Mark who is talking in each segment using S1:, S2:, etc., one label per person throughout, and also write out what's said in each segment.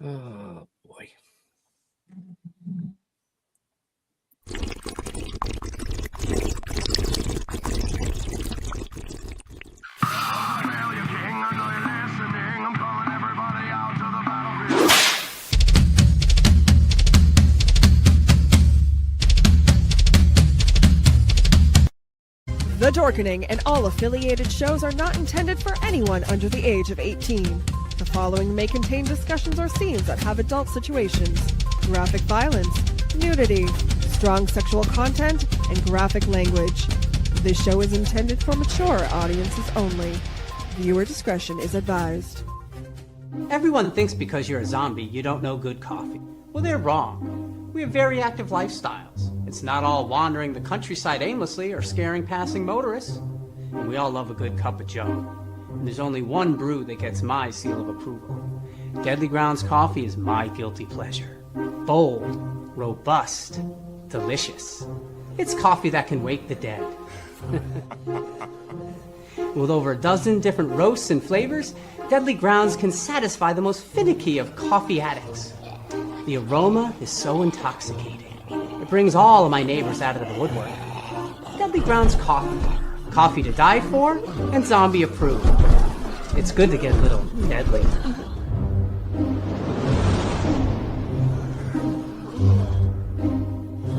S1: Oh boy.
S2: The Dorkening and all affiliated shows are not intended for anyone under the age of 18. The following may contain discussions or scenes that have adult situations, graphic violence, nudity, strong sexual content, and graphic language. This show is intended for mature audiences only. Viewer discretion is advised.
S3: Everyone thinks because you're a zombie, you don't know good coffee. Well, they're wrong. We have very active lifestyles. It's not all wandering the countryside aimlessly or scaring passing motorists. And we all love a good cup of joe. And there's only one brew that gets my seal of approval. Deadly Grounds coffee is my guilty pleasure. Bold, robust, delicious. It's coffee that can wake the dead. With over a dozen different roasts and flavors, Deadly Grounds can satisfy the most finicky of coffee addicts. The aroma is so intoxicating. It brings all of my neighbors out of the woodwork. Deadly Grounds coffee. Coffee to die for and zombie approved. It's good to get a little deadly.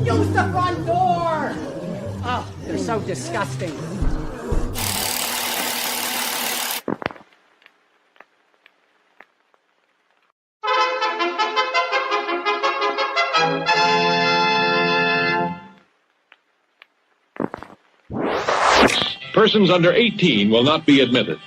S3: Use the front door! Oh, they're so disgusting.
S4: Persons under 18 will not be admitted.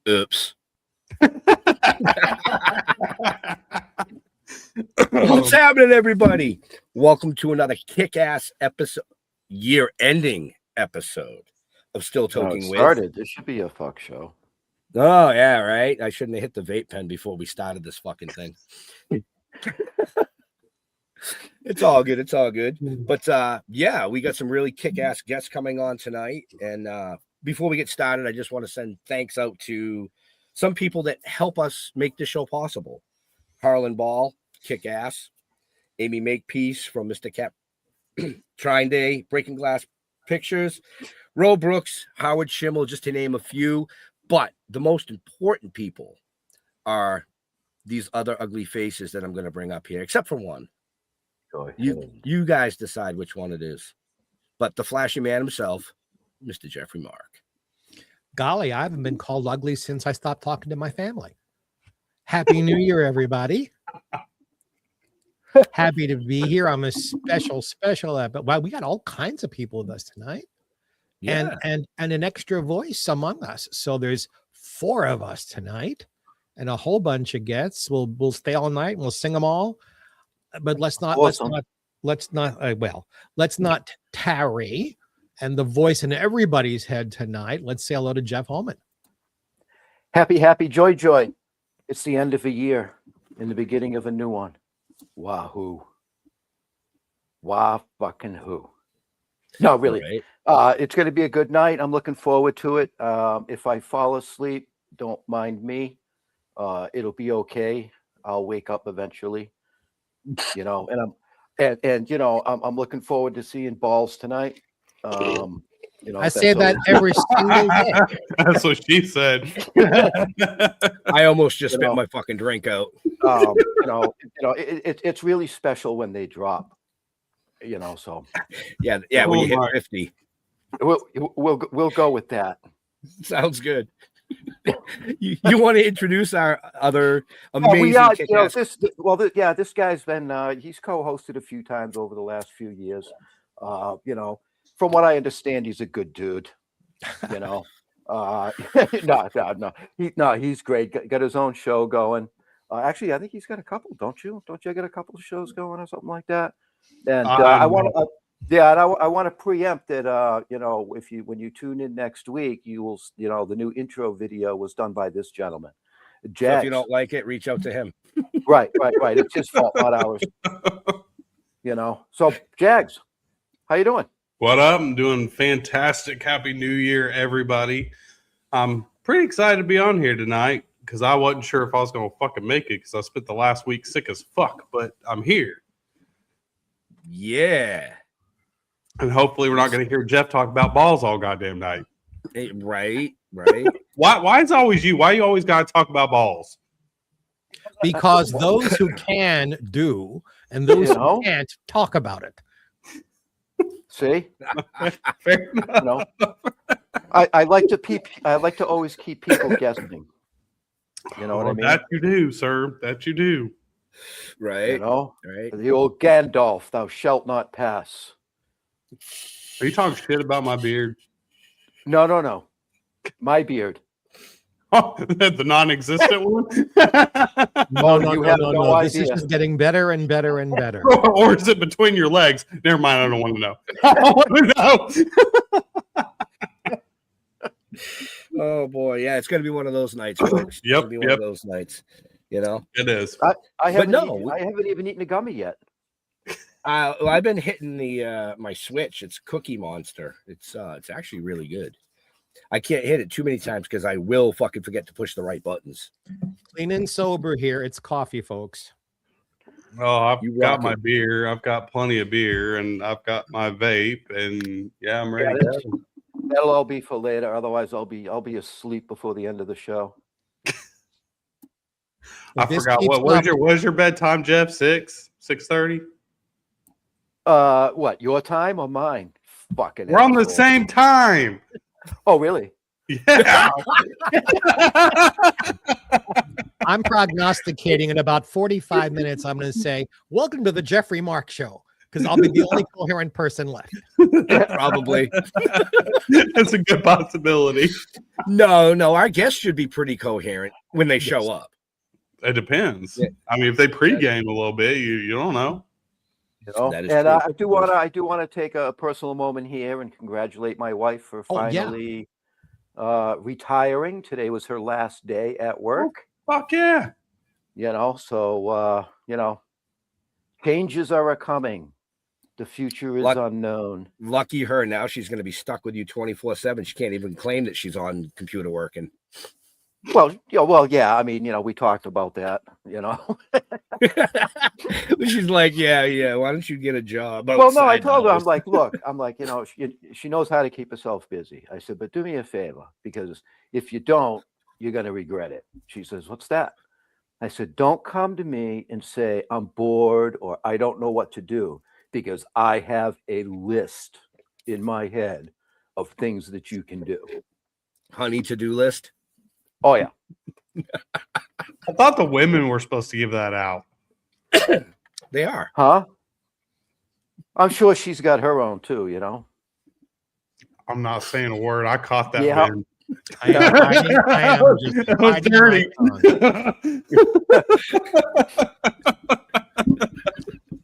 S1: Oops. What's happening, everybody? Welcome to another kick-ass episode, year-ending episode of Still Toking With.
S5: Started. This should be a fuck show.
S1: Oh, yeah, right? I shouldn't have hit the vape pen before we started this fucking thing. It's all good. It's all good. But, yeah, we got some really kick-ass guests coming on tonight. And before we get started, I just want to send thanks out to some people that help us make this show possible. Harlan Ball, kick-ass. Amy Makepeace from Mr. Cap Trine Day, Breaking Glass Pictures. Ro Brooks, Howard Schimmel, just to name a few. But the most important people are these other ugly faces that I'm going to bring up here, except for one. You guys decide which one it is. But the flashy man himself, Mr. Geoffrey Mark.
S6: Golly, I haven't been called ugly since I stopped talking to my family. Happy New Year, everybody. Happy to be here. I'm a special but wow, we got all kinds of people with us tonight. Yeah. And an extra voice among us. So there's 4 of us tonight. and a whole bunch of gets. We'll stay all night and we'll sing them all. But let's not tarry. And the voice in everybody's head tonight. Let's say hello to Jeff Homan.
S5: Happy, happy, joy, joy. It's the end of a year and the beginning of a new one. Wahoo. Wah fucking who. No, really.
S1: Right.
S5: It's going to be a good night. I'm looking forward to it. If I fall asleep, don't mind me. It'll be okay. I'll wake up eventually. You know, and you know, I'm looking forward to seeing balls tonight. You know,
S6: I say that every single day.
S7: That's what she said.
S1: I almost just spit my fucking drink out.
S5: It's really special when they drop. You know, so
S1: yeah, when you hit 50.
S5: We'll go with that.
S1: Sounds good. you want to introduce our other amazing
S5: this guy's been he's co-hosted a few times over the last few years. You know, from what I understand, he's a good dude. You know, no, he's great. Got his own show going. Actually, I think he's got a couple. Don't you get a couple of shows going or something like that? And I want to preempt that. You know, when you tune in next week, you will. You know, the new intro video was done by this gentleman, Jagz.
S1: So if you don't like it, reach out to him.
S5: Right. It's his fault, not ours. You know. So Jagz, how you doing?
S7: What up? I'm doing fantastic. Happy New Year, everybody. I'm pretty excited to be on here tonight because I wasn't sure if I was going to fucking make it because I spent the last week sick as fuck, but I'm here.
S1: Yeah.
S7: And hopefully we're not going to hear Jeff talk about balls all goddamn night.
S1: Right.
S7: Why is it always you? Why you always got to talk about balls?
S6: Because those who can do, and those who can't talk about it.
S5: See,
S7: Fair enough.
S5: you know, I like to always keep people guessing. You know what I mean?
S7: That you do, sir. That you do.
S1: Right.
S5: You know,
S1: right.
S5: The old Gandalf, thou shalt not pass.
S7: Are you talking shit about my beard?
S5: No. My beard.
S7: Oh, the non-existent one?
S6: No. This is just getting better and better and better.
S7: Or is it between your legs? Never mind. I don't want to know. I want to know.
S1: Oh boy, yeah, it's gonna be one of those nights, folks.
S7: Yep,
S1: It's gonna be one of those nights. You know,
S7: it is.
S5: I haven't even eaten a gummy yet.
S1: I've been hitting the my Switch. It's Cookie Monster. It's actually really good. I can't hit it too many times because I will fucking forget to push the right buttons.
S6: Clean and sober here. It's coffee, folks.
S7: Oh, I've got my beer. I've got plenty of beer, and I've got my vape, and yeah, I'm ready.
S5: That'll all be for later. Otherwise, I'll be asleep before the end of the show.
S7: I forgot what's your bedtime, Jeff? 6:30?
S5: What, your time or mine? Fucking
S7: we're on the same time.
S5: Oh, really?
S7: Yeah.
S6: I'm prognosticating in about 45 minutes. I'm going to say, welcome to the Geoffrey Mark Show, because I'll be the only coherent person left.
S1: Probably.
S7: That's a good possibility.
S1: No, our guests should be pretty coherent when they show up.
S7: It depends.
S1: Yeah.
S7: I mean, if they pregame a little bit, you don't know.
S5: You know?
S1: That is
S5: and
S1: true.
S5: I do want to take a personal moment here and congratulate my wife for finally retiring. Today was her last day at work.
S7: Fuck yeah.
S5: You know, so you know, changes are a coming. The future is unknown.
S1: Lucky her. Now she's going to be stuck with you 24/7. She can't even claim that she's on computer working.
S5: Well, yeah. I mean, you know, we talked about that. You know,
S1: she's like, yeah. Why don't you get a job?
S5: Well, no, I told her, I'm like, you know, she knows how to keep herself busy. I said, but do me a favor, because if you don't, you're going to regret it. She says, what's that? I said, don't come to me and say I'm bored or I don't know what to do, because I have a list in my head of things that you can do.
S1: Honey to-do list.
S5: Oh, yeah.
S7: I thought the women were supposed to give that out.
S1: They are.
S5: Huh? I'm sure she's got her own too, you know.
S7: I'm not saying a word. I caught that.
S5: Yeah.
S7: Man.
S6: I am just
S7: That was
S6: biting my tongue.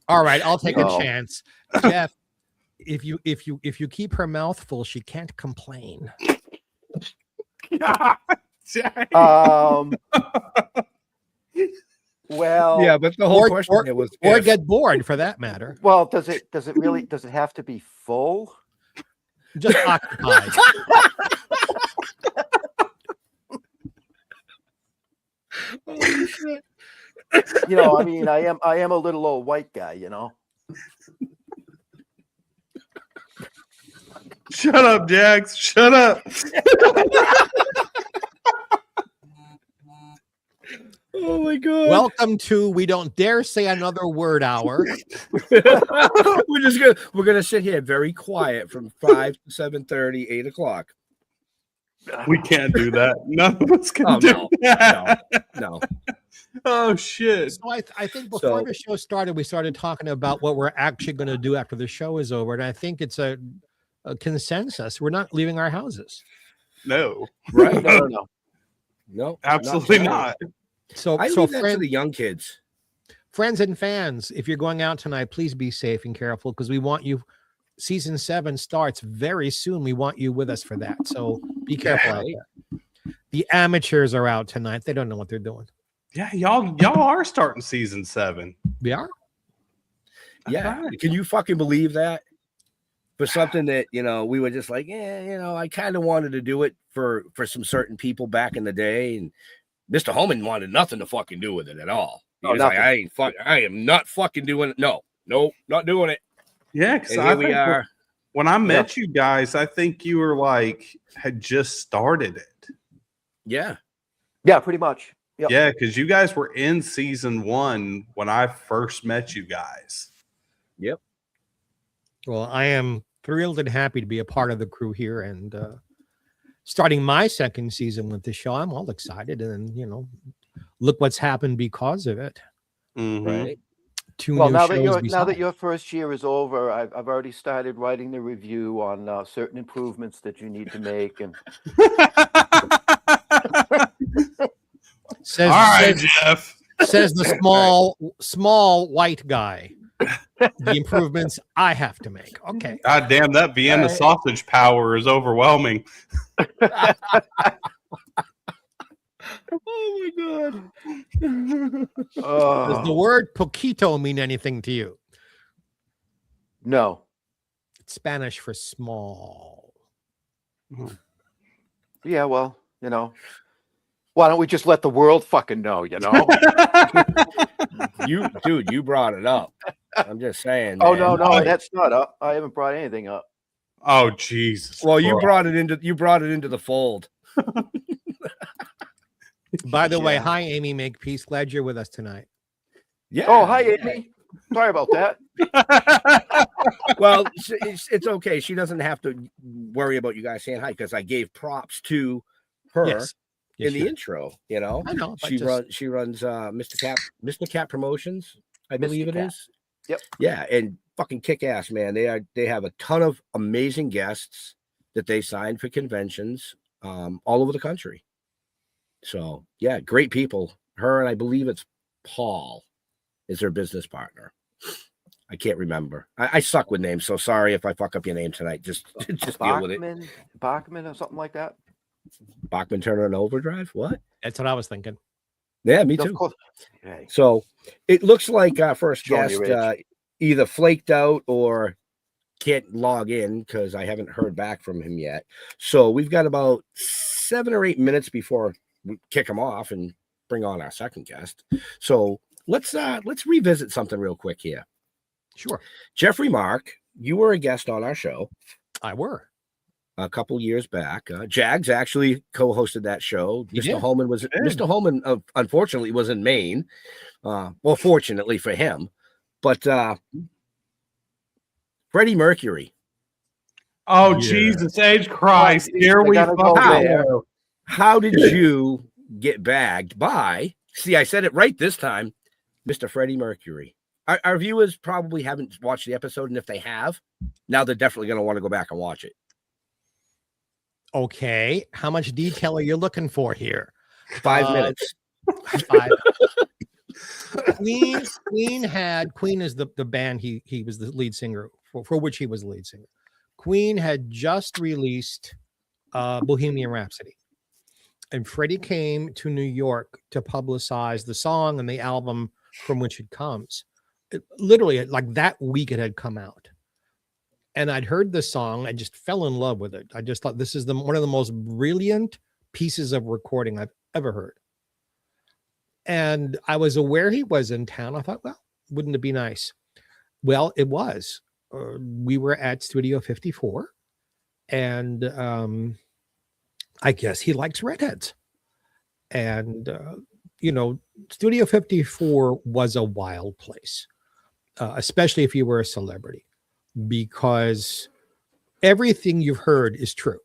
S6: All right, I'll take a
S5: Oh.
S6: chance. Jeff, if you keep her mouth full, she can't complain.
S5: Well,
S1: Yeah, but the whole
S6: Or-
S1: question
S6: or-
S1: there was
S6: Or
S1: if.
S6: get bored for that matter.
S5: well, does it have to be full?
S6: Just occupied.
S1: Holy shit.
S5: You know, I mean, I am a little old white guy, you know.
S7: Shut up, Jagz. Shut up.
S1: Oh my god.
S6: Welcome to We Don't Dare Say Another Word Hour.
S1: we're gonna sit here very quiet from 5 to 7:30, 8 o'clock.
S7: We can't do that. None of us can
S1: Oh,
S7: do
S1: no,
S7: that.
S1: No.
S7: Oh shit.
S6: So I think before
S1: So-
S6: the show started, we started talking about what we're actually going to do after the show is over. And I think it's a consensus. We're not leaving our houses.
S7: No.
S1: Right.
S5: No.
S7: Absolutely not.
S6: So,
S1: I
S6: so
S1: leave that to the young kids.
S6: friends and fans, if you're going out tonight, please be safe and careful because we want you. Season 7 starts very soon. We want you with us for that. So be careful out there. The amateurs are out tonight. They don't know what they're doing.
S7: Yeah, y'all are starting season 7.
S6: We are.
S1: Yeah. Can you fucking believe that? For something that, we were just like, I kind of wanted to do it for some certain people back in the day. And Mr. Homan wanted nothing to fucking do with it at all. He was like, I am not fucking doing it. No, not doing it.
S7: Yeah, because
S1: And here we are.
S7: When I met you guys, I think you were had just started it.
S1: Yeah.
S5: Yeah, pretty much. Yep.
S7: Yeah, because you guys were in season 1 when I first met you guys.
S1: Yep.
S6: Well, I am thrilled and happy to be a part of the crew here and starting my second season with the show. I'm all excited. And, look what's happened because of it.
S7: Mhm.
S1: Right.
S6: Two
S5: Well,
S6: new
S5: now
S6: shows
S5: that your first year is over, I've already started writing the review on certain improvements that you need to make. And
S6: says,
S7: All right,
S6: says,
S7: Jeff.
S6: says the small white guy. The improvements I have to make. Okay.
S7: God damn, that Vienna sausage power is overwhelming.
S1: Oh my god.
S6: Does the word poquito mean anything to you?
S5: no.
S6: It's Spanish for small.
S5: Yeah, well, why don't we just let the world fucking know,
S1: You brought it up. I'm just saying.
S5: Oh,
S1: man.
S5: no, that's not up. I haven't brought anything up.
S7: Oh, Jesus.
S1: Well, you
S7: Christ.
S1: brought it into the fold.
S6: By the way,
S5: Yeah.
S6: hi, Amy Makepeace. Glad you're with us tonight.
S1: Yeah.
S5: Oh, hi, Amy. Sorry about that.
S1: Well, it's okay. She doesn't have to worry about you guys saying hi because I gave props to her
S6: Yes.
S1: in the intro.
S6: I know. but
S1: She
S6: just-
S1: runs Mr. Cap Promotions, I believe it
S5: Cap.
S1: is.
S5: Yep.
S1: Yeah, and fucking kick ass, man. They have a ton of amazing guests that they sign for conventions all over the country. So yeah, great people. Her and I believe it's Paul is her business partner. I can't remember. I suck with names, so sorry if I fuck up your name tonight. Just deal with it.
S5: Bachman or something like that.
S1: Bachman Turner and Overdrive. What?
S6: That's what I was thinking.
S1: Yeah, me
S5: Of
S1: too.
S5: course. Hey.
S1: So it looks like our first
S5: Showing
S1: guest
S5: your age.
S1: either flaked out or can't log in because I haven't heard back from him yet. So we've got about 7 or 8 minutes before we kick him off and bring on our second guest. So let's revisit something real quick here.
S6: Sure.
S1: Geoffrey Mark, you were a guest on our show
S6: I were.
S1: a couple years back. Jagz actually co-hosted that show.
S6: He
S1: Mr.
S6: did.
S1: Homan was Mr. Homan unfortunately was in Maine. Well, fortunately for him, but Freddie Mercury.
S7: Oh,
S6: Yeah.
S7: Jesus H. Christ.
S5: Well,
S7: Here
S5: they
S7: we
S5: gotta go
S7: fucking
S5: there.
S7: go.
S1: How did you get bagged by? See, I said it right this time, Mr. Freddie Mercury. Our viewers probably haven't watched the episode, and if they have, now they're definitely going to want to go back and watch it.
S6: Okay. How much detail are you looking for here?
S1: 5 minutes.
S6: 5. Queen is the band he was the lead singer for which he was the lead singer. Queen had just released Bohemian Rhapsody, and Freddie came to New York to publicize the song and the album from which it comes. Literally, like that week it had come out, and I'd heard the song. I just fell in love with it. I just thought this is one of the most brilliant pieces of recording I've ever heard. And I was aware he was in town. I thought, well, wouldn't it be nice? Well, it was. We were at Studio 54, and I guess he likes redheads. And, Studio 54 was a wild place, especially if you were a celebrity, because everything you've heard is true.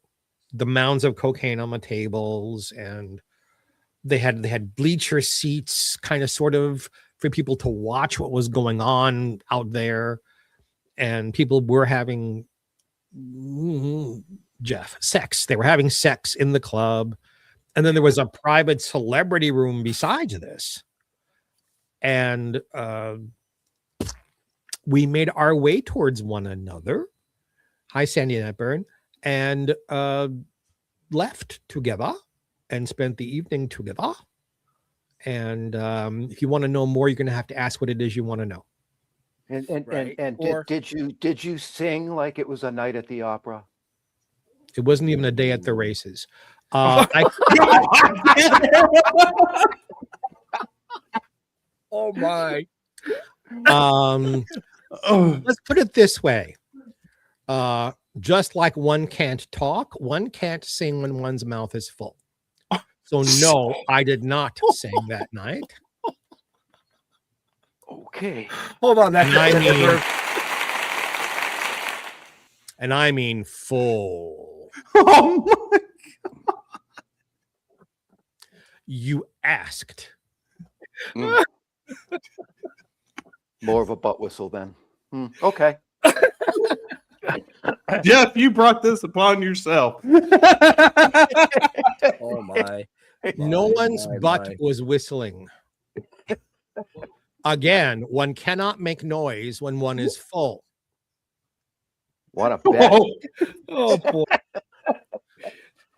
S6: The mounds of cocaine on the tables, and they had bleacher seats, kind of sort of for people to watch what was going on out there. And people were having sex. They were having sex in the club. And then there was a private celebrity room besides this. And we made our way towards one another. Hi, Sandy Netburn. And left together and spent the evening together. And if you want to know more, you're going to have to ask what it is you want to know.
S5: And did you sing like it was a night at the opera?
S6: It wasn't even a day at the races.
S1: Oh my.
S6: Let's put it this way. Just like one can't talk, one can't sing when one's mouth is full. So no, I did not sing that night.
S5: Okay.
S1: Hold on.
S6: And I mean full.
S7: Oh my God.
S6: You asked.
S5: More of a butt whistle then. Okay.
S7: Jeff, you brought this upon yourself.
S1: Oh my.
S6: No one's butt was whistling. Again, one cannot make noise when one is full.
S5: What a bet.
S1: Oh boy.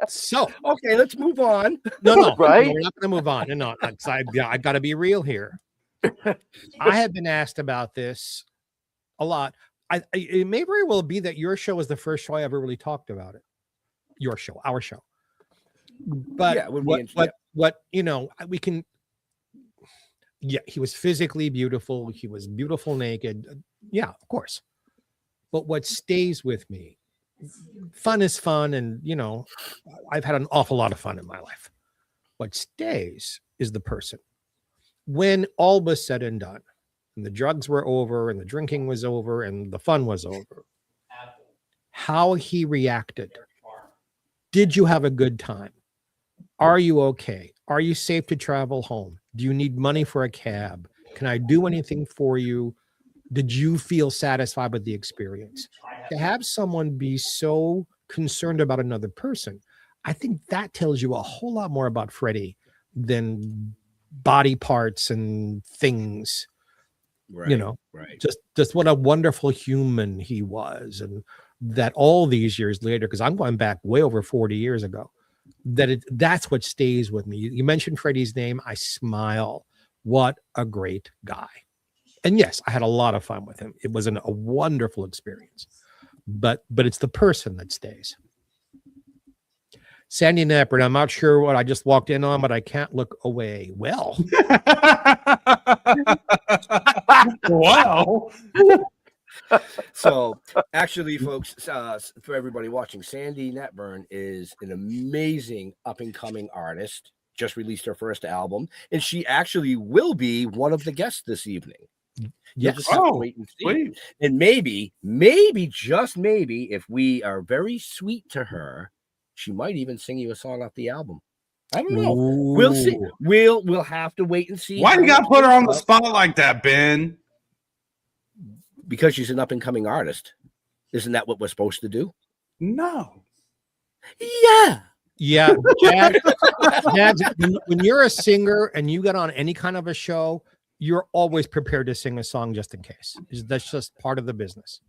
S6: So
S1: Okay, let's move on.
S6: no,
S5: Right?
S6: no, we're not going to move on. No, I got to be real here. I have been asked about this a lot. It may very well be that your show is the first show I ever really talked about it. Your show, our show. But
S1: Yeah, it would be
S6: we can. Yeah, he was physically beautiful. He was beautiful naked. Yeah, of course. But what stays with me, fun is fun. And, I've had an awful lot of fun in my life. What stays is the person. When all was said and done, and the drugs were over, and the drinking was over, and the fun was over, how he reacted. Did you have a good time? Are you okay? Are you safe to travel home? Do you need money for a cab? Can I do anything for you? Did you feel satisfied with the experience? To have someone be so concerned about another person, I think that tells you a whole lot more about Freddie than body parts and things.
S1: Right. Right.
S6: Just what a wonderful human he was. And that all these years later, because I'm going back way over 40 years ago, that's what stays with me. You mentioned Freddie's name. I smile. What a great guy. And yes, I had a lot of fun with him. It was a wonderful experience, but it's the person that stays. Sandy Knapper, I'm not sure what I just walked in on, but I can't look away. Well,
S7: Wow.
S1: So actually, folks, for everybody watching, Sandy Netburn is an amazing up-and-coming artist. Just released her first album, and she actually will be one of the guests this evening. You'll just have to wait and see.
S7: Sweet.
S1: And maybe, just maybe, if we are very sweet to her, she might even sing you a song off the album. I don't know. We'll see. We'll have to wait and see.
S7: Why you got to put her on the spot like that, Ben?
S1: Because she's an up-and-coming artist. Isn't that what we're supposed to do?
S7: No.
S1: Yeah.
S6: Yeah, Jagz, when you're a singer and you get on any kind of a show, you're always prepared to sing a song just in case. That's just part of the business.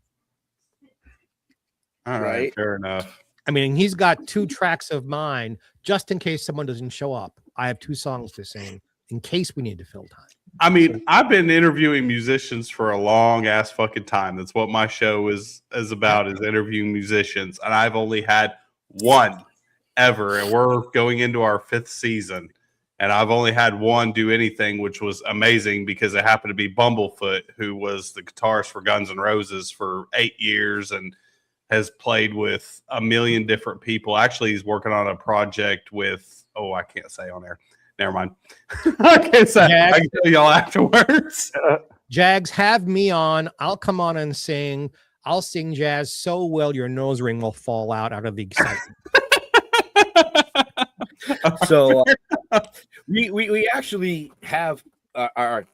S7: All right, fair enough.
S6: I mean, he's got 2 tracks of mine just in case someone doesn't show up. I have 2 songs to sing in case we need to fill time.
S7: I mean, I've been interviewing musicians for a long ass fucking time. That's what my show is about, is interviewing musicians. And I've only had one ever. And we're going into our 5th season. And I've only had one do anything, which was amazing because it happened to be Bumblefoot, who was the guitarist for Guns N' Roses for 8 years and has played with a million different people. Actually, he's working on a project with, I can't say on air. Never mind. I can't say.
S6: Jagz,
S7: I can tell y'all afterwards.
S6: Jagz, have me on. I'll come on and sing. I'll sing jazz so well your nose ring will fall out of the excitement.
S1: So we actually have a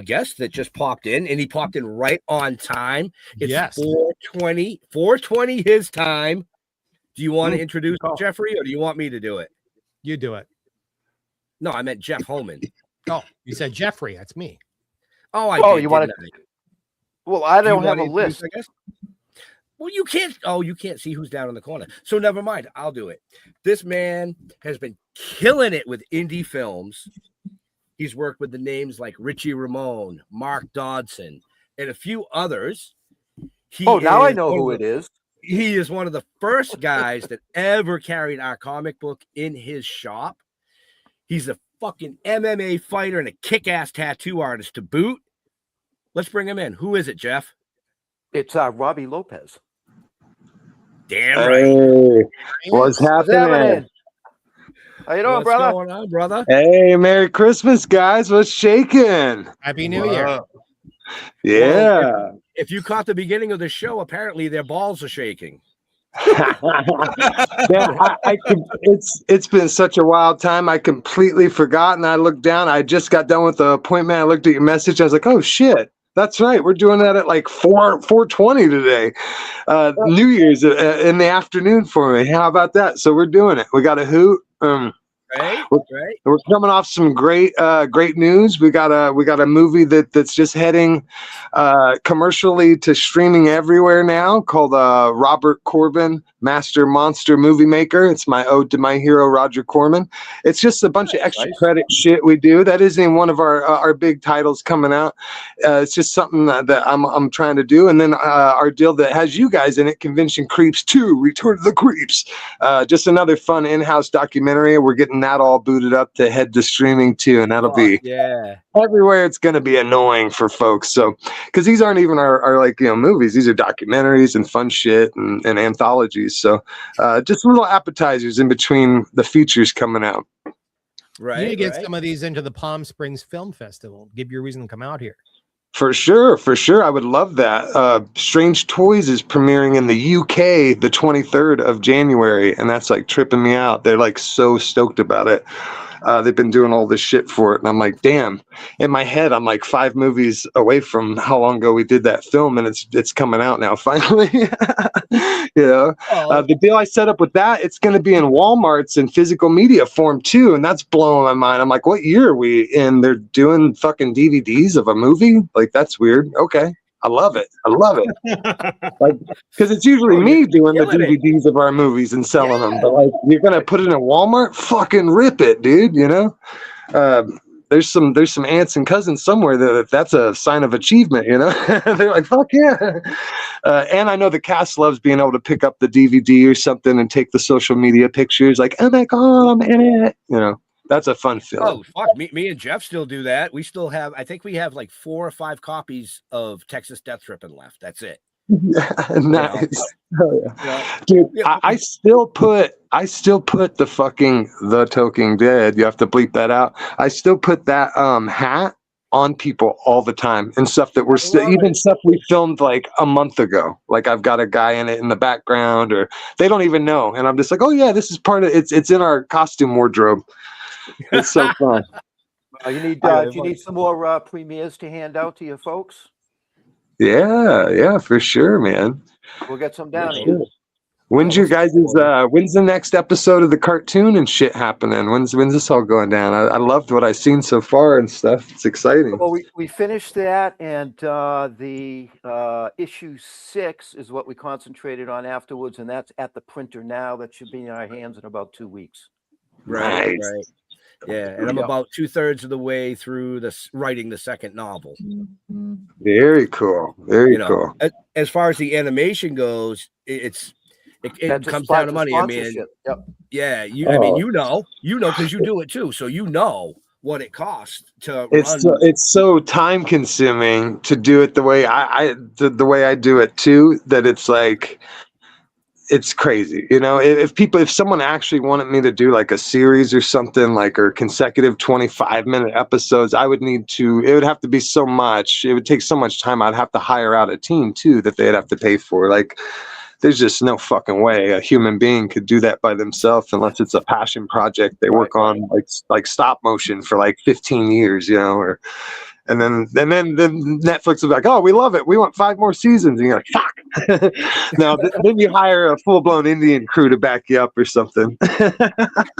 S1: guest that just popped in, and he popped in right on time. It's 4:20 his time. Do you want to introduce Geoffrey, or do you want me to do it?
S6: You do it.
S1: No, I meant Jeff Homan.
S6: Oh, you said Geoffrey. That's me.
S1: Oh,
S5: you want to? Well, I don't have a list.
S1: I guess. Well, you can't. Oh, you can't see who's down in the corner. So never mind. I'll do it. This man has been killing it with indie films. He's worked with the names like Richie Ramone, Mark Dodson, and a few others.
S5: Now I know who it is.
S1: He is one of the first guys that ever carried our comic book in his shop. He's a fucking MMA fighter and a kick-ass tattoo artist to boot. Let's bring him in. Who is it, Jeff?
S5: It's Robbie Lopez.
S1: Damn right.
S8: What's happening?
S5: How you doing, brother?
S1: What's going on, brother?
S8: Hey, Merry Christmas, guys. What's shaking?
S6: Happy New Year.
S8: Yeah.
S1: Well, if you caught the beginning of the show, apparently their balls are shaking.
S8: It's been such a wild time. I completely forgot, and I looked down. I just got done with the appointment. I looked at your message. I was like, oh shit, that's right. We're doing that at like 4:20 today. New Year's in the afternoon for me. How about that? So we're doing it. We got a hoot. We're coming off some great news. We got a movie that's just heading commercially to streaming everywhere now, called Robert Corbin Master Monster Movie Maker. It's my ode to my hero Roger Corman. It's just a bunch of extra credit shit we do. That isn't even one of our big titles coming out. It's just something that I'm trying to do. And then our deal that has you guys in it, Convention Creeps 2, Return of the Creeps. Just another fun in-house documentary. We're getting that all booted up to head to streaming too, and that'll be everywhere. It's going to be annoying for folks. So, because these aren't even our movies, these are documentaries and fun shit and anthologies. So, just little appetizers in between the features coming out.
S6: Right. You need to get some of these into the Palm Springs Film Festival. Give you a reason to come out here.
S8: For sure. I would love that. Strange Toys is premiering in the UK the 23rd of January, and that's like tripping me out. They're like so stoked about it. They've been doing all this shit for it, and I'm like, damn. In my head, I'm like 5 movies away from how long ago we did that film, and it's coming out now finally. The deal I set up with that, it's going to be in Walmart's in physical media form too, and that's blowing my mind. I'm like, what year are we in? They're doing fucking DVDs of a movie? Like, that's weird. Okay. I love it. Because it's usually me doing the DVDs of our movies and selling them. But like, you're gonna put it in Walmart? Fucking rip it, dude. There's some aunts and cousins somewhere that's a sign of achievement. They're like, fuck yeah. And I know the cast loves being able to pick up the DVD or something and take the social media pictures. Like, oh my god, I'm in it. That's a fun film.
S1: Oh, fuck. Me and Jeff still do that. We still have, I think we have like 4 or 5 copies of Texas Death Trippin' left. That's it.
S8: Nice. Dude, I still put the fucking The Toking Dead. You have to bleep that out. I still put that hat on people all the time, and stuff that we're still, even stuff we filmed like a month ago. Like, I've got a guy in it in the background, or they don't even know. And I'm just like, oh yeah, this is part of it's in our costume wardrobe. It's so fun.
S5: Do you need some more premieres to hand out to your folks?
S8: Yeah, for sure, man.
S5: We'll get some down here.
S8: When's your guys' when's the next episode of the cartoon and shit happening? When's this all going down? I loved what I've seen so far and stuff. It's exciting.
S5: Well, we finished that, and the issue 6 is what we concentrated on afterwards, and that's at the printer now. That should be in our hands in about 2 weeks.
S1: Right. Yeah, and I'm about 2/3 of the way through writing the second novel.
S8: Very cool. Very cool.
S1: As far as the animation goes, it comes down to money. I mean, yeah, I mean, you know, because you do it too, so you know what it costs to run.
S8: It's so time consuming to do it the way the way I do it too, that it's like, it's crazy. You know, if someone actually wanted me to do like a series or something, like, or consecutive 25-minute episodes, it would have to be so much. It would take so much time. I'd have to hire out a team too that they'd have to pay for. Like, there's just no fucking way a human being could do that by themselves unless it's a passion project they work on, like stop motion for like 15 years, you know, and then Netflix will be like, oh, we love it, we want 5 more seasons, and you're like, fuck. Now then you hire a full-blown Indian crew to back you up or something.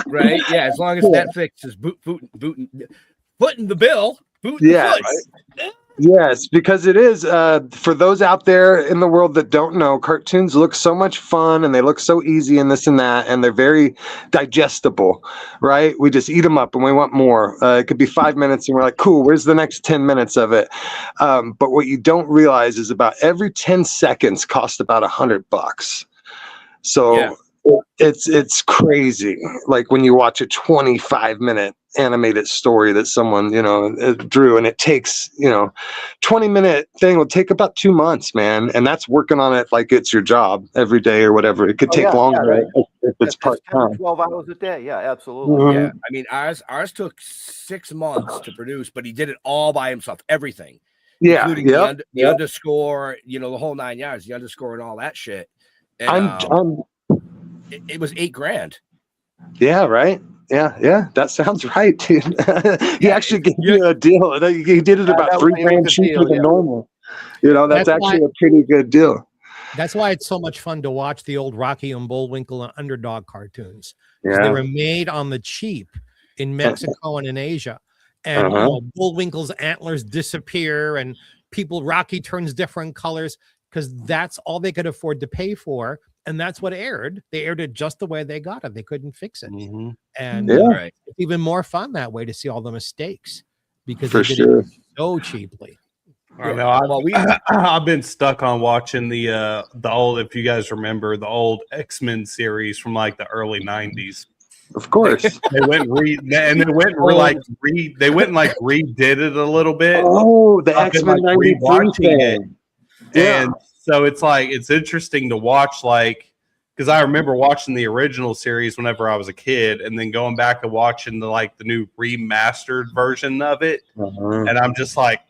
S1: Right? Yeah, as long as Netflix is footing the bill.
S8: Yes, because it is, for those out there in the world that don't know, cartoons look so much fun and they look so easy and this and that, and they're very digestible, right? We just eat them up and we want more. It could be 5 minutes and we're like, cool, where's the next 10 minutes of it? But what you don't realize is about every 10 seconds costs about $100. So it's crazy. Like when you watch a 25-minute animated story that someone, you know, drew, and it takes, you know, 20-minute thing will take about 2 months, man, and that's working on it like it's your job every day or whatever. It could take longer if it's part-time.
S5: 12 hours a day. Yeah, absolutely.
S1: Yeah, I mean, ours took 6 months to produce, but he did it all by himself, everything, including the underscore, you know, the whole 9 yards, the underscore and all that shit. And it was $8,000.
S8: Yeah, right. Yeah, that sounds right, dude. He actually gave you a deal. He did it about $3,000 cheaper than normal. You know, that's actually a pretty good deal.
S6: That's why it's so much fun to watch the old Rocky and Bullwinkle and Underdog cartoons. They were made on the cheap in Mexico and in Asia. And you know, Bullwinkle's antlers disappear and Rocky turns different colors because that's all they could afford to pay for. And that's what aired. They aired it just the way they got it. They couldn't fix it. And it's even more fun that way to see all the mistakes because they did it so cheaply.
S7: I know. I've been stuck on watching the old, if you guys remember, the old X-Men series from like the early 90s.
S8: Of course.
S7: They went and redid it a little bit.
S8: Oh, the X-Men 93 thing.
S7: And so it's like, it's interesting to watch, like, because I remember watching the original series whenever I was a kid and then going back and watching the new remastered version of it. And I'm just like,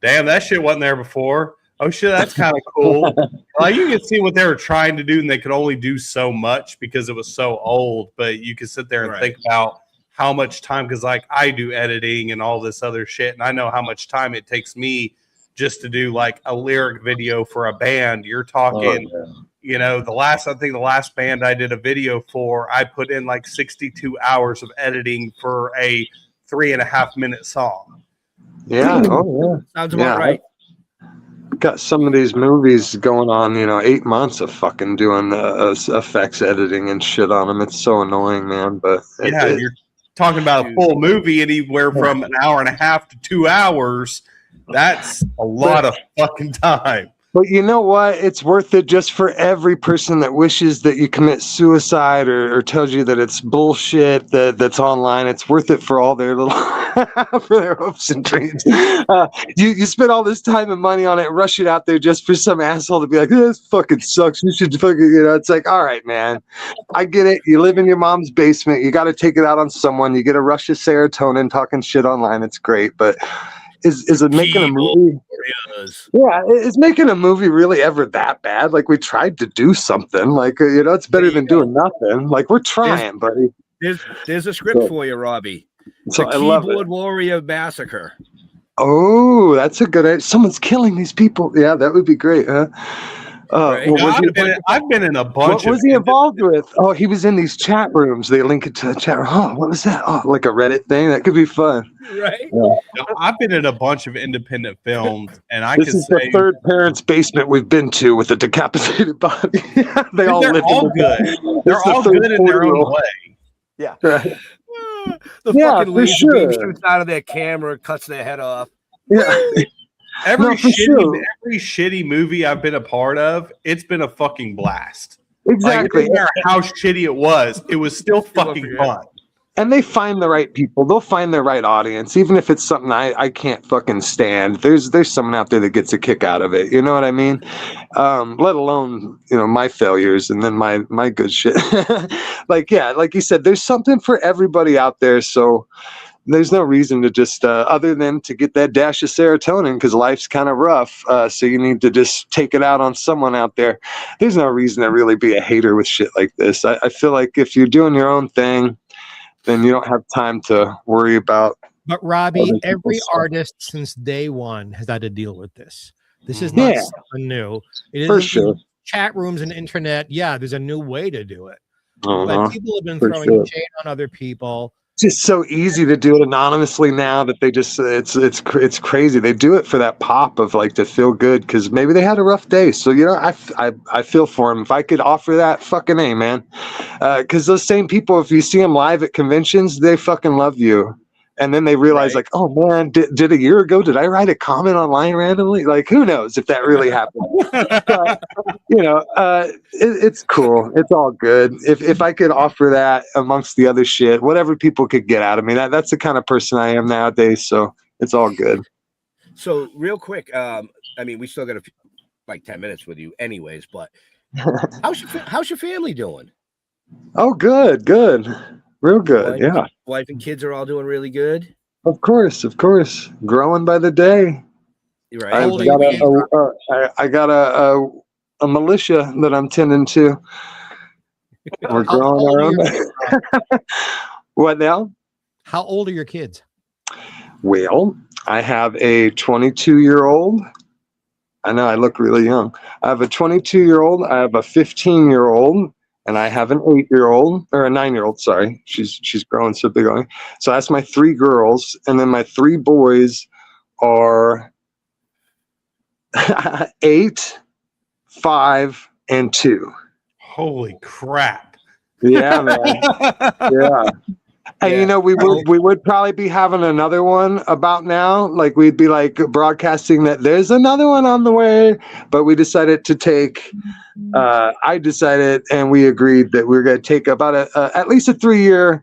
S7: damn, that shit wasn't there before. Oh shit, that's kind of cool. Like, you can see what they were trying to do and they could only do so much because it was so old, but you can sit there and think about how much time, because like I do editing and all this other shit, and I know how much time it takes me just to do like a lyric video for a band. You're talking, you know, the last band I did a video for, I put in like 62 hours of editing for a 3.5-minute song.
S8: Yeah.
S1: Sounds about right.
S8: Got some of these movies going on, you know, 8 months of fucking doing effects editing and shit on them. It's so annoying, man. But
S7: you're talking about a full movie anywhere from an hour and a half to 2 hours. That's a lot of fucking time.
S8: But you know what? It's worth it just for every person that wishes that you commit suicide or tells you that it's bullshit that's online. It's worth it for all their little for their hopes and dreams. You spend all this time and money on it, rush it out there just for some asshole to be like, this fucking sucks. You should fucking, you know, it's like, all right, man. I get it. You live in your mom's basement. You got to take it out on someone. You get a rush of serotonin talking shit online. It's great. But is it making a movie? Yeah, is making a movie really ever that bad? Like, we tried to do something. Like, you know, it's better than doing nothing. Like, we're trying, buddy.
S1: There's a script for you, Robbie.
S8: So
S1: the Keyboard Warrior Massacre.
S8: Oh, that's a good idea. Someone's killing these people. Yeah, that would be great, huh?
S1: Right.
S8: What was he,
S7: I've been in a bunch.
S8: what was he involved with? Oh, he was in these chat rooms. They link it to a chat room. Oh, what was that? Oh, like a Reddit thing. That could be fun.
S1: Right.
S7: I've been in a bunch of independent films, and I
S8: This
S7: can
S8: is the
S7: say
S8: third parent's basement we've been to with a decapitated body. They all
S7: they're
S8: live
S7: all
S8: in
S7: good.
S8: the
S7: They're all
S8: third
S7: good in their own
S8: 40-year-old.
S7: way.
S5: Yeah.
S8: Right.
S1: The
S8: Yeah,
S1: fucking
S8: for
S1: laser beam
S8: sure.
S1: shoots out of their camera, cuts their head off.
S8: Yeah.
S7: Every
S8: No, for
S7: shitty movie I've been a part of, it's been a fucking blast.
S8: Exactly.
S7: Like, it doesn't matter how shitty it was still fucking fun.
S8: And they find the right people. They'll find their right audience, even if it's something I can't fucking stand. There's someone out there that gets a kick out of it. You know what I mean? Let alone, my failures and then my good shit. Like you said, there's something for everybody out there. So there's no reason to just other than to get that dash of serotonin, because life's kind of rough. So you need to just take it out on someone out there. There's no reason to really be a hater with shit like this. I feel like if you're doing your own thing, then you don't have time to worry about.
S6: But Robbie,
S8: other
S6: every
S8: people's stuff.
S6: artist since day one has had to deal with this. This is not
S8: Yeah.
S6: something new. It
S8: For
S6: isn't
S8: sure.
S6: chat rooms and internet. Yeah, there's a new way to do it.
S8: Uh-huh.
S6: But people have been
S8: For
S6: throwing
S8: sure.
S6: shade on other people.
S8: It's just so easy to do it anonymously now that they just it's crazy. They do it for that pop of like to feel good because maybe they had a rough day. So I feel for them. If I could offer that, fucking A, man. Because those same people, if you see them live at conventions, they fucking love you. And then they realize, like, oh man, did a year ago, did I write a comment online randomly? Like, who knows if that really happened? But, it's cool. It's all good. If I could offer that amongst the other shit, whatever people could get out of me, that's the kind of person I am nowadays. So it's all good.
S1: So real quick, we still got like 10 minutes with you anyways, but how's your family doing?
S8: Oh, good. Real good. Yeah.
S1: Wife and kids are all doing really good.
S8: Of course. Growing by the day.
S1: Right.
S8: I got a militia that I'm tending to. We're growing our own. What now?
S6: How old are your kids?
S8: Well, I have a 22-year-old. I know I look really young. I have a 22-year-old. I have a 15-year-old. And I have an 8-year-old or a 9-year-old. Sorry, she's growing so big on me. So that's my 3 girls, and then my 3 boys are 8, 5, and 2.
S7: Holy crap!
S8: Yeah, man. Yeah. And we would probably be having another one about now. Like we'd be like broadcasting that there's another one on the way, but we decided to take. I decided, and we agreed that we were going to take about at least a 3-year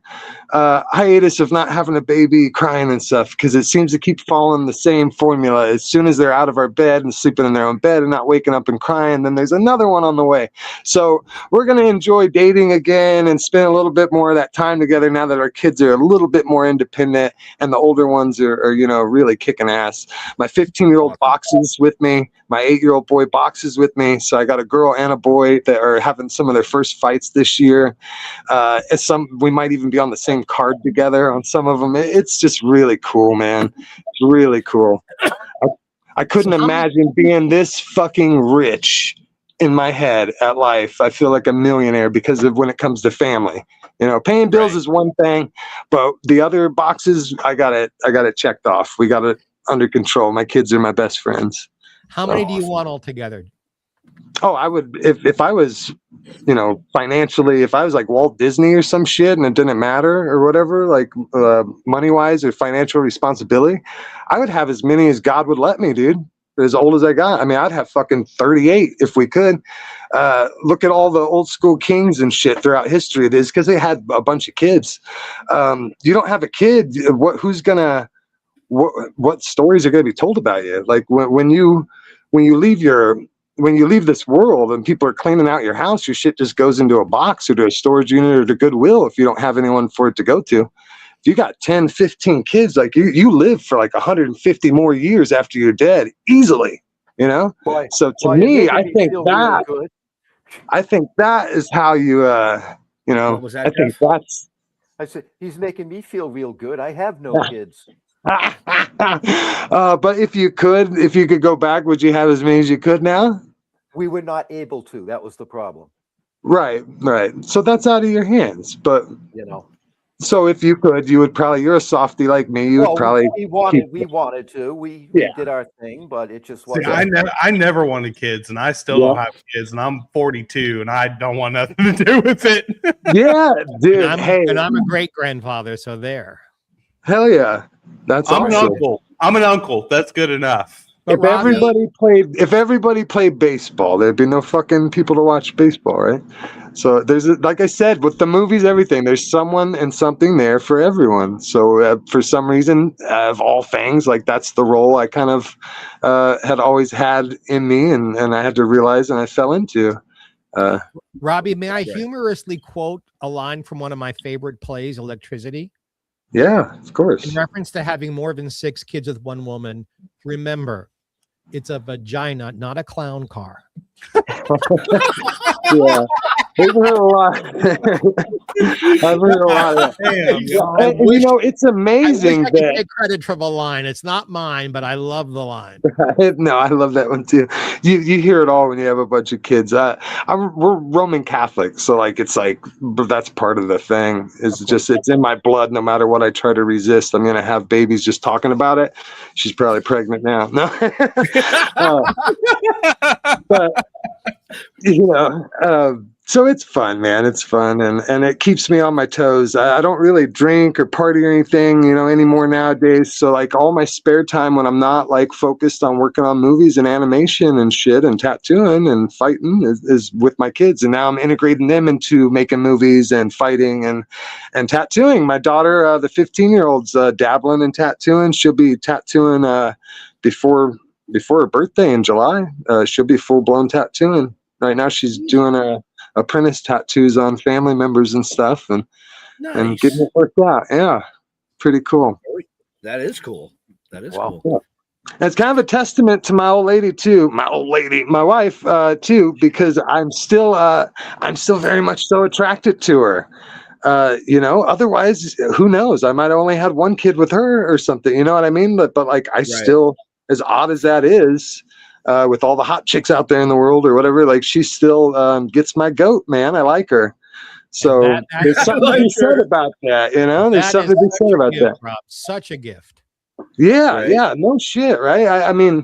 S8: hiatus of not having a baby, crying and stuff, because it seems to keep following the same formula. As soon as they're out of our bed and sleeping in their own bed and not waking up and crying, then there's another one on the way. So we're going to enjoy dating again and spend a little bit more of that time together now that our kids are a little bit more independent and the older ones are really kicking ass. My 15-year-old boxes with me. My 8-year-old boy boxes with me. So I got a girl and a boy that are having some of their first fights this year. We might even be on the same card together on some of them. It's just really cool, man. It's really cool. I couldn't imagine being this fucking rich in my head at life. I feel like a millionaire because of when it comes to family. Paying bills is one thing, but the other boxes, I got it checked off. We got it under control. My kids are my best friends.
S6: How many do you want altogether?
S8: Oh, I would, if I was, financially, if I was like Walt Disney or some shit and it didn't matter or whatever, like money-wise or financial responsibility, I would have as many as God would let me, dude. As old as I got. I'd have fucking 38 if we could. Look at all the old school kings and shit throughout history. It is because they had a bunch of kids. You don't have a kid, what stories are going to be told about you? Like when you leave this world and people are cleaning out your house, your shit just goes into a box or to a storage unit or to Goodwill if you don't have anyone for it to go to. If you got 10, 15 kids, like you live for like 150 more years after you're dead easily,
S5: Boy,
S8: so to me, I think that is how you,
S1: What was that,
S8: I think
S1: Jeff?
S8: that's.
S5: I said, he's making me feel real good. I have no kids.
S8: But if you could go back, would you have as many as you could now?
S5: We were not able to. That was the problem.
S8: Right. So that's out of your hands. But
S5: You know.
S8: so if you could, you would probably. You're a softie like me. You would probably.
S5: We wanted to. We did our thing, but it just
S7: See,
S5: wasn't.
S7: I never wanted kids, and I still don't have kids, and I'm 42, and I don't want nothing to do with it.
S8: Yeah, dude.
S6: And I'm a great grandfather, so there.
S8: Hell yeah, that's
S7: I'm
S8: awesome.
S7: an uncle. I'm an uncle. That's good enough.
S6: But
S8: If everybody played baseball, there'd be no fucking people to watch baseball, right? So like I said, with the movies, everything, there's someone and something there for everyone. So for some reason, of all things, like that's the role I kind of had always had in me, and I had to realize, and I fell into.
S6: Robbie, may I humorously quote a line from one of my favorite plays, Electricity?
S8: Yeah, of course.
S6: In reference to having more than 6 kids with one woman, remember, it's a vagina, not a clown car.
S8: Yeah. I've heard a lot. I've heard a lot of that. And, you know, it's amazing
S6: I can take credit for the line. It's not mine, but I love the line.
S8: No, I love that one too. You hear it all when you have a bunch of kids. We're Roman Catholic, so like it's like that's part of the thing. It's in my blood. No matter what I try to resist, I'm gonna have babies just talking about it. She's probably pregnant now. No, but you know. So it's fun, man. It's fun, and it keeps me on my toes. I don't really drink or party or anything, you know, anymore nowadays. So like all my spare time when I'm not like focused on working on movies and animation and shit and tattooing and fighting is with my kids. And now I'm integrating them into making movies and fighting and tattooing. My daughter, the 15-year-old's dabbling in tattooing. She'll be tattooing before her birthday in July. She'll be full-blown tattooing. Right now she's doing apprentice tattoos on family members and stuff, and getting it worked out. Yeah, pretty cool.
S1: That is cool. That is
S5: Wow.
S1: cool.
S8: And it's kind of a testament to my old lady too, my wife too, because I'm still very much so attracted to her. You know, otherwise, who knows? I might have only had one kid with her or something. You know what I mean? But like, I still, as odd as that is. With all the hot chicks out there in the world or whatever, like she still gets my goat, man. I like her. So there's something to be said about that, you know? There's something to be said about that.
S6: Rob. Such a gift.
S8: Yeah, yeah, no shit, right? I mean,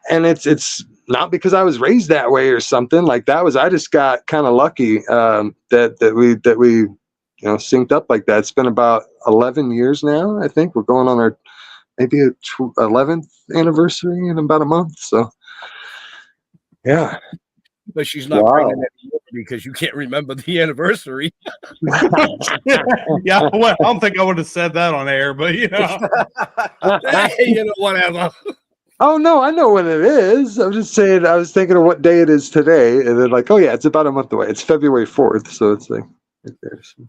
S8: and it's not because I was raised that way or something like that. I just got kind of lucky that we you know synced up like that. It's been about 11 years now. I think we're going on our maybe 11th anniversary in about a month. So. Yeah,
S1: but she's not pregnant anymore because you can't remember the anniversary.
S7: Yeah, well, I don't think I would have said that on air, but you know,
S1: Hey, you know, whatever.
S8: Oh no, I know when it is. I'm just saying. I was thinking of what day it is today, and then like, oh yeah, it's about a month away. It's February 4th, so it's like right there. So.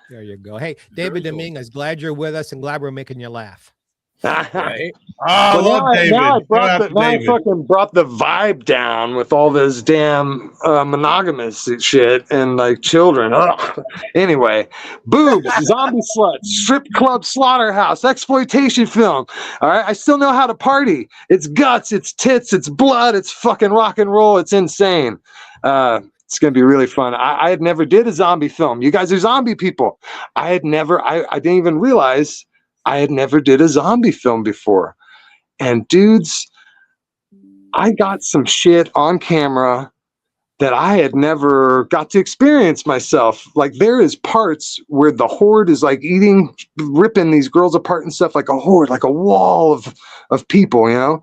S6: There you go. Hey, David Dominguez, glad you're with us and glad we're making you laugh.
S1: Right?
S7: I love David.
S8: Now I fucking brought the vibe down with all this damn monogamous shit and like children. Ugh. Anyway, boobs, zombie sluts, strip club, slaughterhouse, exploitation film. All right, I still know how to party. It's guts, it's tits, it's blood, it's fucking rock and roll. It's insane. It's gonna be really fun. I had never did a zombie film. You guys are zombie people. I didn't even realize I had never did a zombie film before. And dudes, I got some shit on camera that I had never got to experience myself. Like there is parts where the horde is like ripping these girls apart and stuff, like a horde, like a wall of people, you know?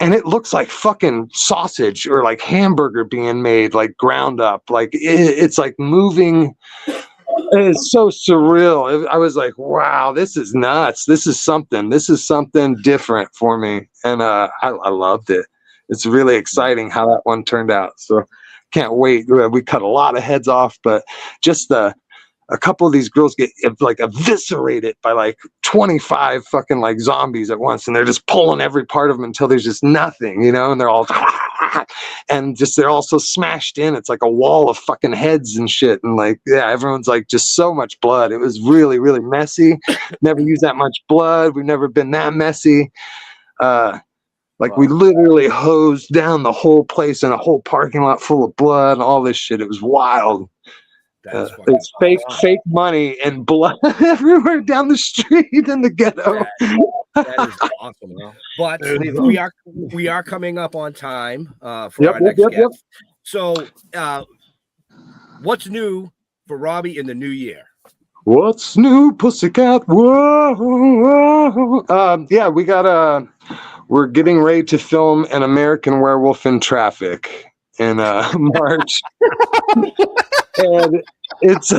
S8: And it looks like fucking sausage or like hamburger being made, like ground up. Like it's like moving. It's so surreal. I was like, wow, this is nuts. This is something different for me. And I loved it. It's really exciting how that one turned out. So can't wait. We cut a lot of heads off, but just a couple of these girls get like eviscerated by like 25 fucking like zombies at once. And they're just pulling every part of them until there's just nothing, you know, and they're all, and just, they're all so smashed in. It's like a wall of fucking heads and shit. And like, yeah, everyone's like just so much blood. It was really, really messy. Never used that much blood. We've never been that messy. Like we literally hosed down the whole place in a whole parking lot full of blood and all this shit. It was wild. It's fake money and blood everywhere down the street in the ghetto.
S1: That is awesome, bro. But we are coming up on time for our next guest. So, what's new for Robbie in the new year?
S8: What's new, pussycat? Whoa, whoa. Yeah, we're getting ready to film An American Werewolf in Traffic in March. And it's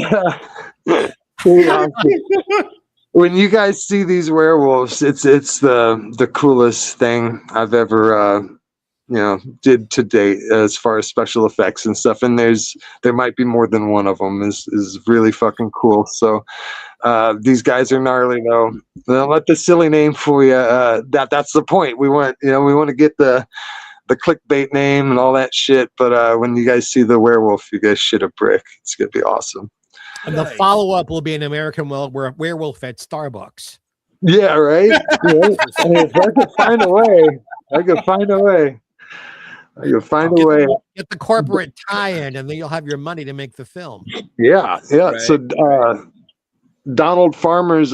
S8: when you guys see these werewolves, it's the coolest thing I've ever did to date as far as special effects and stuff. And there might be more than one of them is really fucking cool. So these guys are gnarly though. Don't let the silly name fool you. That's the point. We want to get the clickbait name and all that shit. But when you guys see the werewolf, you guys shit a brick. It's gonna be awesome.
S6: And the follow-up will be An American Werewolf at Starbucks.
S8: Yeah, right. Right? I mean, if I could find a way.
S6: Get the corporate tie-in, and then you'll have your money to make the film.
S8: Yeah. Right. So Donald Farmer's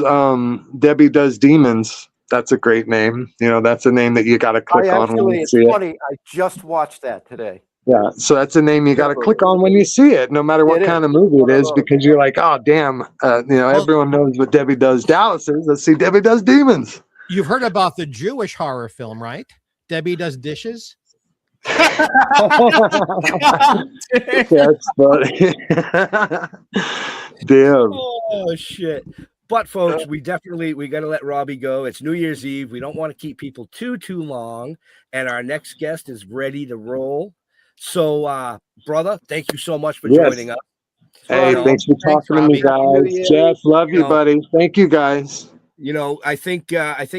S8: Debbie Does Demons. That's a great name. That's a name that you got to click on when you see it.
S5: I just watched that today.
S8: Yeah, so that's a name you got to click on when you see it, no matter what kind of movie it is, because you're like, oh damn, everyone knows what Debbie Does Dallas is. Let's see Debbie Does Demons.
S6: You've heard about the Jewish horror film, right? Debbie Does Dishes.
S8: That's funny. Damn.
S1: Oh shit. But folks, we got to let Robbie go. It's New Year's Eve. We don't want to keep people too long, and our next guest is ready to roll. So, brother, thank you so much for joining us.
S8: Hey, thanks for talking to me, guys. Jeff, love you, buddy. Thank you, guys.
S1: I think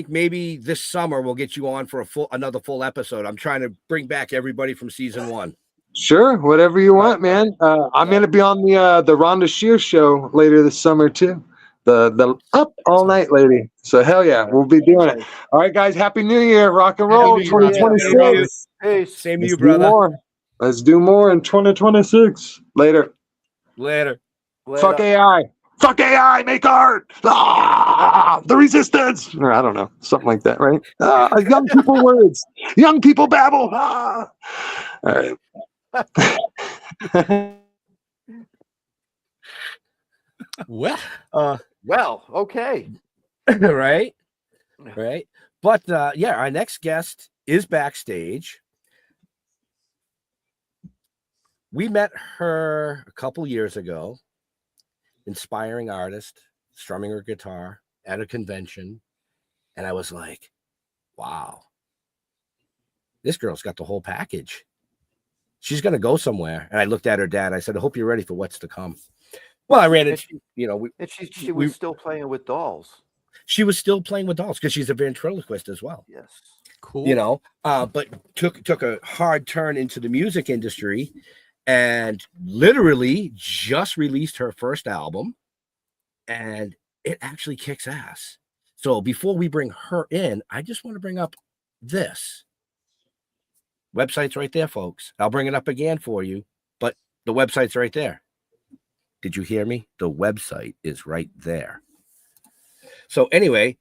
S1: maybe this summer we'll get you on for another full episode. I'm trying to bring back everybody from season 1.
S8: Sure, whatever you want, man. I'm going to be on the Rhonda Shear show later this summer too. The Up All Night lady. So hell yeah, we'll be doing it. All right, guys. Happy New Year, rock and roll, 2026.
S1: Hey, same to you, brother.
S8: Let's do more in 2026. Later. Fuck AI. Fuck AI. Make art. The resistance. Or I don't know. Something like that, right? Young people words. Young people babble. All right.
S5: Well, okay.
S1: Right. But our next guest is backstage. We met her a couple years ago, inspiring artist, strumming her guitar at a convention. And I was like, wow, this girl's got the whole package. She's going to go somewhere. And I looked at her dad. I said, I hope you're ready for what's to come. Well, I ran it,
S5: she was still playing with dolls.
S1: She was still playing with dolls because she's a ventriloquist as well.
S5: Yes.
S6: Cool.
S1: But took a hard turn into the music industry and literally just released her first album, and it actually kicks ass. So before we bring her in, I just want to bring up this. Website's right there, folks. I'll bring it up again for you, but the website's right there. Did you hear me? The website is right there. So anyway,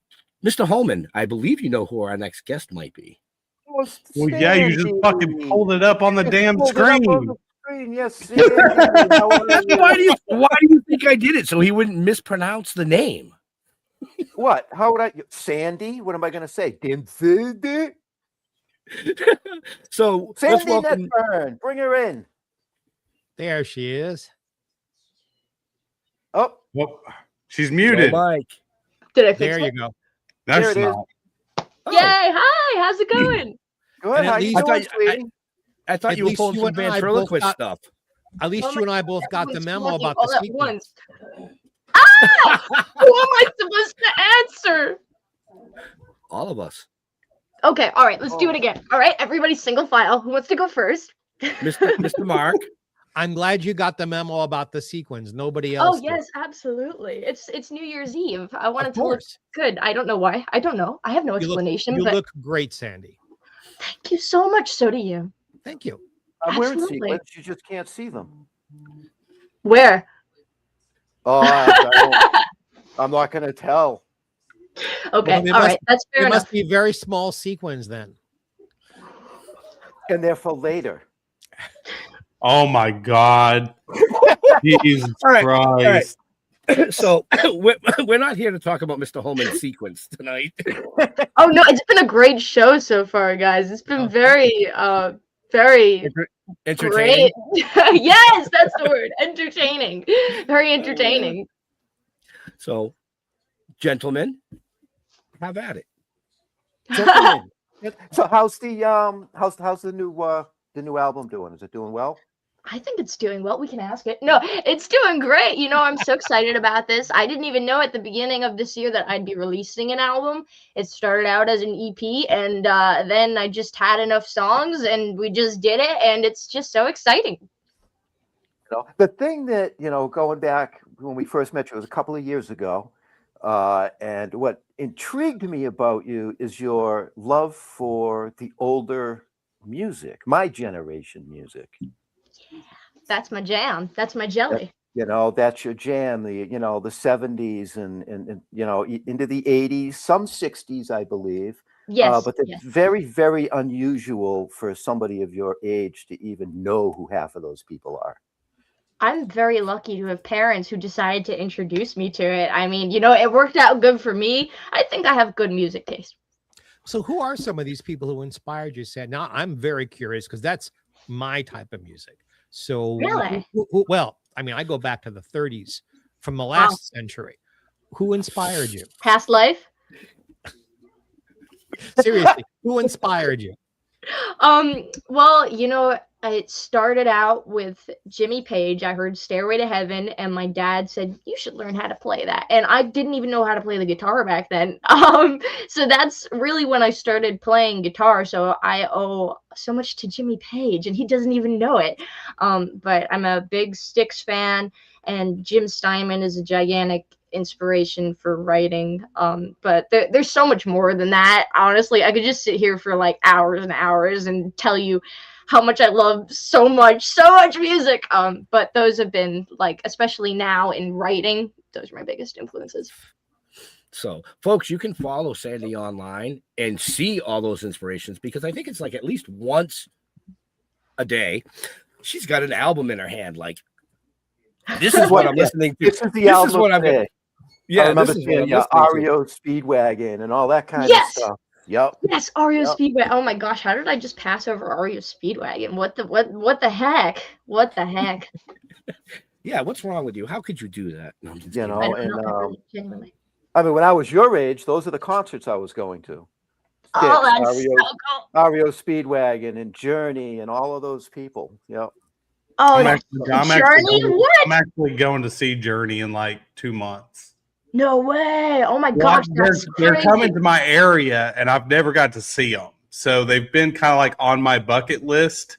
S1: Mr. Homan, I believe you know who our next guest might be.
S7: Well, yeah, you just fucking pulled it up on the damn screen.
S5: Yes.
S1: Why do you think I did it? So he wouldn't mispronounce the name.
S5: What? How would I? Sandy? What am I going to say? Damn Sandy.
S1: So
S5: Sandy Netburn, bring her in.
S6: There she is.
S5: Oh,
S7: well, she's muted.
S1: Mike.
S9: Did I fix
S6: There
S9: it?
S6: you go.
S7: That's
S5: there it
S7: not.
S9: Yay! Hi, how's it going?
S5: Good. How you doing, sweetie?
S1: I thought you were pulling some ventriloquist stuff.
S6: At least you and I both got the memo about the sequence.
S9: Ah! Who am I supposed to answer?
S1: All of us.
S9: Okay, all right, let's do it again. All right, everybody single file. Who wants to go first?
S1: Mr. Mark.
S6: I'm glad you got the memo about the sequence. Nobody else.
S9: Oh yes, absolutely. It's New Year's Eve. I wanted
S6: Of
S9: to look
S6: course.
S9: good. I don't know why. I don't know. I have no explanation.
S6: You
S9: but
S6: look great, Sandy.
S9: Thank you so much. So do you.
S6: Thank you.
S5: I'm wearing
S9: Absolutely.
S5: sequins. You just can't see them.
S9: Where?
S5: Oh, I'm not going to tell.
S9: Okay.
S6: Well,
S9: All right. That's fair
S6: It
S9: enough.
S6: must be very small sequins then.
S5: And they're for later.
S7: Oh my God. Jesus
S1: All right,
S7: Christ.
S1: So we're not here to talk about Mr. Homan's sequence tonight.
S9: Oh no, it's been a great show so far, guys. It's been very
S1: Entertaining.
S9: great. Yes, that's the word. Entertaining. Very entertaining.
S1: So, gentlemen, have at it.
S5: Gentlemen. So how's the new album doing? Is it doing well?
S9: I think it's doing well. We can ask it. No, it's doing great. You know, I'm so excited about this. I didn't even know at the beginning of this year that I'd be releasing an album. It started out as an EP, and then I just had enough songs, and we just did it, and it's just so exciting.
S5: You know, the thing that, going back when we first met you, it was a couple of years ago, and what intrigued me about you is your love for the older music, my generation music.
S9: That's my jam. That's my jelly.
S5: That's your jam. The 70s and into the 80s, some 60s, I believe.
S9: Yes.
S5: But it's very, very unusual for somebody of your age to even know who half of those people are.
S9: I'm very lucky to have parents who decided to introduce me to it. I mean, it worked out good for me. I think I have good music taste.
S6: So who are some of these people who inspired you, Sad? Now, I'm very curious because that's my type of music. So,
S9: really?
S6: Well, I mean, I go back to the 30s from the last century. Who inspired you?
S9: Past life?
S6: Seriously, who inspired you?
S9: Well, it started out with Jimmy Page. I heard Stairway to Heaven, and my dad said, you should learn how to play that. And I didn't even know how to play the guitar back then. So that's really when I started playing guitar. So I owe so much to Jimmy Page, and he doesn't even know it. But I'm a big Styx fan, and Jim Steinman is a gigantic inspiration for writing. But there's so much more than that. Honestly, I could just sit here for like hours and hours and tell you how much I love so much music. But those have been, like, especially now in writing, those are my biggest influences.
S1: So, folks, you can follow Sandy online and see all those inspirations, because I think it's like at least once a day she's got an album in her hand. Like, this is what I'm listening to.
S5: This is the album. Is what I'm getting.
S1: Yeah,
S5: I remember seeing REO Speedwagon and all that kind of stuff. Yep.
S9: Yes, REO Speedwagon. Oh my gosh, how did I just pass over REO Speedwagon? What the heck? What the heck?
S1: Yeah, what's wrong with you? How could you do that? No,
S9: genuinely.
S5: I mean, when I was your age, those are the concerts I was going to.
S9: Oh, that's so cool.
S5: REO Speedwagon and Journey and all of those people. Yep.
S9: Oh,
S7: I'm
S9: actually
S7: going to see Journey in like 2 months.
S9: No way. Oh my gosh.
S7: They're coming to my area, and I've never got to see them. So they've been kind of like on my bucket list.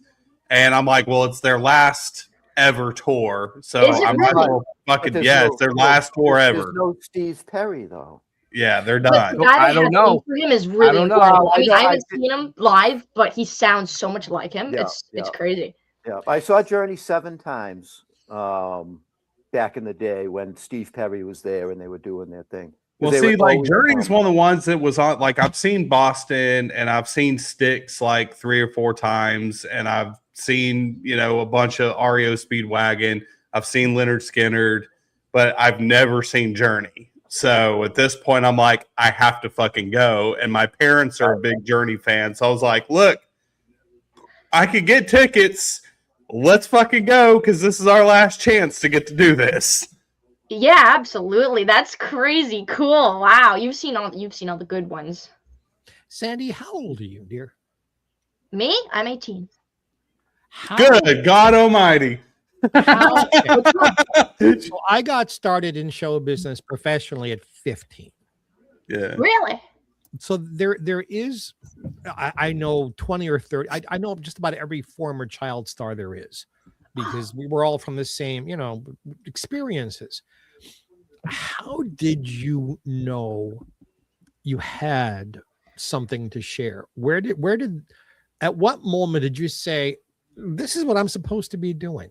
S7: And I'm like, well, it's their last ever tour. So I'm like, well, fucking yeah, it's their last tour ever.
S5: There's no Steve Perry, though.
S7: Yeah, they're done.
S1: I don't know.
S9: For him is really good. I mean, I haven't seen him live, but he sounds so much like him.
S5: Yeah,
S9: it's crazy.
S5: Yeah, I saw Journey 7 times. Back in the day when Steve Perry was there and they were doing their thing.
S7: Well, see, like Journey's one of the ones that was on, like, I've seen Boston and I've seen Styx like 3 or 4 times, and I've seen, a bunch of REO Speedwagon. I've seen Leonard Skinner, but I've never seen Journey. So at this point, I'm like, I have to fucking go. And my parents are a big Journey fan. So I was like, look, I could get tickets. Let's fucking go, because this is our last chance to get to do this.
S9: Yeah, absolutely. That's crazy cool. Wow, you've seen all the good ones.
S6: Sandy, how old are you, dear?
S9: Me? I'm 18.
S7: Good God Almighty.
S6: So I got started in show business professionally at 15.
S7: Yeah.
S9: Really?
S6: So there is, I know 20 or 30. I know just about every former child star there is, because we were all from the same, experiences. How did you know you had something to share? Where did At what moment did you say, this is what I'm supposed to be doing?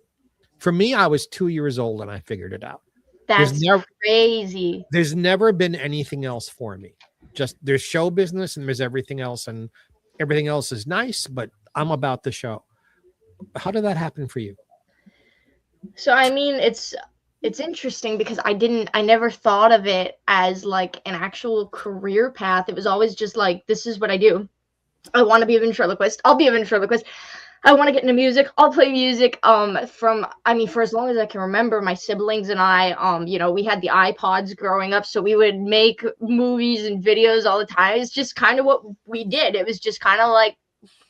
S6: For me, I was 2 years old and I figured it out.
S9: That's crazy.
S6: There's never been anything else for me. Just there's show business and there's everything else, and everything else is nice, but I'm about the show. How did that happen for you?
S9: So I mean, it's interesting because I never thought of it as like an actual career path. It was always just like, this is what I do. I want to be a ventriloquist. I'll be a ventriloquist. I want to get into music. I'll play music. For as long as I can remember, my siblings and I, we had the iPods growing up, so we would make movies and videos all the time. It's just kind of what we did. It was just kind of like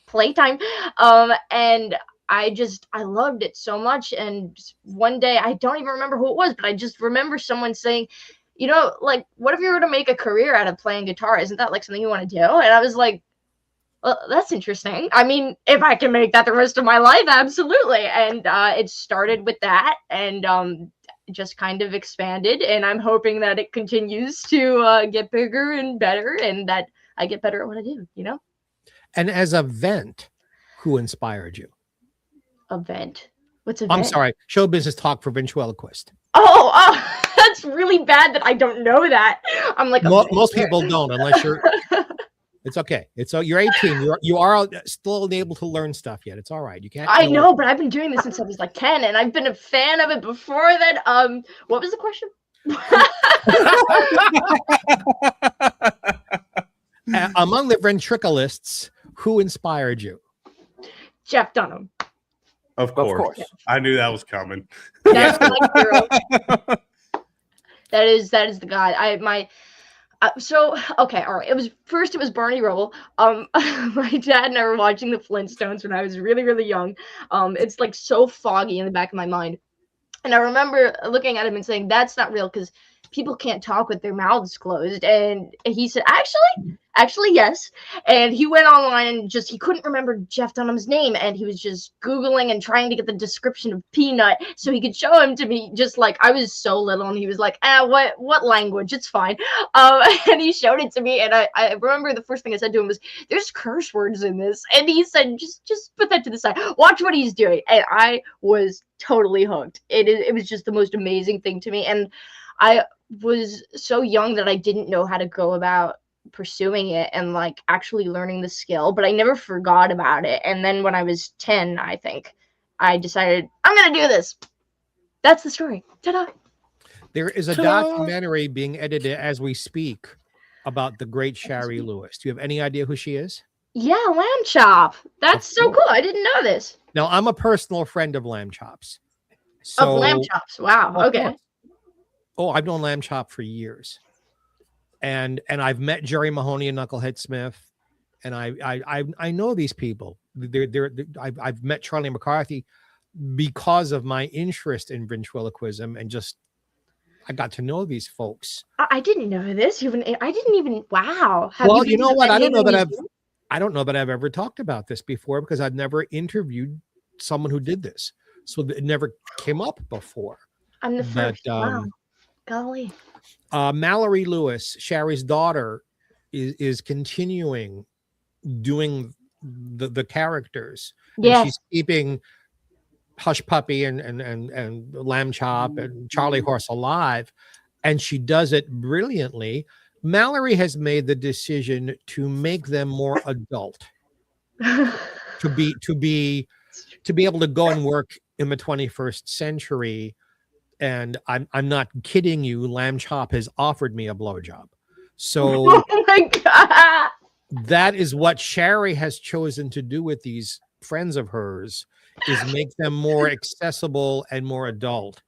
S9: playtime. And I loved it so much. And one day, I don't even remember who it was, but I just remember someone saying, like, what if you were to make a career out of playing guitar? Isn't that like something you want to do? And I was like, well, that's interesting. I mean, if I can make that the rest of my life, absolutely. And it started with that and just kind of expanded. And I'm hoping that it continues to get bigger and better and that I get better at what I do,
S6: And as a vent, who inspired you?
S9: A vent? What's a
S6: I'm
S9: vent?
S6: sorry. Show business talk for ventriloquist.
S9: Oh, that's really bad that I don't know that. I'm like,
S6: most people don't unless you're... It's okay. You're 18. You are still able to learn stuff yet. It's all right. You can't.
S9: I know, but I've been doing this since I was like 10, and I've been a fan of it before then. What was the question?
S6: Among the ventriloquists, who inspired you?
S9: Jeff Dunham.
S7: Of course. I knew that was coming.
S9: That's my hero. That is the guy. Okay, all right. It was Barney Rubble. My dad and I were watching the Flintstones when I was really, really young. It's like so foggy in the back of my mind. And I remember looking at him and saying, that's not real because people can't talk with their mouths closed. And he said, actually, yes. And he went online and he couldn't remember Jeff Dunham's name. And he was just Googling and trying to get the description of Peanut so he could show him to me. Just like, I was so little and he was like, what language? It's fine. And he showed it to me. And I remember the first thing I said to him was, there's curse words in this. And he said, just put that to the side. Watch what he's doing. And I was totally hooked. It was just the most amazing thing to me. And I was so young that I didn't know how to go about pursuing it and like actually learning the skill, but I never forgot about it. And then when I was 10, I think I decided I'm gonna do this. That's the story. Ta-da!
S6: There is a documentary being edited as we speak about the great Shari Lewis. Do you have any idea who she is?
S9: Yeah, Lamb Chop. That's so cool. I didn't know this.
S6: Now I'm a personal friend of Lamb Chop's.
S9: Of Lamb Chops. Wow. Okay.
S6: Oh, I've known Lamb Chop for years. And I've met Jerry Mahoney and Knucklehead Smith, and I know these people. I've met Charlie McCarthy because of my interest in ventriloquism, and I got to know these folks.
S9: I didn't know this. I didn't even. Wow.
S6: Well, you know what? I don't know that I've ever talked about this before because I've never interviewed someone who did this, so it never came up before.
S9: I'm the first. Wow. Golly.
S6: Mallory Lewis, Shari's daughter, is continuing doing the characters.
S9: Yeah,
S6: she's keeping Hush Puppy and Lamb Chop and Charlie Horse alive, and she does it brilliantly. Mallory has made the decision to make them more adult, to be able to go and work in the 21st century. And I'm not kidding you. Lamb Chop has offered me a blowjob. So
S9: oh my God.
S6: That is what Shari has chosen to do with these friends of hers, is make them more accessible and more adult.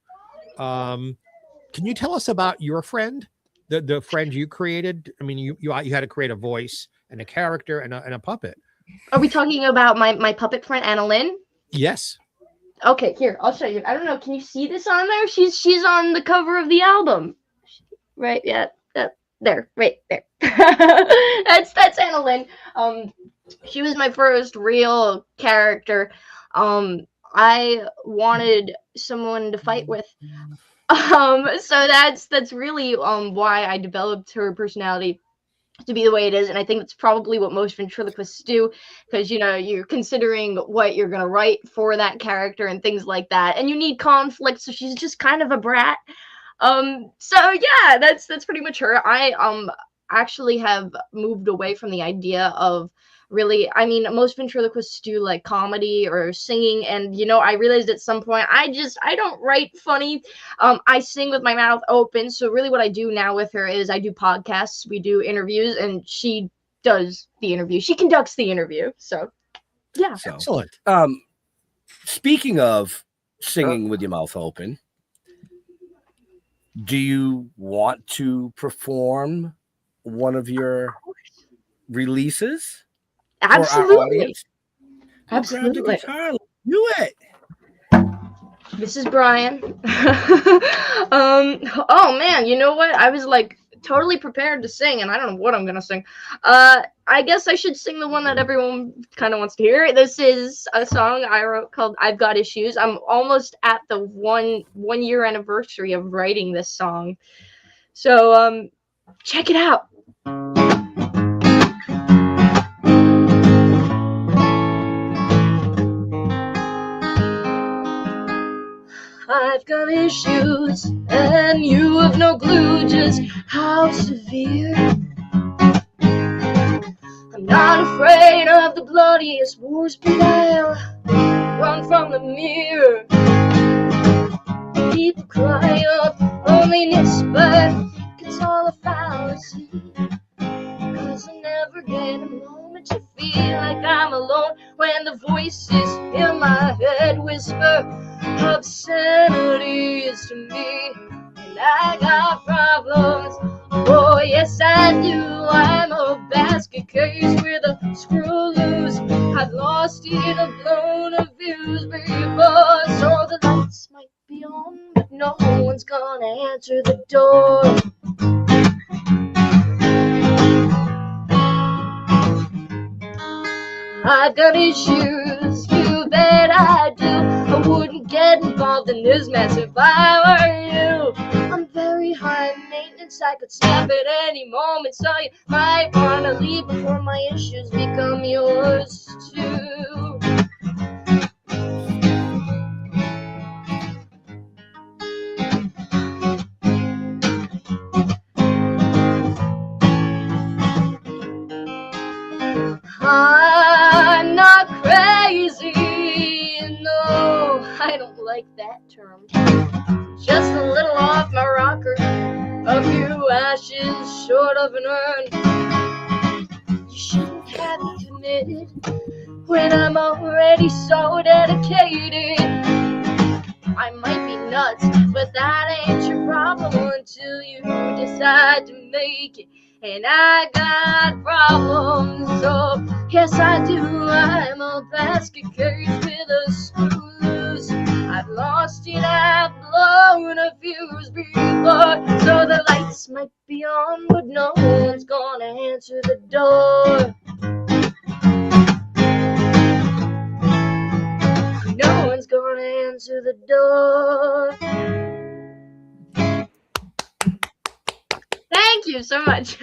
S6: Can you tell us about your friend, the friend you created? I mean, you had to create a voice and a character and a puppet.
S9: Are we talking about my puppet friend Anna Lynn?
S6: Yes.
S9: Okay, here, I'll show you. I don't know. Can you see this on there? She's on the cover of the album. Right, yeah. There, right there. that's Anna Lynn. She was my first real character. I wanted someone to fight with. So that's really why I developed her personality to be the way it is. And I think that's probably what most ventriloquists do, because, you know, you're considering what you're going to write for that character and things like that. And you need conflict. So she's just kind of a brat. So yeah, that's pretty much her. I actually have moved away from the idea of really, I mean, most ventriloquists do like comedy or singing, and you know, I realized at some point I don't write funny. I sing with my mouth open. So really what I do now with her is I do podcasts, we do interviews, and she does the interview. She conducts the interview. So yeah.
S1: So,
S6: Excellent.
S1: Speaking of singing with your mouth open, do you want to perform one of your releases?
S9: Absolutely.
S1: Absolutely. Grab the guitar. Do it.
S9: This is Brian. Oh man, you know what? I was like totally prepared to sing, and I don't know what I'm gonna sing. I guess I should sing the one that everyone kind of wants to hear. This is a song I wrote called "I've Got Issues." I'm almost at the one year anniversary of writing this song, so check it out. I've got issues, and you have no clue just how severe. I'm not afraid of the bloodiest wars, but I'll run from the mirror. People cry up loneliness, but it's all a fallacy. 'Cause I never get a moment to feel like I'm alone when the voices in my head whisper obscenities to me. And I got problems, oh yes I do. I'm a basket case with a screw loose. I've lost in a blown of views before. So the lights might be on, but no one's gonna answer the door. I've got issues, you bet I do. I wouldn't get involved in this mess if I were you. I'm very high maintenance, I could snap at any moment. So you might wanna leave before my issues become yours too. I'm not crazy, no, I don't like that term. Just a little off my rocker, a few ashes short of an urn. You shouldn't have committed when I'm already so dedicated. I might be nuts, but that ain't your problem until you decide to make it. And I got problems, so yes I do. I'm a basket case with a screw loose. I've lost it, I've blown a fuse before. So the lights might be on, but no one's gonna answer the door. No one's gonna answer the door. Thank you so much.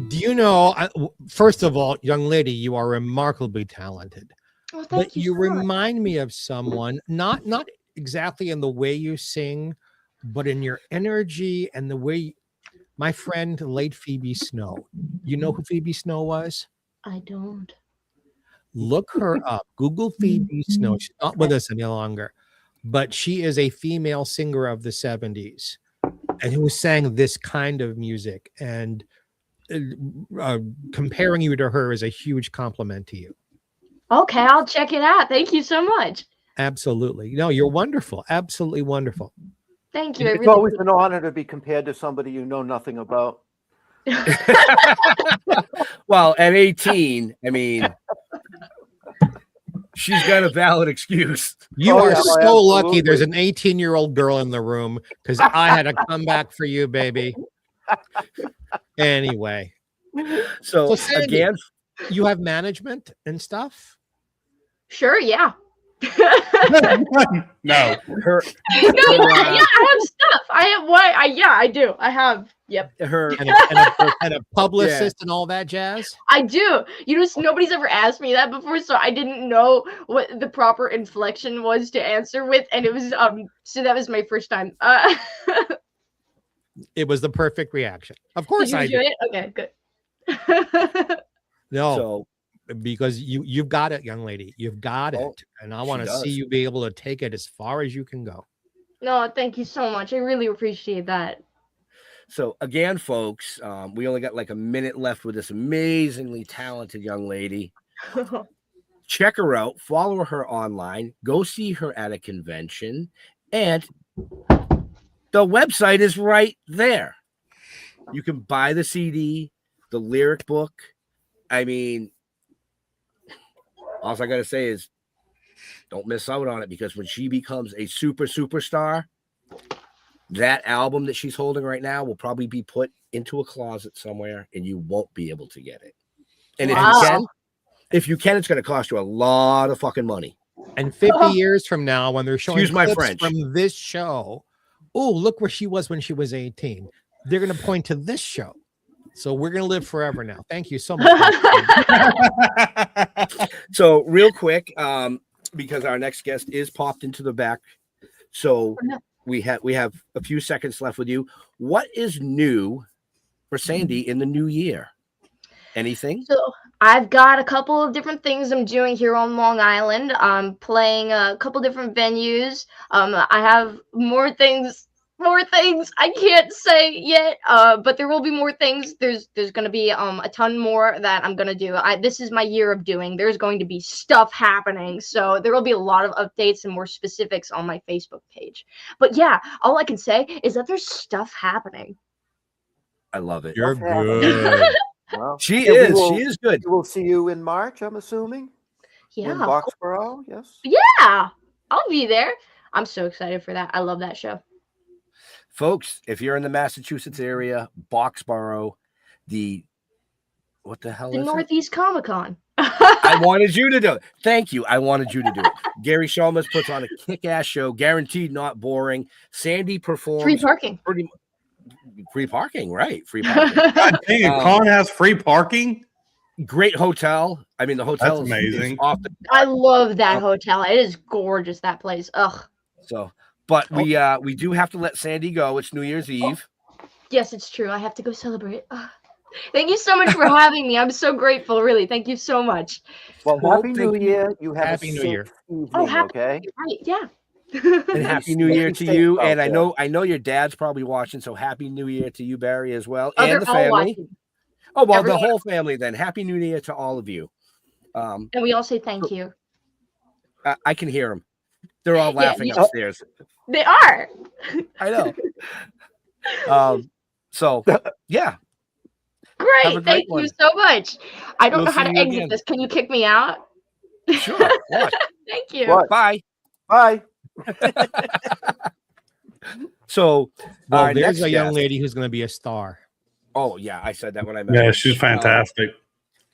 S6: Do you know, first of all, young lady, you are remarkably talented.
S9: Oh, thank
S6: But
S9: you
S6: you
S9: so much.
S6: remind me of someone, not exactly in the way you sing, but in your energy and the way my friend, late Phoebe Snow. You know who Phoebe Snow was?
S9: I don't.
S6: Look her up. Google Phoebe Snow. She's not with us any longer, but she is a female singer of the 70s and who sang this kind of music. And comparing you to her is a huge compliment to you.
S9: Okay, I'll check it out. Thank you so much.
S6: Absolutely. No, you're wonderful. Absolutely wonderful.
S9: Thank you.
S5: It's always an honor to be compared to somebody you know nothing about.
S1: Well, at 18, I mean, she's got a valid excuse.
S6: You
S5: Oh,
S6: are
S5: yeah,
S6: so lucky
S5: absolutely.
S6: there's an 18-year-old girl in the room because I had to come back for you, baby. Anyway.
S1: So
S6: Sandy,
S1: again,
S6: you have management and stuff?
S9: Sure, yeah.
S7: No.
S1: her
S9: No, yeah, I have stuff. I have what? Yeah, I do. I have. Yep.
S1: Her
S6: and a publicist and all that jazz.
S9: I do. Nobody's ever asked me that before, so I didn't know what the proper inflection was to answer with, and it was so that was my first time.
S6: It was the perfect reaction. Of course, I did.
S9: Okay, good.
S6: No,
S1: so
S6: because you've got it, young lady. You've got it, and I want to see you be able to take it as far as you can go.
S9: No, thank you so much. I really appreciate that.
S1: So again, folks, we only got like a minute left with this amazingly talented young lady. Check her out, follow her online, go see her at a convention, and the website is right there. You can buy the CD, the lyric book. I mean, all I got to say is don't miss out on it, because when she becomes a superstar, that album that she's holding right now will probably be put into a closet somewhere and you won't be able to get it. And if you can, it's going to cost you a lot of fucking money.
S6: And 50 years from now, when they're showing
S1: my
S6: clips from this show, oh, look where she was when she was 18. They're going to point to this show. So we're going to live forever now. Thank you so much.
S1: So real quick, because our next guest is popped into the back. So we have a few seconds left with you. What is new for Sandy in the new year? Anything?
S9: So I've got a couple of different things I'm doing here on Long Island. I'm playing a couple different venues. I have more things I can't say yet, but there will be more things. There's going to be a ton more that I'm going to do. This is my year of doing. There's going to be stuff happening, so there will be a lot of updates and more specifics on my Facebook page. But yeah, all I can say is that there's stuff happening.
S1: I love it.
S6: You're good.
S5: Well,
S1: she is good.
S5: We'll see you in March, I'm assuming.
S9: Yeah.
S5: In Boxborough, yes.
S9: Yeah, I'll be there. I'm so excited for that. I love that show.
S1: Folks, if you're in the Massachusetts area, Boxborough, what the hell
S9: the
S1: is
S9: Northeast Comic-Con.
S1: I wanted you to do it. Thank you. I wanted you to do it. Gary Chalmers puts on a kick-ass show, guaranteed not boring. Sandy performs.
S9: Free parking.
S1: Free parking, right? Free parking.
S7: God dang, a con has free parking?
S1: Great hotel. I mean, the hotel
S7: That's
S1: is
S7: amazing.
S9: I love that hotel. It is gorgeous, that place. Ugh.
S1: So, but we do have to let Sandy go. It's New Year's Eve.
S9: Yes, it's true. I have to go celebrate. Thank you so much for having me. I'm so grateful, really. Thank you so much.
S5: Well, Happy New Year. You have
S6: Happy New Year.
S5: Evening,
S9: Right, yeah.
S1: And Happy New Year to you. And I know your dad's probably watching, so Happy New Year to you, Barry, as well. And the family.
S9: Watching.
S1: Oh, well,
S9: Everyone.
S1: the whole family then. Happy New Year to all of you.
S9: And we all say thank you.
S1: I can hear them. They're all laughing upstairs.
S9: They are.
S1: I know. So, yeah.
S9: Great. Thank you so much. I don't
S1: We'll
S9: know how to
S1: see you
S9: exit
S1: again.
S9: this. Can you kick me out?
S1: Sure. What?
S9: Thank you.
S5: What?
S1: Bye.
S5: Bye.
S1: So,
S6: Well,
S1: our
S6: there's
S1: next
S6: a young
S1: guest-
S6: lady who's going to be a star.
S1: Oh, yeah. I said that when I met
S7: Yeah,
S1: her.
S7: she's fantastic.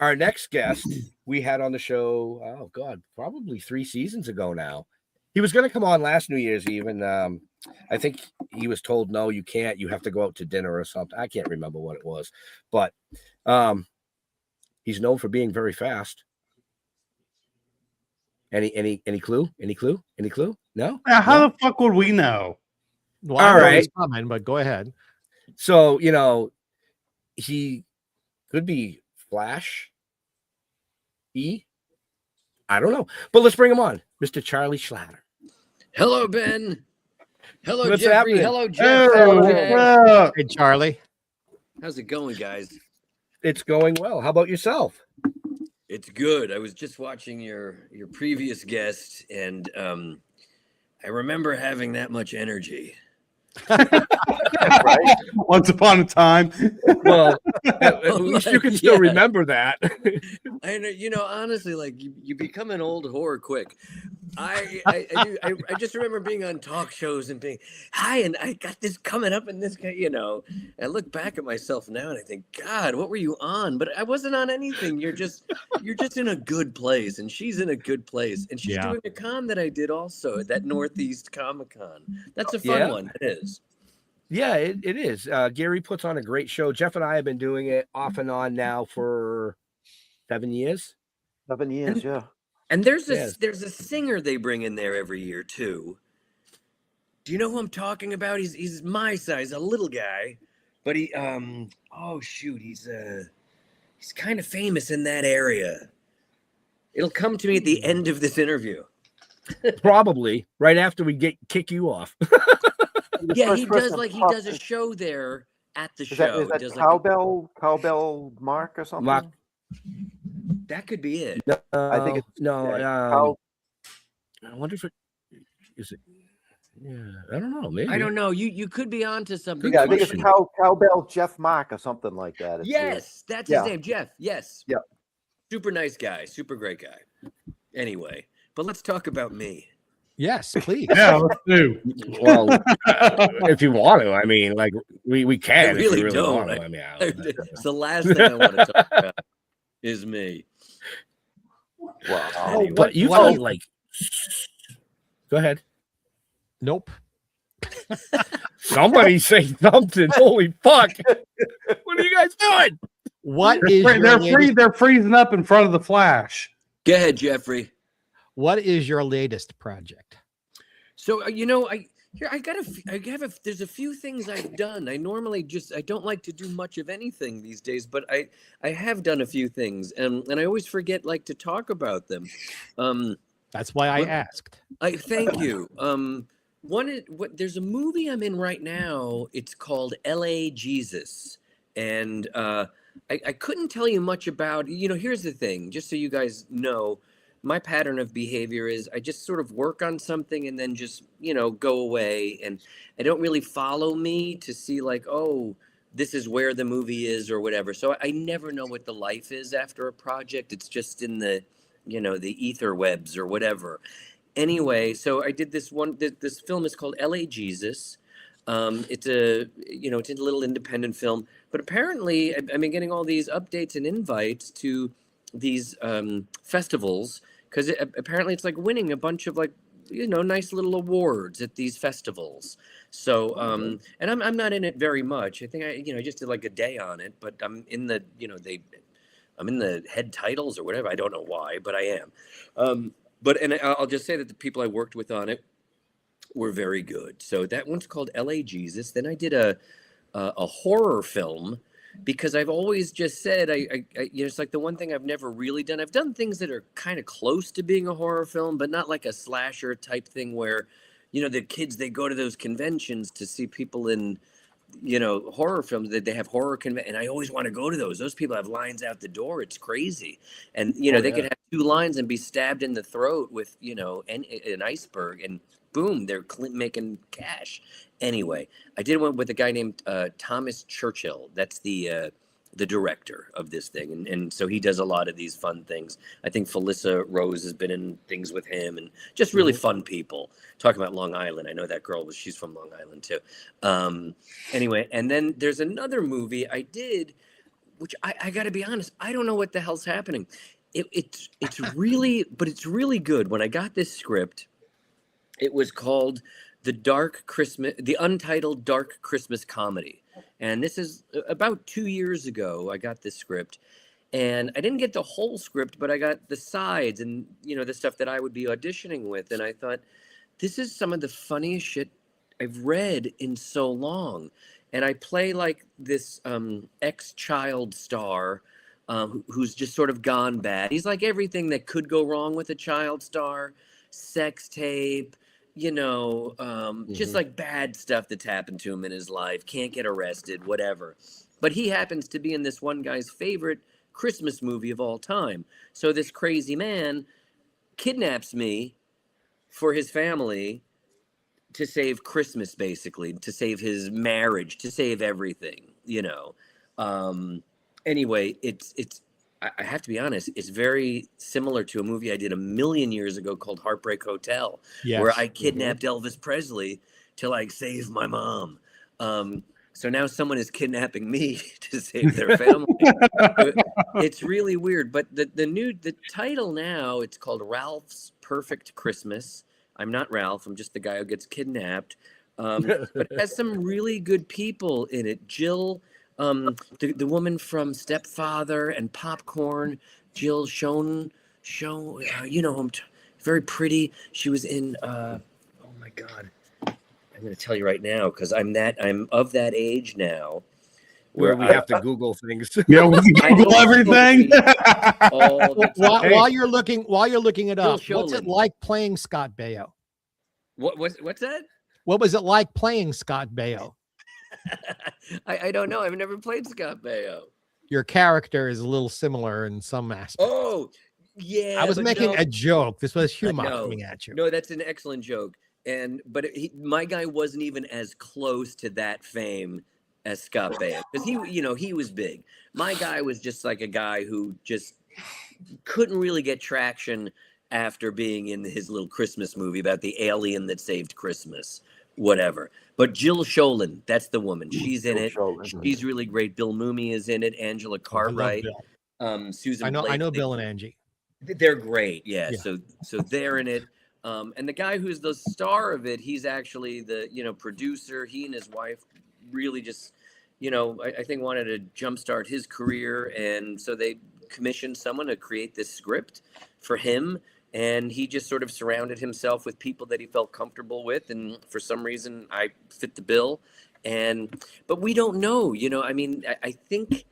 S1: Our next guest we had on the show, oh God, probably 3 seasons ago now. He was going to come on last New Year's Eve, and I think he was told, no, you can't. You have to go out to dinner or something. I can't remember what it was, but he's known for being very fast. Any clue? Any clue? Any clue? No?
S7: Now, how
S1: No?
S7: the fuck would we know?
S6: Well, I
S1: All
S6: know
S1: right.
S6: it's coming, but go ahead.
S1: So, he could be Flash. I don't know. But let's bring him on. Mr. Charlie Schlatter.
S10: Hello, Ben. Hello,
S1: What's
S10: Jeffrey.
S1: happening?
S10: Hello, Jeff.
S7: Oh,
S6: Hey, Charlie.
S10: How's it going, guys?
S1: It's going well. How about yourself?
S10: It's good. I was just watching your previous guest, and I remember having that much energy.
S5: Right?
S7: Once upon a time.
S1: Well, at least you can still
S10: Yeah.
S1: remember that.
S10: I know, honestly, like you become an old whore quick. I just remember being on talk shows and being, hi, and I got this coming up, and this guy, I look back at myself now and I think, God, what were you on? But I wasn't on anything. You're just in a good place, and she's in a good place, and she's doing a con that I did also, that Northeast Comic Con. That's a fun one. It is.
S1: Yeah, it is. Gary puts on a great show. Jeff and I have been doing it off and on now for 7 years.
S5: 7 years, yeah.
S10: And there's
S1: Yes.
S10: a singer they bring in there every year too. Do you know who I'm talking about? He's my size, a little guy, but he oh shoot, he's kind of famous in that area. It'll come to me at the end of this interview.
S1: Probably right after we kick you off.
S10: Yeah, he does a show there at the show.
S5: Is that
S10: Does
S5: Cowbell Mark or something?
S1: Mark.
S10: That could be it.
S5: I think it's
S1: no. I wonder if it is it. Yeah, I don't know. Maybe
S10: I don't know. You could be onto something.
S5: Yeah, I think it's Cowbell Jeff Mark or something like that. It's
S10: yes,
S5: weird.
S10: that's his name, Jeff. Yes.
S5: Yeah.
S10: Super nice guy. Super great guy. Anyway, but let's talk about me.
S6: Yes, please.
S7: Yeah, let's do.
S1: Well, if you want to, I mean, like we can.
S10: I really,
S1: if you
S10: don't.
S1: Want to. I mean,
S10: It's the last thing I want to talk about is me.
S5: Wow.
S10: Anyway.
S1: But you can like. Go ahead.
S6: Nope.
S1: Somebody say something. Holy fuck! What are you guys doing?
S6: What is
S7: They're freezing up in front of the Flash.
S10: Go ahead, Geoffrey.
S6: What is your latest project?
S10: So there's a few things I've done. I normally I don't like to do much of anything these days, but I have done a few things, and I always forget to talk about them.
S6: That's why I asked.
S10: Thank you. There's a movie I'm in right now. It's called L.A. Jesus, and I couldn't tell you much about. Here's the thing, just so you guys know. My pattern of behavior is I just sort of work on something and then just, go away. And I don't really follow me to see this is where the movie is or whatever. So I never know what the life is after a project. It's just in the, the ether webs or whatever. Anyway, so I did this one. This film is called L.A. Jesus. It's a little independent film. But apparently I've been getting all these updates and invites to these festivals, because apparently it's like winning a bunch of nice little awards at these festivals. So and I'm not in it very much. I think I just did a day on it, but I'm in the I'm in the head titles or whatever. I don't know why, but I am. But I'll just say that the people I worked with on it were very good. So that one's called L.A. Jesus. Then I did a horror film, because I've always just said it's like the one thing I've never really done. I've done things that are kind of close to being a horror film, but not like a slasher type thing where, the kids, they go to those conventions to see people in, horror films, that they have horror and I always want to go to those. Those people have lines out the door. It's crazy. And, they could have 2 lines and be stabbed in the throat with, an iceberg, and boom, they're making cash. Anyway, I did one with a guy named Thomas Churchill. That's the director of this thing. And so he does a lot of these fun things. I think Felissa Rose has been in things with him, and just really fun people. Talking about Long Island. I know that girl she's from Long Island too. Anyway, and then there's another movie I did, which I got to be honest, I don't know what the hell's happening. It's really good. When I got this script, it was called The Untitled Dark Christmas Comedy. And this is about 2 years ago. I got this script, and I didn't get the whole script, but I got the sides and, the stuff that I would be auditioning with. And I thought, this is some of the funniest shit I've read in so long. And I play this ex-child star who's just sort of gone bad. He's like everything that could go wrong with a child star: sex tape, just bad stuff that's happened to him in his life, can't get arrested, whatever. But he happens to be in this one guy's favorite Christmas movie of all time. So this crazy man kidnaps me for his family to save Christmas, basically, to save his marriage, to save everything, Anyway, I have to be honest, it's very similar to a movie I did a million years ago called Heartbreak Hotel, where I kidnapped Elvis Presley to save my mom. So now someone is kidnapping me to save their family. It's really weird. But the title now, it's called Ralph's Perfect Christmas. I'm not Ralph. I'm just the guy who gets kidnapped. But it has some really good people in it. Jill, the woman from Stepfather and Popcorn, Jill you know whom, very pretty. She was in oh my God, I'm going to tell you right now because I'm of that age now
S1: where we have to Google things.
S7: Yeah, we can Google everything.
S6: While you're looking it up,
S10: Jill
S6: what's it
S10: Scholen.
S6: like playing Scott Baio?
S10: What's that?
S6: What was it like playing Scott Baio?
S10: I don't know. I've never played Scott Baio.
S6: Your character is a little similar in some aspects.
S10: Oh, yeah.
S6: I was making
S10: no,
S6: a joke. This was humor
S10: no,
S6: coming at you.
S10: No, that's an excellent joke. But my guy wasn't even as close to that fame as Scott Baio because he was big. My guy was just like a guy who just couldn't really get traction after being in his little Christmas movie about the alien that saved Christmas, whatever. But Jill Scholen, that's the woman. She's in it. She's really great. Bill Mumy is in it. Angela Cartwright, Susan.
S6: I know Bill and Angie.
S10: They're great. Yeah. So they're in it. And the guy who's the star of it, he's actually the producer. He and his wife really just I think wanted to jumpstart his career, and so they commissioned someone to create this script for him. And he just sort of surrounded himself with people that he felt comfortable with. And for some reason, I fit the bill. But we don't know, I mean, I think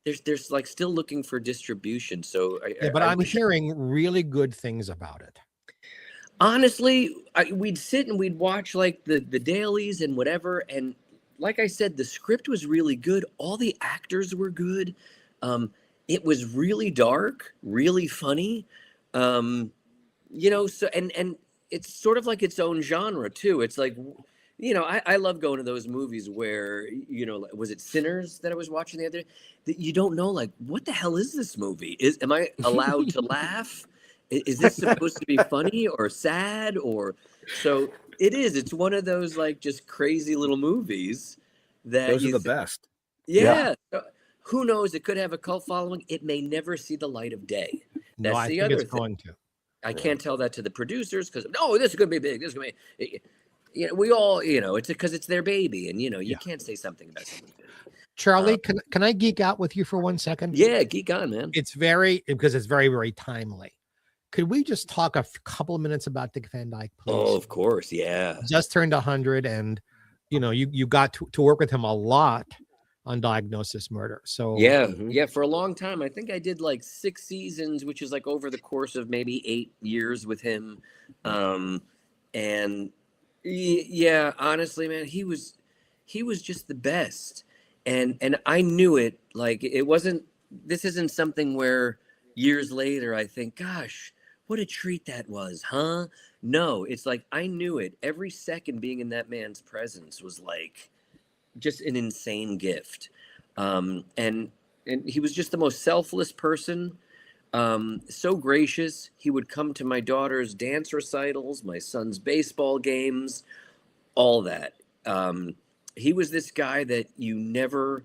S10: there's like still looking for distribution. So
S6: I'm hearing really good things about it.
S10: Honestly, we'd sit and we'd watch like the dailies and whatever. And like I said, the script was really good. All the actors were good. It was really dark, really funny. So and it's sort of like its own genre too. It's like, I love going to those movies where, was it Sinners that I was watching the other day? That you don't know, like, what the hell is this movie? Am I allowed to laugh? Is this supposed to be funny or sad? So it is. It's one of those like just crazy little movies that
S1: those are the best.
S10: Yeah. Who knows? It could have a cult following. It may never see the light of day. That's
S6: I
S10: the
S6: think
S10: other
S6: it's
S10: thing.
S6: going to.
S10: I can't tell that to the producers because this is going to be big. This is going to be, we all, it's because it's their baby, and you can't say something about something.
S6: Charlie, can I geek out with you for 1 second?
S10: Yeah, geek on, man.
S6: It's very very timely. Could we just talk a couple of minutes about Dick Van Dyke, please?
S10: Oh, of course, yeah.
S6: Just turned 100, and you got to work with him a lot on Diagnosis Murder. So
S10: yeah, for a long time. I think I did like 6 seasons, which is like over the course of maybe 8 years with him. And yeah, honestly, man, he was just the best. And I knew it. Like this isn't something where years later I think, gosh, what a treat that was, huh? No, it's like I knew it. Every second being in that man's presence was like just an insane gift. And he was just the most selfless person, so gracious. He would come to my daughter's dance recitals, my son's baseball games, all that. He was this guy that you never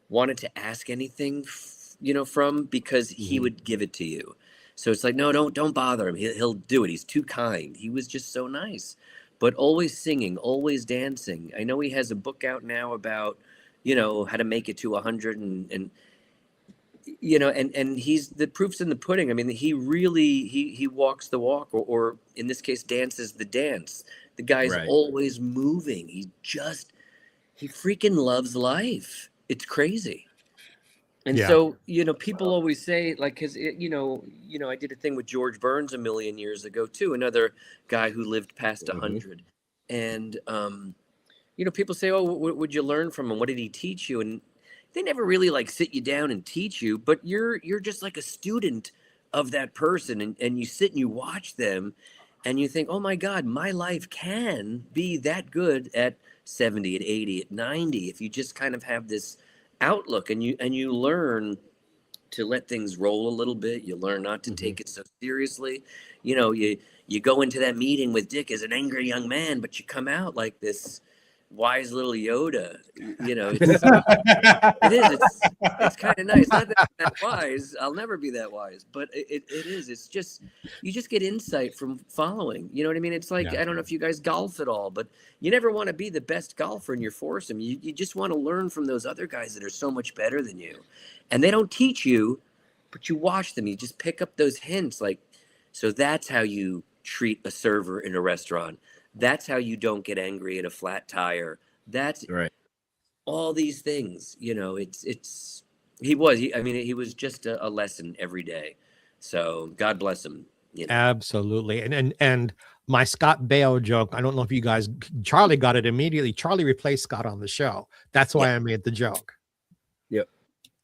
S10: wanted to ask anything, from, because he would give it to you. So it's like, no, don't bother him. He'll do it. He's too kind. He was just so nice, but always singing, always dancing. I know he has a book out now about, how to make it to 100 and he's the proof's in the pudding. I mean, he really, he walks the walk or in this case, dances the dance. The guy's always moving. He freaking loves life. It's crazy. And so, people always say, like, because, I did a thing with George Burns a million years ago, too, another guy who lived past 100. And, people say, oh, what would you learn from him? What did he teach you? And they never really, like, sit you down and teach you, but you're just like a student of that person. And you sit and you watch them and you think, oh, my God, my life can be that good at 70, at 80, at 90, if you just kind of have this outlook and you learn to let things roll a little bit. You learn not to take it so seriously. You go into that meeting with Dick as an angry young man, but you come out like this wise little Yoda. You know, it's, it is. It's kind of nice. Not that I'm that wise. I'll never be that wise, but it is. It's just, you just get insight from following. You know what I mean? It's like, I don't know if you guys golf at all, but you never want to be the best golfer in your foursome. You just want to learn from those other guys that are so much better than you. And they don't teach you, but you watch them. You just pick up those hints. Like, so that's how you treat a server in a restaurant. That's how you don't get angry at a flat tire. That's
S1: right.
S10: All these things, you know, he was just a lesson every day. So God bless him. You know?
S6: Absolutely. And my Scott Baio joke, I don't know if you guys, Charlie got it immediately. Charlie replaced Scott on the show. That's why I made the joke.
S1: Yep.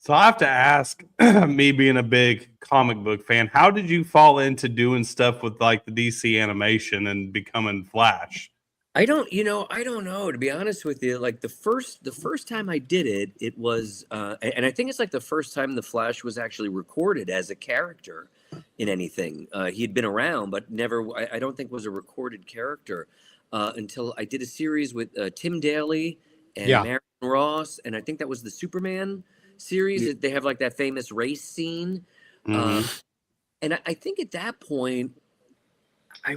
S7: So I have to ask, me being a big comic book fan, how did you fall into doing stuff with like the DC animation and becoming Flash?
S10: I don't know, to be honest with you. Like the first time I did it, it was, and I think it's like the first time the Flash was actually recorded as a character in anything. He had been around, but never, I don't think was a recorded character until I did a series with Tim Daly and Marion Ross, and I think that was the Superman series. They have like that famous race scene. And I think at that point, I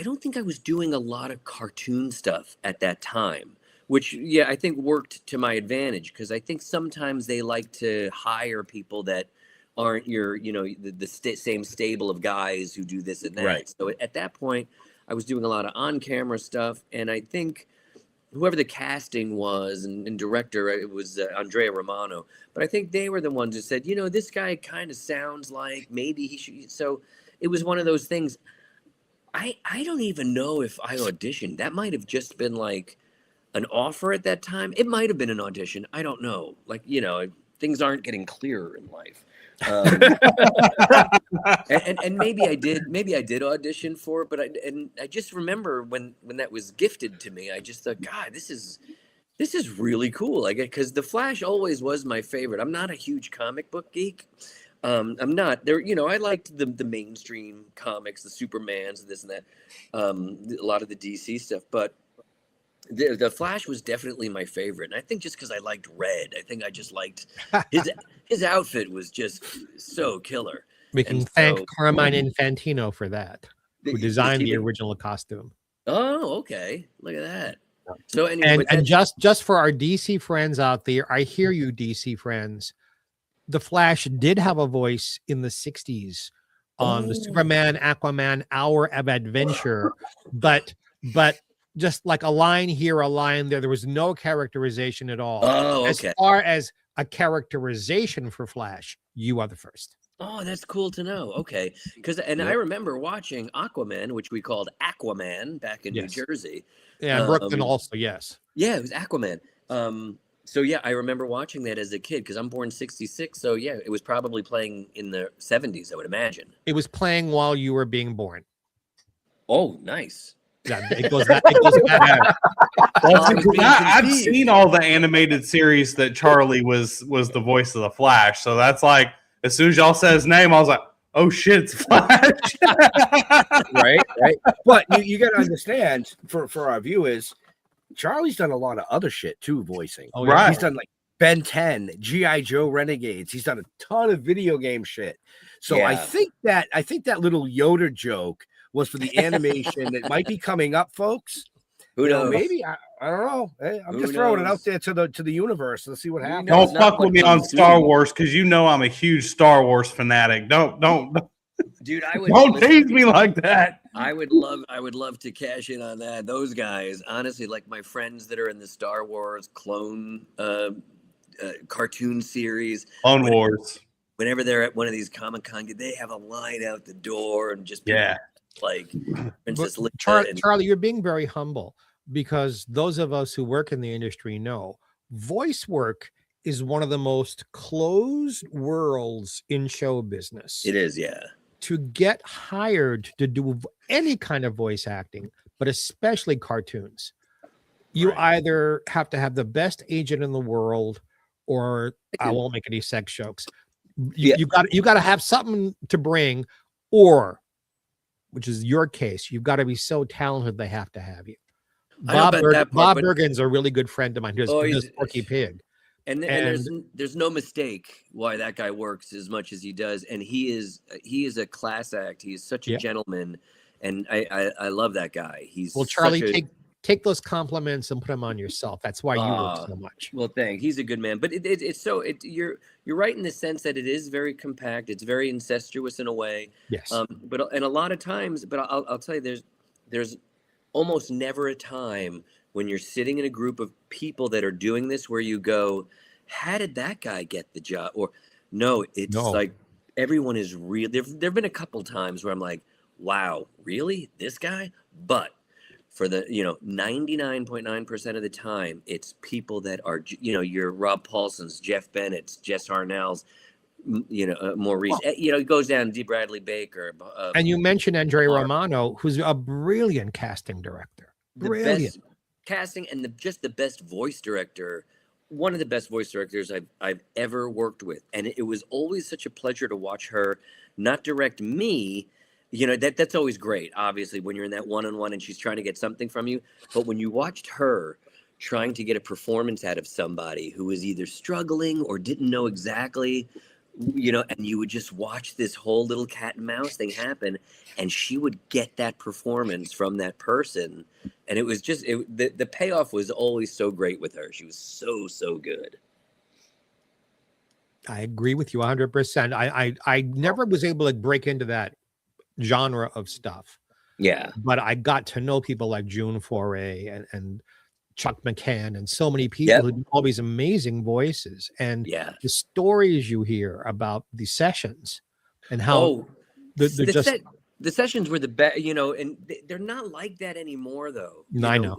S10: don't think I was doing a lot of cartoon stuff at that time, which, I think worked to my advantage, because I think sometimes they like to hire people that aren't your, same stable of guys who do this and that.
S1: Right.
S10: So at that point, I was doing a lot of on-camera stuff, and I think whoever the casting was and director, it was Andrea Romano, but I think they were the ones who said, this guy kind of sounds like maybe he should. So it was one of those things. I don't even know if I auditioned. That might have just been like an offer at that time. It might have been an audition. I don't know. Like, things aren't getting clearer in life. And maybe I did audition for it, but I just remember when that was gifted to me, I just thought, God, this is really cool. Like, because the Flash always was my favorite. I'm not a huge comic book geek. I'm not there. I liked the mainstream comics, the Supermans, this and that, a lot of the DC stuff, but the Flash was definitely my favorite. And I think just because I liked red, I think I just liked his outfit was just so killer.
S6: We can thank Carmine Infantino for that, who designed the original costume.
S10: Oh, okay. Look at that. So anyway,
S6: and just for our DC friends out there, I hear you, DC friends. The Flash did have a voice in the 60s on the Superman, Aquaman Hour of Adventure, but just like a line here, a line there. There was no characterization at all.
S10: Oh, okay.
S6: As far as a characterization for Flash, you are the first.
S10: Oh, that's cool to know. Okay. I remember watching Aquaman, which we called Aquaman back in New Jersey.
S6: Yeah, Brooklyn also, yes.
S10: Yeah, it was Aquaman. So yeah, I remember watching that as a kid because I'm born 66. So yeah, it was probably playing in the 70s, I would imagine.
S6: It was playing while you were being born.
S10: Oh, nice.
S6: Yeah, it goes back.
S7: I've seen all the animated series that Charlie was the voice of the Flash. So that's like, as soon as y'all said his name, I was like, oh shit, it's Flash.
S1: Right. But you got to understand, for our viewers, Charlie's done a lot of other shit too, voicing.
S6: Oh, right.
S1: He's done like Ben 10, G.I. Joe Renegades. He's done a ton of video game shit. So I think that little Yoda joke was for the animation that might be coming up, folks.
S10: Who knows?
S1: Maybe I don't know. Hey, I'm just throwing it out there to the universe. Let's see what happens.
S7: Don't fuck with me on Star Wars, because I'm a huge Star Wars fanatic. Don't.
S10: Dude,
S7: don't tease me like that.
S10: I would love to cash in on that. Those guys, honestly, like my friends that are in the Star Wars clone cartoon series,
S7: Clone Wars.
S10: Whenever they're at one of these Comic-Con, they have a line out the door and just like Princess Leia.
S6: Charlie, you're being very humble, because those of us who work in the industry know voice work is one of the most closed worlds in show business.
S10: It is, yeah.
S6: To get hired to do any kind of voice acting, but especially cartoons, you either have to have the best agent in the world, or I won't make any sex jokes. You got to have something to bring, or, which is your case, you've got to be so talented they have to have you.
S10: I know about that part,
S6: Bob
S10: but
S6: Bergen's a really good friend of mine. Who does Porky Pig.
S10: and there's no mistake why that guy works as much as he does, and he is a class act. He's such a gentleman, and I love that guy. He's
S6: Charlie, take those compliments and put them on yourself. That's why you work so much.
S10: Well, thanks. He's a good man, but you're right in the sense that it is very compact. It's very incestuous in a way.
S6: Yes.
S10: But a lot of times, but I'll tell you, there's almost never a time when you're sitting in a group of people that are doing this where you go, how did that guy get the job? Or no, it's like everyone is real. There've been a couple times where I'm like, wow, really? This guy? But for the 99.9% of the time, it's people that are your Rob Paulsons, Jeff Bennett's, Jess Harnell's, Maurice. It goes down to Bradley Baker.
S6: And you mentioned Andre Romano, who's a brilliant casting director. Brilliant.
S10: The best casting and just the best voice director. One of the best voice directors I've ever worked with, and it was always such a pleasure to watch her not direct me. That's always great, obviously, when you're in that one-on-one and she's trying to get something from you. But when you watched her trying to get a performance out of somebody who was either struggling or didn't know exactly, and you would just watch this whole little cat and mouse thing happen, and she would get that performance from that person. And it was just, the payoff was always so great with her. She was so good.
S6: I agree with you 100%. I never was able to break into that genre of stuff.
S10: Yeah.
S6: But I got to know people like June Foray and Chuck McCann and so many people who do all these amazing voices. And the stories you hear about the sessions and how
S10: the sessions were the best, and they're not like that anymore, though.
S6: I know.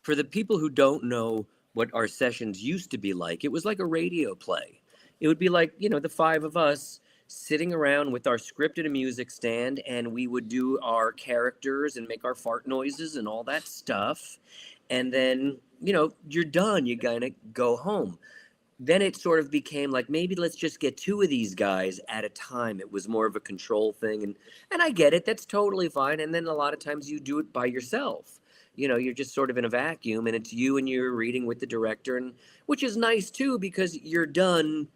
S10: For the people who don't know what our sessions used to be like, it was like a radio play. It would be like, the five of us sitting around with our script and a music stand, and we would do our characters and make our fart noises and all that stuff. And then, you're done. You gotta go home. Then it sort of became like, maybe let's just get two of these guys at a time. It was more of a control thing. And I get it. That's totally fine. And then a lot of times you do it by yourself. You're just sort of in a vacuum, and it's you and you're reading with the director, and which is nice too, because you're done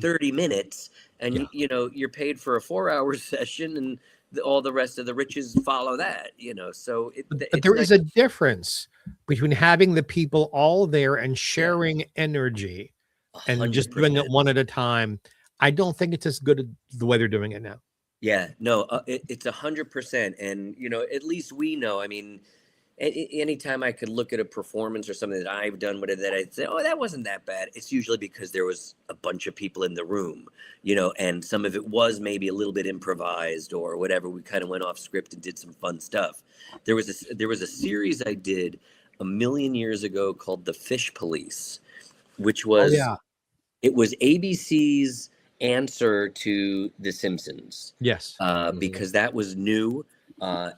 S10: 30 minutes and you're paid for a 4-hour session, and all the rest of the riches follow that, so
S6: but there is a difference between having the people all there and sharing energy and 100%. Just doing it one at a time. I don't think it's as good as the way they're doing it now.
S10: Yeah, no, it's 100%. And, at least we know, I mean, anytime I could look at a performance or something that I've done with it, that I'd say, oh, that wasn't that bad. It's usually because there was a bunch of people in the room, and some of it was maybe a little bit improvised or whatever. We kind of went off script and did some fun stuff. There was a series I did a million years ago called The Fish Police, which was, it was ABC's answer to The Simpsons.
S6: Yes.
S10: Because that was new.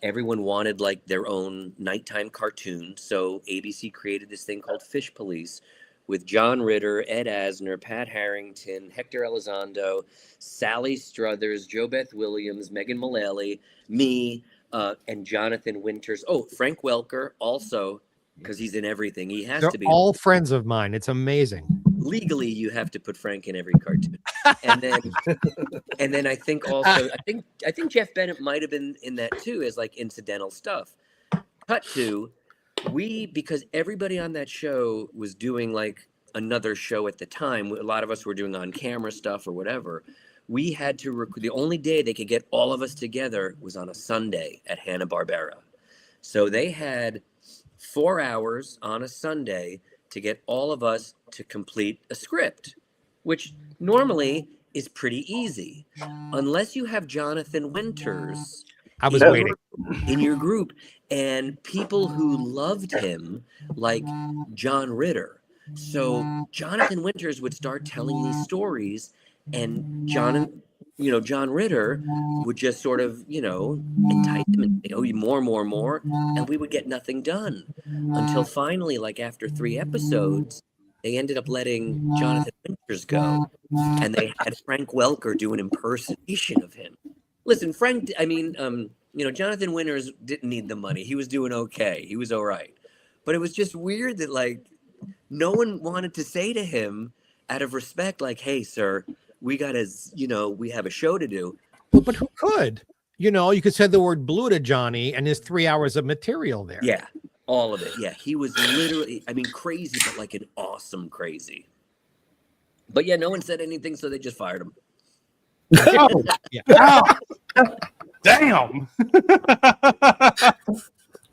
S10: Everyone wanted like their own nighttime cartoon. So ABC created this thing called Fish Police with John Ritter, Ed Asner, Pat Harrington, Hector Elizondo, Sally Struthers, Jo Beth Williams, Megan Mullally, me, and Jonathan Winters. Oh, Frank Welker also, because he's in everything. He has
S6: They're
S10: to be.
S6: all friends of mine. It's amazing.
S10: Legally, you have to put Frank in every cartoon. And then I think also, I think Jeff Bennett might have been in that too, as like incidental stuff. Cut to, because everybody on that show was doing like another show at the time. A lot of us were doing on camera stuff or whatever. We had to the only day they could get all of us together was on a Sunday at Hanna-Barbera. So they had 4 hours on a Sunday to get all of us to complete a script, which normally is pretty easy, unless you have Jonathan Winters.
S6: I was waiting
S10: in your group, and people who loved him, like John Ritter. So Jonathan Winters would start telling these stories, and John Ritter would just sort of, entice him and say, oh, more, and we would get nothing done until finally, like after 3 episodes, they ended up letting Jonathan Winters go, and they had Frank Welker do an impersonation of him. Listen, Jonathan Winters didn't need the money. He was doing okay. He was all right. But it was just weird that like no one wanted to say to him out of respect, like, hey, sir, we gotta, we have a show to do.
S6: But who could? You could say the word blue to Johnny and there's 3 hours of material there.
S10: Yeah, all of it. Yeah, he was literally, crazy, but like an awesome crazy. But yeah, no one said anything, so they just fired him.
S7: Oh,
S6: Yeah.
S7: damn.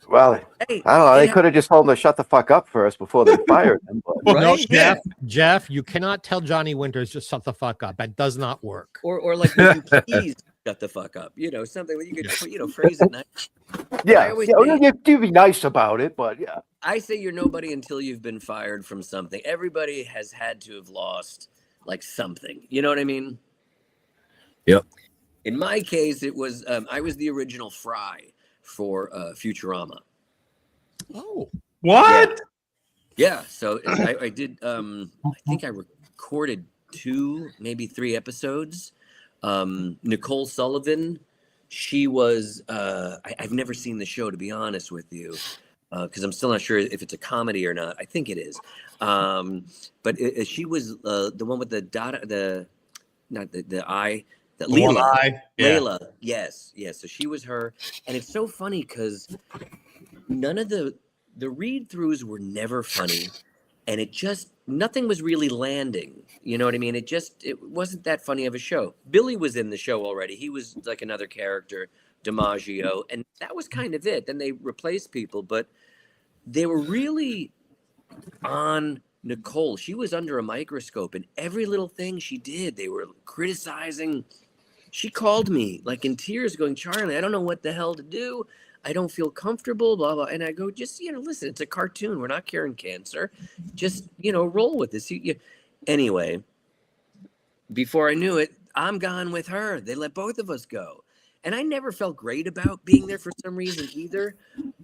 S5: Well,
S10: Hey,
S5: I don't know. They
S10: yeah,
S5: could have just told him to shut the fuck up first before they fired him. But
S10: right?
S6: No,
S10: Yeah.
S6: Jeff, you cannot tell Johnny Winters just shut the fuck up. That does not work.
S10: Or like, would you please shut the fuck up? Something that you could, phrase it nice.
S5: yeah,
S10: I always
S5: yeah,
S10: say-
S5: you be nice about it, but yeah.
S10: I say you're nobody until you've been fired from something. Everybody has had to have lost like something. You know what I mean?
S1: Yep.
S10: In my case, it was I was the original Fry for Futurama.
S6: Oh,
S7: What?
S10: Yeah, so I did. I think I recorded 2, maybe 3 episodes. Nicole Sullivan, she was. I've never seen the show, to be honest with you, because I'm still not sure if it's a comedy or not. I think it is. But she was the one with the dot, not the eye. That
S7: The one
S10: Leela.
S7: eye. Yeah.
S10: Layla, yes. So she was her, and it's so funny because none of the read-throughs were never funny, and nothing was really landing. You know what I mean? It wasn't that funny of a show. Billy was in the show already. He was like another character, DiMaggio, and that was kind of it. Then they replaced people, but they were really on Nicole. She was under a microscope, and every little thing she did, they were criticizing. She called me like in tears going, Charlie, I don't know what the hell to do. I don't feel comfortable, blah, blah. And I go, just, listen, it's a cartoon. We're not curing cancer. Just, roll with this. Anyway, before I knew it, I'm gone with her. They let both of us go. And I never felt great about being there for some reason either.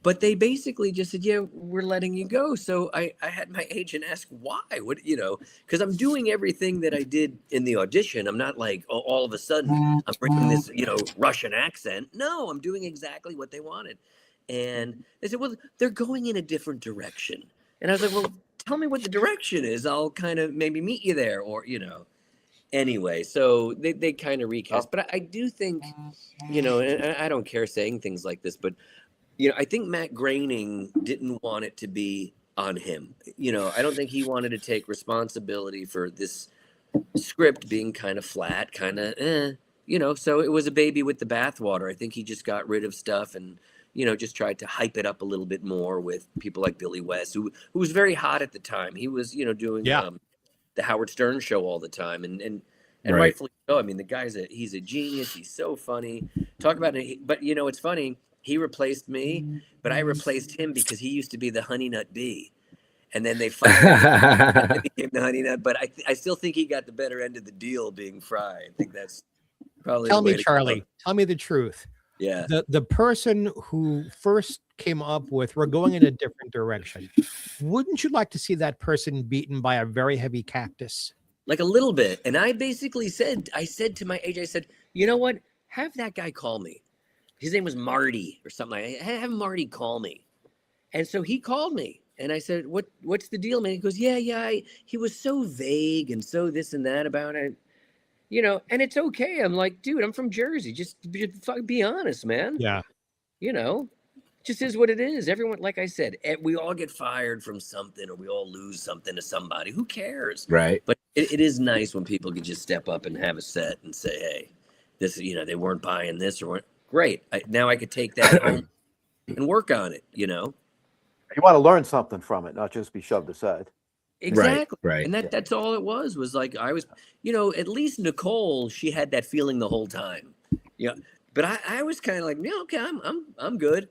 S10: But they basically just said, yeah, we're letting you go. So I had my agent ask why, because I'm doing everything that I did in the audition. I'm not like, oh, all of a sudden I'm bringing this, Russian accent. No, I'm doing exactly what they wanted. And they said, well, they're going in a different direction. And I was like, well, tell me what the direction is. I'll kind of maybe meet you there or, Anyway, so they kind of recast. But I do think, and I don't care saying things like this, but, I think Matt Groening didn't want it to be on him. I don't think he wanted to take responsibility for this script being kind of flat, kind of, so it was a baby with the bathwater. I think he just got rid of stuff and, just tried to hype it up a little bit more with people like Billy West, who was very hot at the time. He was, doing the Howard Stern show all the time. And
S1: Right.
S10: rightfully so. I mean, the guy's he's a genius. He's so funny. Talk about it. But, it's funny. He replaced me, but I replaced him because he used to be the Honey Nut Bee. And then they fired him, became the Honey Nut. But I still think he got the better end of the deal being Fry. I think that's probably
S6: tell
S10: the way
S6: me,
S10: to
S6: Charlie.
S10: go.
S6: Tell me the truth.
S10: Yeah.
S6: The person who first came up with we're going in a different direction, wouldn't you like to see that person beaten by a very heavy cactus?
S10: Like a little bit. And I basically said to my agent, I said, you know what? Have that guy call me. His name was Marty or something like that. Have Marty call me. And so he called me. And I said, what's the deal, man? He goes, yeah. He was so vague and so this and that about it. And it's okay. I'm like, dude, I'm from Jersey. Just be honest, man.
S6: Yeah.
S10: Just is what it is. Everyone, like I said, we all get fired from something or we all lose something to somebody. Who cares?
S1: Right.
S10: But it is nice when people can just step up and have a set and say, hey, this, they weren't buying this or weren't. Great. Now I could take that home and work on it,
S5: You want to learn something from it, not just be shoved aside.
S10: Exactly.
S1: Right.
S10: And that's all it was like I was, at least Nicole, she had that feeling the whole time. Yeah. But I was kind of like, yeah, okay, I'm good,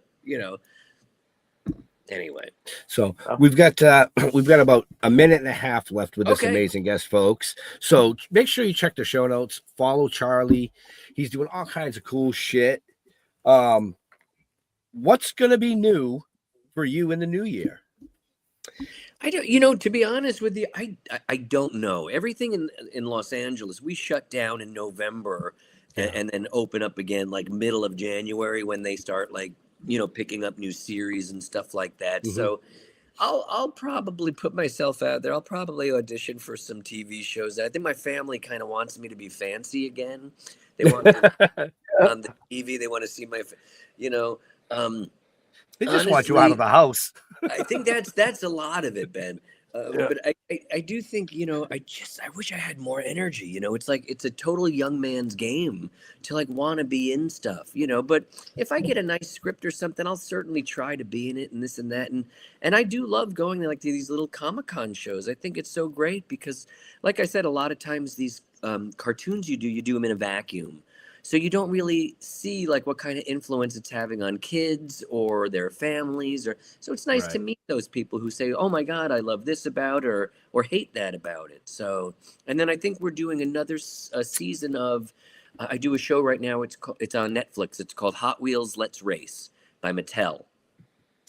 S10: Anyway.
S1: So we've got about a minute and a half left with this amazing guest, folks. So make sure you check the show notes. Follow Charlie. He's doing all kinds of cool shit. What's gonna be new for you in the new year?
S10: I don't, to be honest with you, I don't know. Everything in Los Angeles, we shut down in November and then open up again like middle of January when they start like, picking up new series and stuff like that. Mm-hmm. So I'll probably put myself out there. I'll probably audition for some TV shows. I think my family kind of wants me to be fancy again. They want me on the TV. They want to see my, you know.
S1: They just want you out of the house.
S10: I think that's a lot of it, Ben.
S5: Yeah.
S10: But I do think, I wish I had more energy. It's like it's a total young man's game to like want to be in stuff, but if I get a nice script or something, I'll certainly try to be in it and this and that. And I do love going to these little Comic-Con shows. I think it's so great because, like I said, a lot of times these cartoons you do them in a vacuum. So you don't really see like what kind of influence it's having on kids or their families, so it's nice to meet those people who say, "Oh my God, I love this about," or hate that about it. So, and then I think we're doing another season of. I do a show right now. It's on Netflix. It's called Hot Wheels Let's Race by Mattel,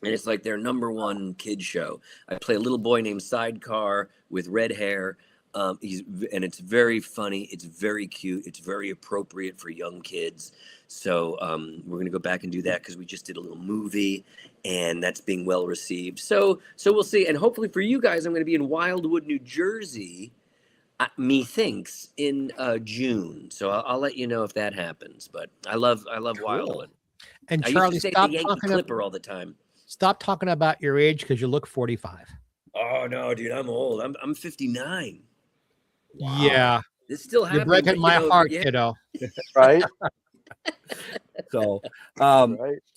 S10: and it's like their #1 kids show. I play a little boy named Sidecar with red hair. And it's very funny. It's very cute. It's very appropriate for young kids. So we're going to go back and do that because we just did a little movie and that's being well received. So we'll see. And hopefully for you guys, I'm going to be in Wildwood, New Jersey, methinks, in June. So I'll let you know if that happens. But I love Wildwood.
S6: And
S10: I
S6: Charlie,
S10: used to say
S6: stop
S10: the Yankee
S6: talking
S10: Clipper all the time.
S6: Stop talking about your age because you look 45.
S10: Oh, no, dude, I'm old. I'm 59.
S6: Wow. Yeah.
S10: This still happens.
S6: You're breaking my heart, kiddo.
S5: Right?
S1: So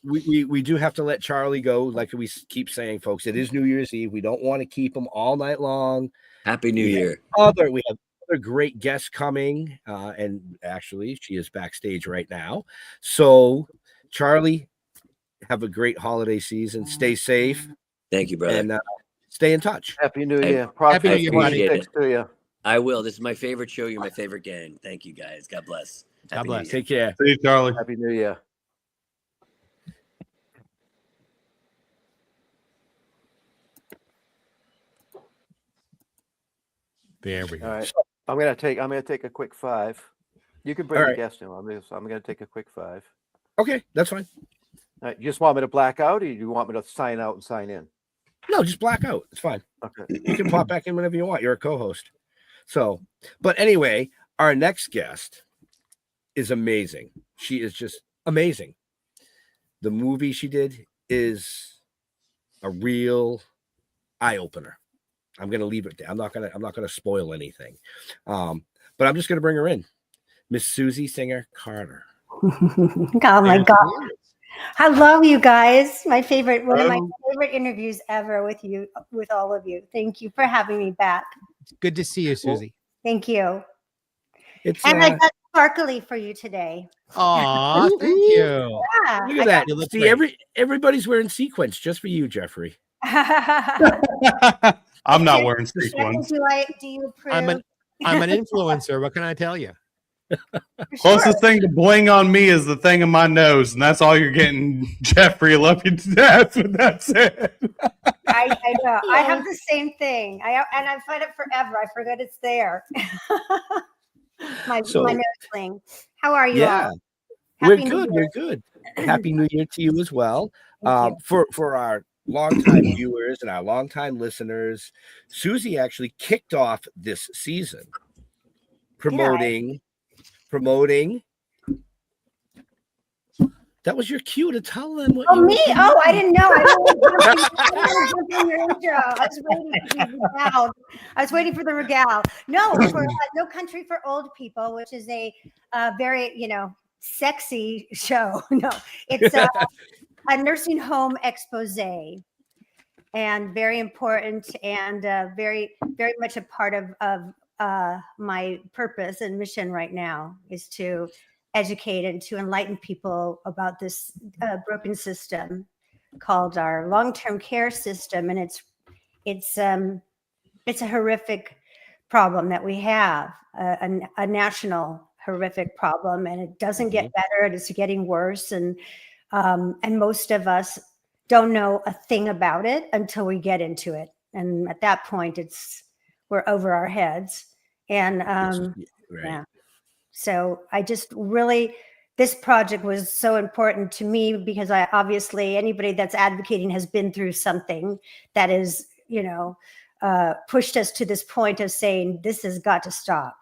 S1: we do have to let Charlie go. Like we keep saying, folks, it is New Year's Eve. We don't want to keep him all night long.
S10: Happy New Year.
S1: We have other great guests coming. And actually, she is backstage right now. So, Charlie, have a great holiday season. Stay safe.
S10: Thank you, brother.
S1: And stay in touch.
S5: Happy New Year.
S6: Happy New Year, buddy.
S5: To you.
S10: I will. This is my favorite show. You're my favorite gang. Thank you, guys. God bless.
S6: God bless.
S1: Take care.
S7: See you, Charlie.
S5: Happy New Year.
S6: There we go.
S5: All right. I'm gonna take a quick 5. You can bring
S1: All
S5: the
S1: right.
S5: guest in. I'm gonna take a quick 5.
S1: Okay, that's fine.
S5: All right, you just want me to black out, or you want me to sign out and sign in?
S1: No, just black out. It's fine.
S5: Okay.
S1: You can pop back in whenever you want. You're a co-host. So, but anyway, our next guest is amazing. She is just amazing. The movie she did is a real eye-opener. I'm gonna leave it there. I'm not gonna spoil anything. But I'm just gonna bring her in. Miss Susie Singer Carter.
S11: Oh my God. I love you guys. One of my favorite interviews ever with all of you. Thank you for having me back.
S6: Good to see you, Susie.
S11: Thank you.
S1: It's
S11: And I got sparkly for you today.
S6: Aw, thank you.
S11: Yeah.
S1: look at that.
S6: You look
S1: See,
S6: great.
S1: everybody's wearing sequins just for you, Geoffrey.
S7: I'm not wearing sequins.
S11: Do you approve?
S6: I'm an influencer. What can I tell you?
S7: Closest thing to bling on me is the thing in my nose, and that's all you're getting, Geoffrey. I love you to death, but that's it.
S11: I know. I have the same thing. I've had it forever. I forget it's there. my nose bling. How are you all?
S1: We're good. We're good. Happy New Year to you as well. For our longtime viewers and our longtime listeners, Susie actually kicked off this season promoting. That was your cue to tell them what.
S11: Oh, me? Oh, I didn't know. I was your intro. I was waiting for the regale. No, for No Country for Old People, which is a very, sexy show. No, it's a nursing home expose, and very important and very, very much a part of my purpose and mission right now is to educate and to enlighten people about this broken system called our long-term care system, and it's a horrific problem that we have, a national horrific problem, and it doesn't get better. It's getting worse, and most of us don't know a thing about it until we get into it, and at that point, we're over our heads, and yeah. So I just really this project was so important to me because I obviously anybody that's advocating has been through something that is, pushed us to this point of saying this has got to stop.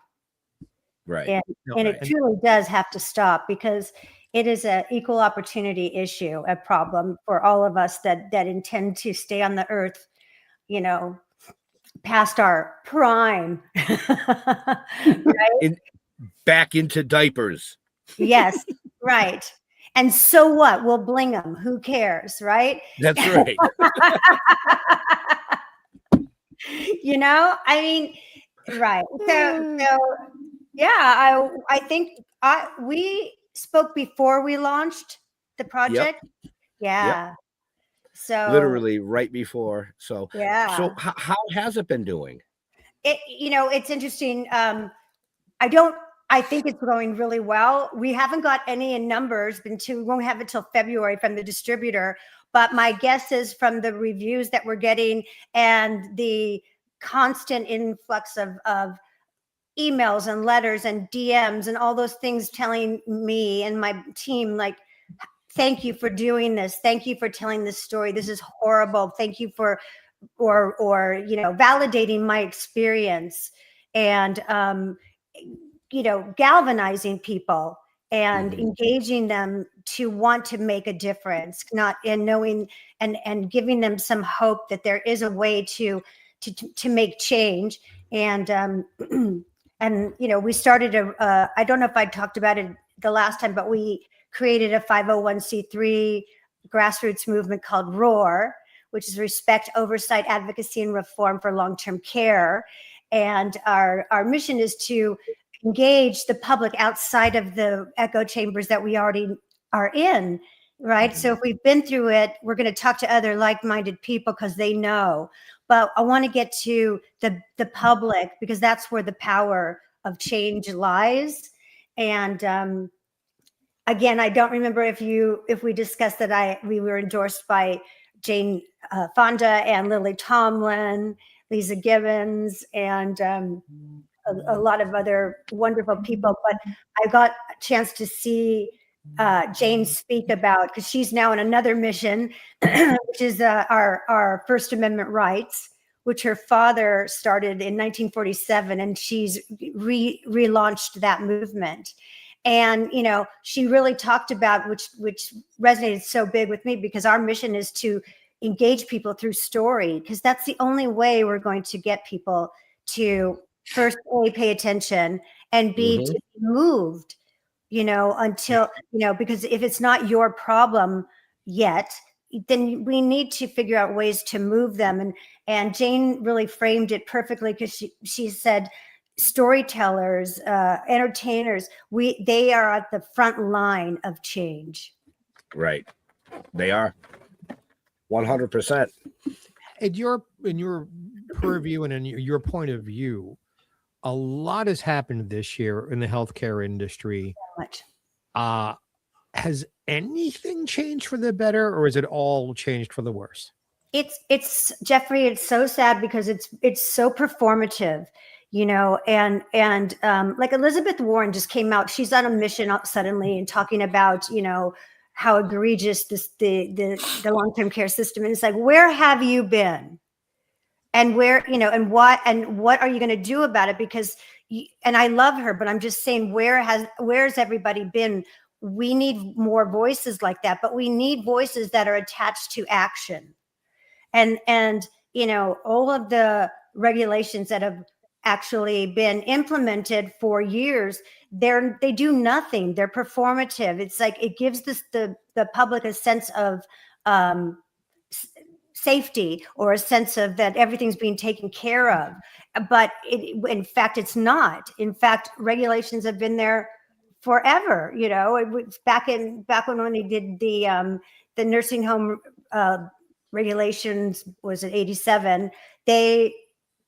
S1: Right.
S11: And it truly does have to stop because it is an equal opportunity issue, a problem for all of us that intend to stay on the earth, past our prime. Right?
S1: Back into diapers.
S11: Yes, right. And so what? We'll bling them. Who cares, right?
S1: That's right.
S11: I mean, right. So yeah, I think we spoke before we launched the project. Yeah.
S1: Yep.
S11: So
S1: Literally right before. So
S11: yeah.
S1: So how has it been doing?
S11: It's interesting. I think it's going really well. We haven't got any in numbers. We won't have it till February from the distributor. But my guess is from the reviews that we're getting and the constant influx of emails and letters and DMs and all those things telling me and my team, like, thank you for doing this. Thank you for telling this story. This is horrible. Thank you for, or validating my experience and, galvanizing people and engaging them to want to make a difference, knowing and giving them some hope that there is a way to make change. And, we started I don't know if I talked about it the last time, but we created a 501c3 grassroots movement called ROAR, which is Respect, Oversight, Advocacy, and Reform for Long-Term Care. And our mission is to engage the public outside of the echo chambers that we already are in, right? So if we've been through it, we're going to talk to other like-minded people because they know. But I want to get to the public because that's where the power of change lies. And again, I don't remember if we discussed that we were endorsed by Jane Fonda and Lily Tomlin, Lisa Gibbons, and a lot of other wonderful people. But I got a chance to see Jane speak about, because she's now in another mission, which is our First Amendment rights, which her father started in 1947, and she's relaunched that movement. And she really talked about, which resonated so big with me, because our mission is to engage people through story, because that's the only way we're going to get people to first A, pay attention, and B, to be moved, until, because if it's not your problem yet, then we need to figure out ways to move them. And Jane really framed it perfectly, because she said, storytellers, entertainers, they are at the front line of change.
S1: Right. They are 100%.
S6: In your purview and in your point of view, a lot has happened this year in the healthcare industry.
S11: So much.
S6: Has anything changed for the better, or is it all changed for the worse?
S11: It's Geoffrey, it's so sad because it's so performative, and like Elizabeth Warren just came out. She's on a mission suddenly and talking about, how egregious the long-term care system is. It's like, where have you been? And where, and what are you going to do about it? Because, and I love her, but I'm just saying, where's everybody been? We need more voices like that, but we need voices that are attached to action. And all of the regulations that have actually been implemented for years, they do nothing. They're performative. It's like, it gives the public a sense of safety, or a sense of that everything's being taken care of. But in fact, it's not. In fact, regulations have been there forever. It was back when they did the nursing home regulations, was it 87? They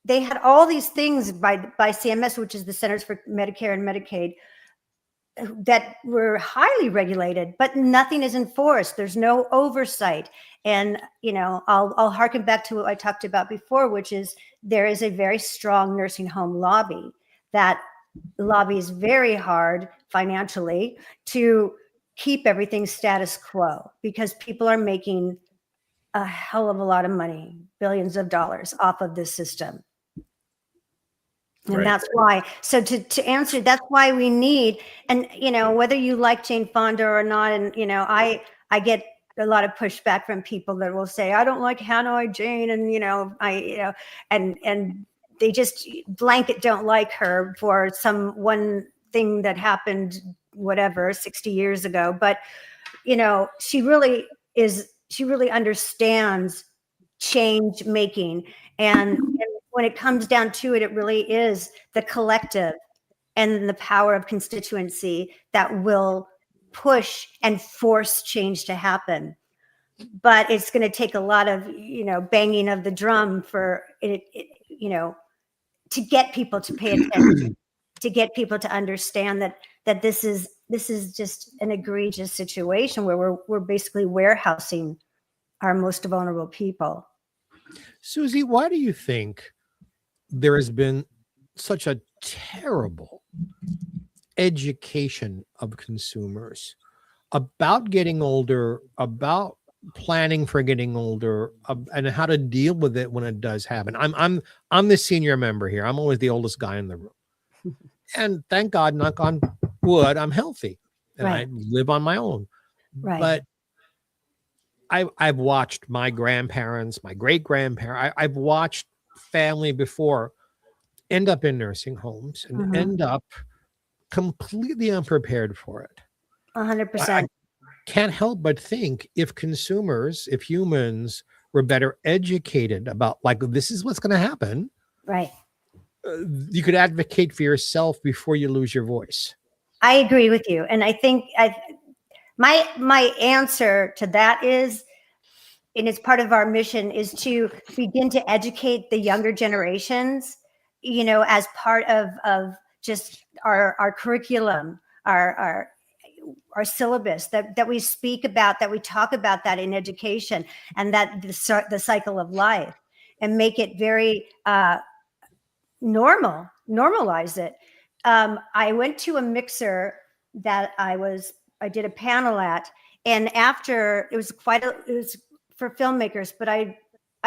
S11: had all these things by CMS, which is the Centers for Medicare and Medicaid, that were highly regulated, but nothing is enforced. There's no oversight. And, I'll harken back to what I talked about before, which is there is a very strong nursing home lobby that lobbies very hard financially to keep everything status quo, because people are making a hell of a lot of money, billions of dollars off of this system. And that's why, so to answer, that's why we need, and, you know, whether you like Jane Fonda or not, and, you know, I get a lot of pushback from people that will say, I don't like Hanoi Jane, and, you know, and they just blanket don't like her for one thing that happened, whatever, 60 years ago. But, you know, she really understands change making. And when it comes down to it, it really is the collective and the power of constituency that will push and force change to happen. But it's going to take a lot of, you know, banging of the drum for it, you know, to get people to pay attention, to get people to understand that this is just an egregious situation where we're basically warehousing our most vulnerable people.
S6: Susie, why do you think there has been such a terrible education of consumers about getting older, about planning for getting older, and how to deal with it when it does happen? I'm the senior member here. I'm always the oldest guy in the room, and thank God, knock on wood, I'm healthy and I live on my own. But I've watched my grandparents, my great grandparents, I've watched family before end up in nursing homes and end up completely unprepared for it.
S11: 100%.
S6: I can't help but think if humans were better educated about, like, this is what's going to happen.
S11: Right.
S6: You could advocate for yourself before you lose your voice.
S11: I agree with you. And I think my answer to that is, and it's part of our mission, is to begin to educate the younger generations, you know, as part of just our curriculum, our syllabus, that we speak about, that we talk about that in education, and that the cycle of life, and make it very normalize it. I went to a mixer that I did a panel at, and after, it was for filmmakers, but I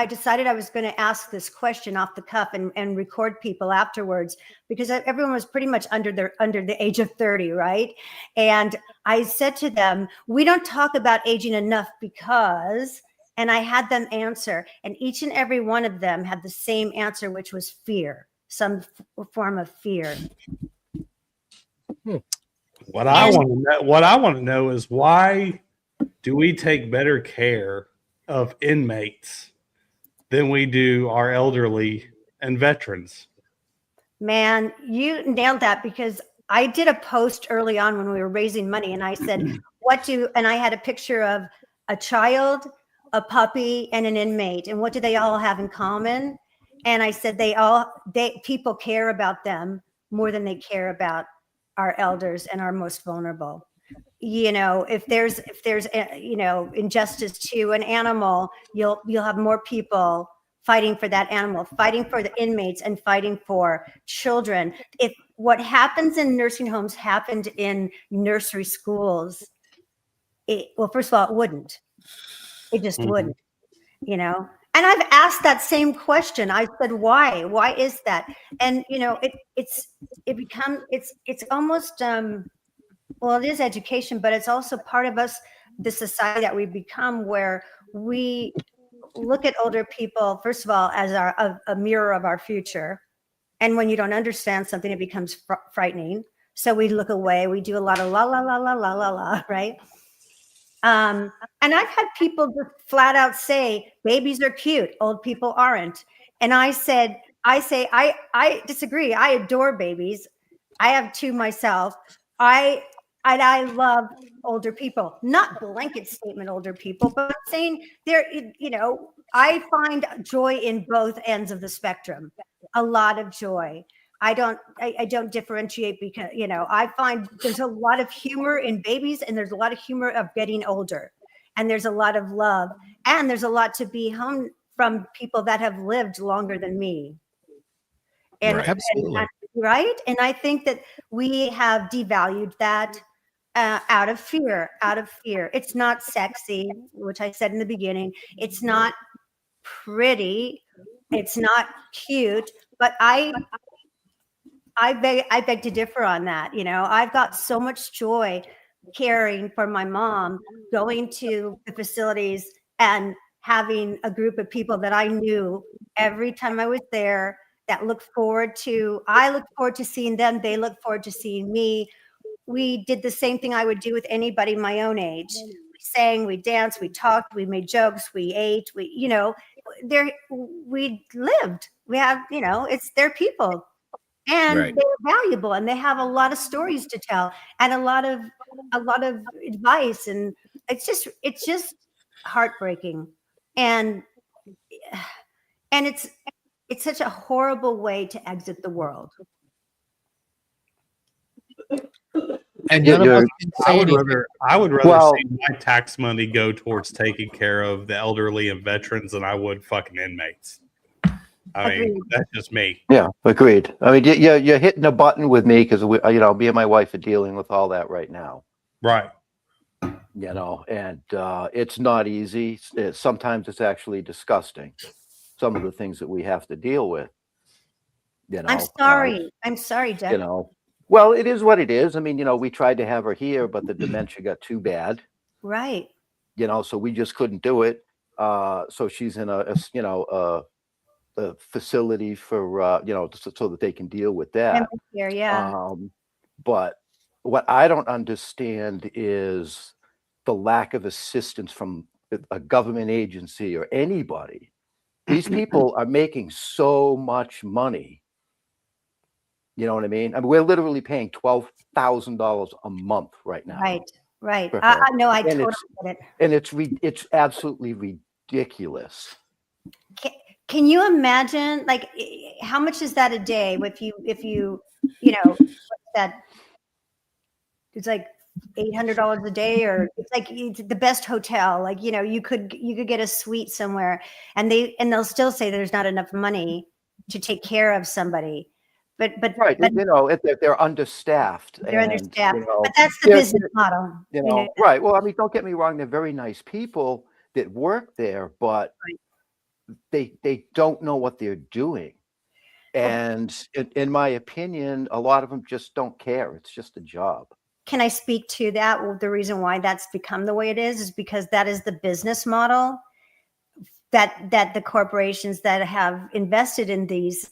S11: decided I was going to ask this question off the cuff and record people afterwards, because everyone was pretty much under the age of 30, right? And I said to them, we don't talk about aging enough because, and I had them answer, and each and every one of them had the same answer, which was fear, some form of fear.
S7: What I want to know is, why do we take better care of inmates than we do our elderly and veterans?
S11: Man, you nailed that, because I did a post early on when we were raising money, and I said, and I had a picture of a child, a puppy, and an inmate, and what do they all have in common? And I said, people care about them more than they care about our elders and our most vulnerable. You know, if there's you know, injustice to an animal, you'll have more people fighting for that animal, fighting for the inmates, and fighting for children. If what happens in nursing homes happened in nursery schools, well, first of all, it wouldn't. It just wouldn't, you know. And I've asked that same question. I said, why? Why is that? And, you know, it's almost, well, it is education, but it's also part of us, the society that we become, where we look at older people, first of all, as a mirror of our future. And when you don't understand something, it becomes frightening. So we look away. We do a lot of la, la, la, la, la, la, la, right? And I've had people just flat out say, babies are cute, old people aren't. And I say, I disagree. I adore babies. I have two myself. I love older people, not blanket statement older people, but I'm saying you know, I find joy in both ends of the spectrum, a lot of joy. I don't differentiate, because, you know, I find there's a lot of humor in babies, and there's a lot of humor of getting older, and there's a lot of love, and there's a lot to be home from people that have lived longer than me. And,
S6: absolutely.
S11: right? And I think that we have devalued that out of fear. It's not sexy, which I said in the beginning. It's not pretty. It's not cute. But I beg to differ on that. You know, I've got so much joy caring for my mom, going to the facilities and having a group of people that I knew every time I was there that looked forward to, I looked forward to seeing them. They looked forward to seeing me. We did the same thing I would do with anybody my own age. We sang, we danced, we talked, we made jokes, we ate, we, you know, we lived. We have, you know, it's their people. And
S1: Right.
S11: they're valuable, and they have a lot of stories to tell, and a lot of advice, and it's just heartbreaking, and it's such a horrible way to exit the world.
S6: And
S5: Yeah,
S6: none of us
S5: you're-
S6: can say anything.
S7: I would rather
S5: Well-
S7: see my tax money go towards taking care of the elderly and veterans than I would fucking inmates. I mean,
S11: Agreed.
S7: that's just me.
S5: Yeah, agreed. I mean, you're hitting a button with me because we, you know, me and my wife are dealing with all that right now.
S7: Right.
S5: You know, and it's not easy. Sometimes it's actually disgusting. Some of the things that we have to deal with. You know,
S11: I'm sorry, Jeff.
S5: You know, well, it is what it is. I mean, you know, we tried to have her here, but the dementia got too bad.
S11: Right.
S5: You know, so we just couldn't do it. So she's in a facility for you know, so that they can deal with that.
S11: Here, yeah.
S5: But what I don't understand is the lack of assistance from a government agency or anybody. These people are making so much money. You know what I mean? I mean, we're literally paying $12,000 a month right now.
S11: Right.
S5: for
S11: I
S5: her.
S11: know. I
S5: And
S11: totally
S5: it's-
S11: get it.
S5: And it's absolutely ridiculous.
S11: Can you imagine, like, how much is that a day? If you know, what's that? It's like $800 a day, or it's like the best hotel. Like, you know, you could get a suite somewhere, and they'll still say there's not enough money to take care of somebody. But
S5: Right, you know, they're understaffed.
S11: they're
S5: and,
S11: understaffed.
S5: you know,
S11: But that's the
S5: they're-
S11: business model.
S5: You know, right. Well, I mean, don't get me wrong. They're very nice people that work there, but they don't know what they're doing. And in my opinion, a lot of them just don't care. It's just a job.
S11: Can I speak to that? Well, the reason why that's become the way it is because that is the business model that the corporations that have invested in these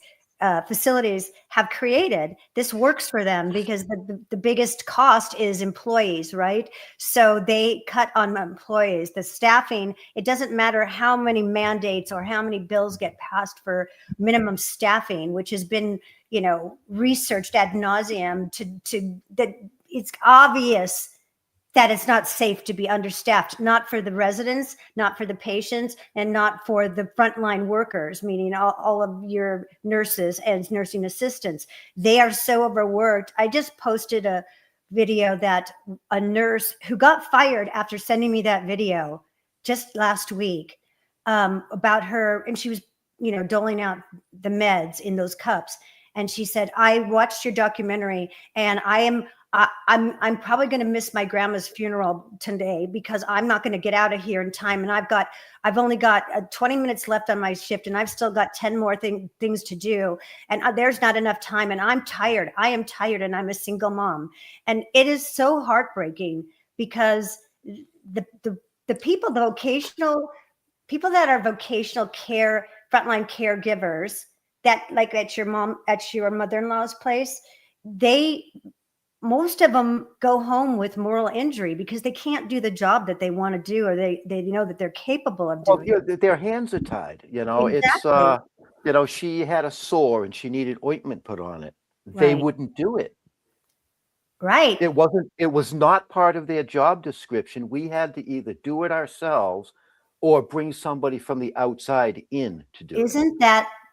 S11: facilities have created. This works for them because the biggest cost is employees, right? So they cut on employees. The staffing, it doesn't matter how many mandates or how many bills get passed for minimum staffing, which has been, you know, researched ad nauseum to that it's obvious that it's not safe to be understaffed, not for the residents, not for the patients, and not for the frontline workers, meaning all of your nurses and nursing assistants. They are so overworked. I just posted a video that a nurse who got fired after sending me that video just last week about her, and she was, you know, doling out the meds in those cups. And she said, I watched your documentary and I'm probably going to miss my grandma's funeral today because I'm not going to get out of here in time. And I've only got 20 minutes left on my shift and I've still got 10 more things to do. And there's not enough time. And I'm tired. I am tired and I'm a single mom. And it is so heartbreaking because the people, the vocational people that are vocational care, frontline caregivers that like at your mother-in-law's place, most of them go home with moral injury because they can't do the job that they want to do, or they know that they're capable of doing.
S5: Well, their hands are tied. You know,
S11: Exactly.
S5: it's you know, she had a sore and she needed ointment put on it. They
S11: Right.
S5: wouldn't do it.
S11: Right.
S5: It was not part of their job description. We had to either do it ourselves or bring somebody from the outside in to do it.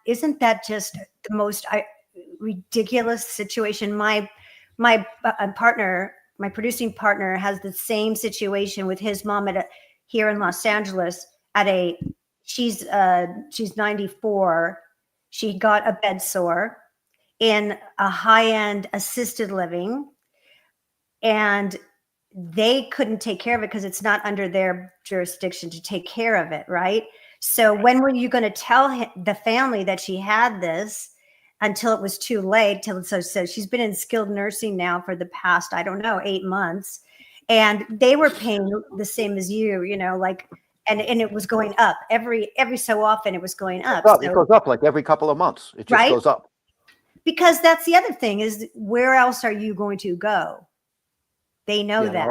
S11: Isn't that just the most ridiculous situation? My partner, my producing partner, has the same situation with his mom here in Los Angeles. She's 94. She got a bed sore, in a high-end assisted living, and they couldn't take care of it because it's not under their jurisdiction to take care of it, right? So when were you going to tell the family that she had this until it was too late? So she's been in skilled nursing now for the past, I don't know, 8 months. And they were paying the same as you, like, and it was going up every so often. It was going up.
S5: It goes up like every couple of months. It just goes up.
S11: Because that's the other thing is, where else are you going to go? They know that.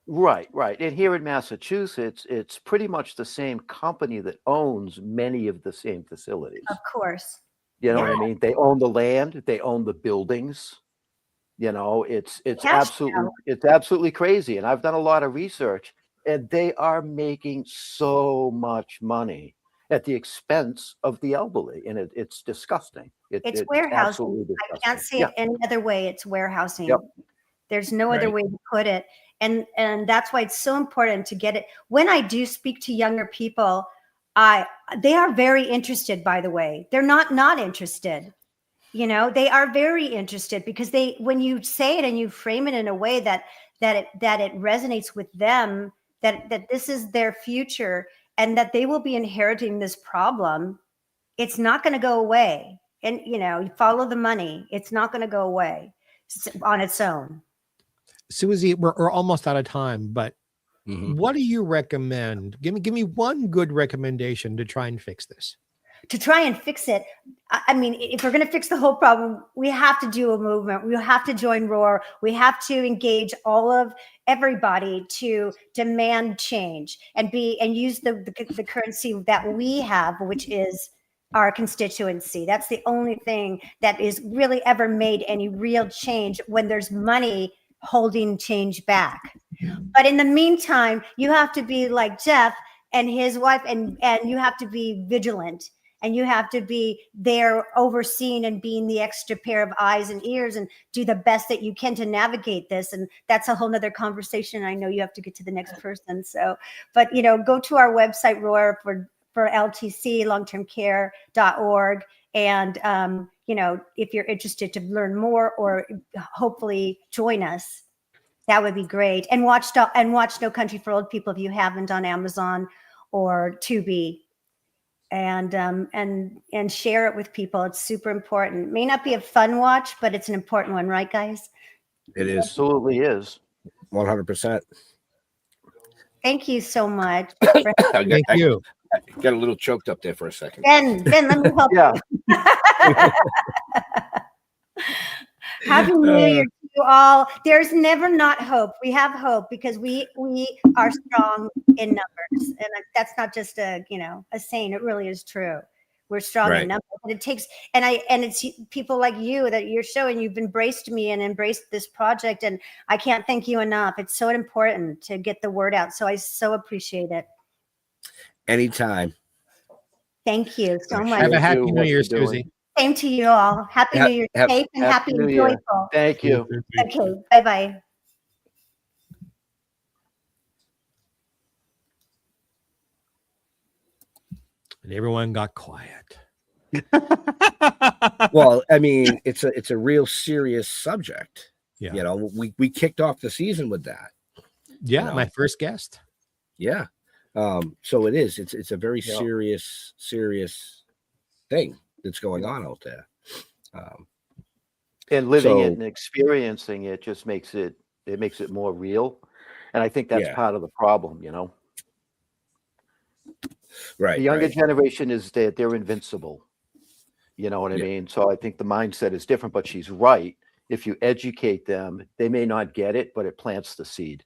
S5: Right. And here in Massachusetts, it's pretty much the same company that owns many of the same facilities.
S11: Of course.
S5: You know what I mean? They own the land, they own the buildings. It's absolutely crazy. And I've done a lot of research, and they are making so much money at the expense of the elderly, and it's disgusting.
S11: It's warehousing. I can't say it any other way. It's warehousing. Yep. There's no other way to put it. And that's why it's so important to get it. When I do speak to younger people, they are very interested, by the way. They're not interested. They are very interested because when you say it and you frame it in a way that it resonates with them, that this is their future and that they will be inheriting this problem, it's not going to go away. And, you follow the money. It's not going to go away on its own.
S6: Susie, we're almost out of time, but what do you recommend? Give me one good recommendation to try and fix this.
S11: To try and fix it, I mean, if we're going to fix the whole problem, we have to do a movement. We have to join ROAR. We have to engage everybody to demand change and use the currency that we have, which is our constituency. That's the only thing that is really ever made any real change, when there's money holding change back. But in the meantime, you have to be like Jeff and his wife, and you have to be vigilant, and you have to be there overseeing and being the extra pair of eyes and ears, and do the best that you can to navigate this. And that's a whole nother conversation. I know you have to get to the next person. So, but go to our website, ROAR for LTC, longtermcare.org. And, if you're interested to learn more or hopefully join us, that would be great. And watch No Country for Old People if you haven't, on Amazon or Tubi, and share it with people. It's super important. It may not be a fun watch, but it's an important one, right, guys?
S1: It is.
S5: Absolutely is.
S1: 100%.
S11: Thank you so much.
S6: Thank you.
S1: I got a little choked up there for a second.
S11: Ben, let me help you. Happy New Year to you all. There's never not hope. We have hope because we are strong in numbers, and that's not just a saying. It really is true. We're strong in numbers, and it takes it's people like you that you're showing. You've embraced me and embraced this project, and I can't thank you enough. It's so important to get the word out. So I so appreciate it.
S1: Anytime.
S11: Thank you so much.
S6: Have a happy New Year, Susie.
S11: Same to you all. Happy New Year. Safe and happy and joyful.
S5: Thank you.
S11: Okay. Bye-bye.
S6: And everyone got quiet.
S1: Well, I mean, it's a real serious subject.
S6: Yeah.
S1: We kicked off the season with that.
S6: Yeah, my first guest.
S1: Yeah. So it is. It's a very serious thing that's going on out there.
S5: And living it and experiencing it just makes it more real. And I think that's part of the problem,
S1: Right.
S5: The younger generation is that they're invincible. You know what I mean? So I think the mindset is different, but she's right. If you educate them, they may not get it, but it plants the seed.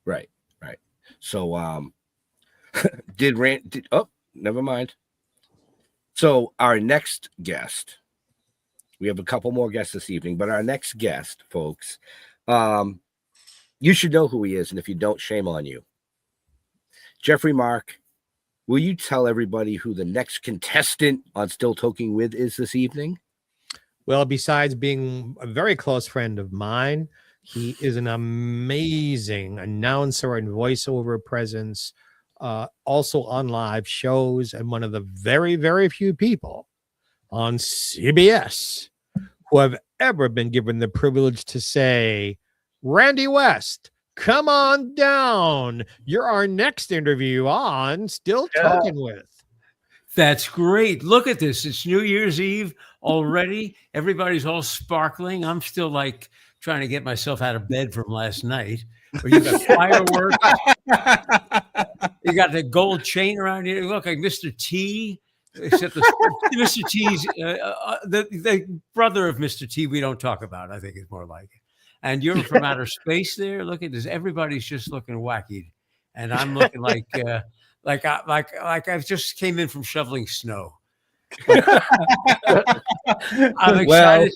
S1: Right. So, never mind. So our next guest, we have a couple more guests this evening, but our next guest, folks, you should know who he is. And if you don't, shame on you. Geoffrey Mark, will you tell everybody who the next contestant on Still Toking With is this evening?
S6: Well, besides being a very close friend of mine, he is an amazing announcer and voiceover presence, also on live shows, and one of the very, very few people on CBS who have ever been given the privilege to say, Randy West, come on down. You're our next interview on Still Talking With.
S12: That's great. Look at this. It's New Year's Eve already. Everybody's all sparkling. I'm still like trying to get myself out of bed from last night. But you got fireworks. You got the gold chain around here. You look like Mr. T. Except Mr. T's the brother of Mr. T. We don't talk about. I think is more like it. And you're from outer space. There, look at this. Everybody's just looking wacky, and I'm looking like I just came in from shoveling snow. I'm excited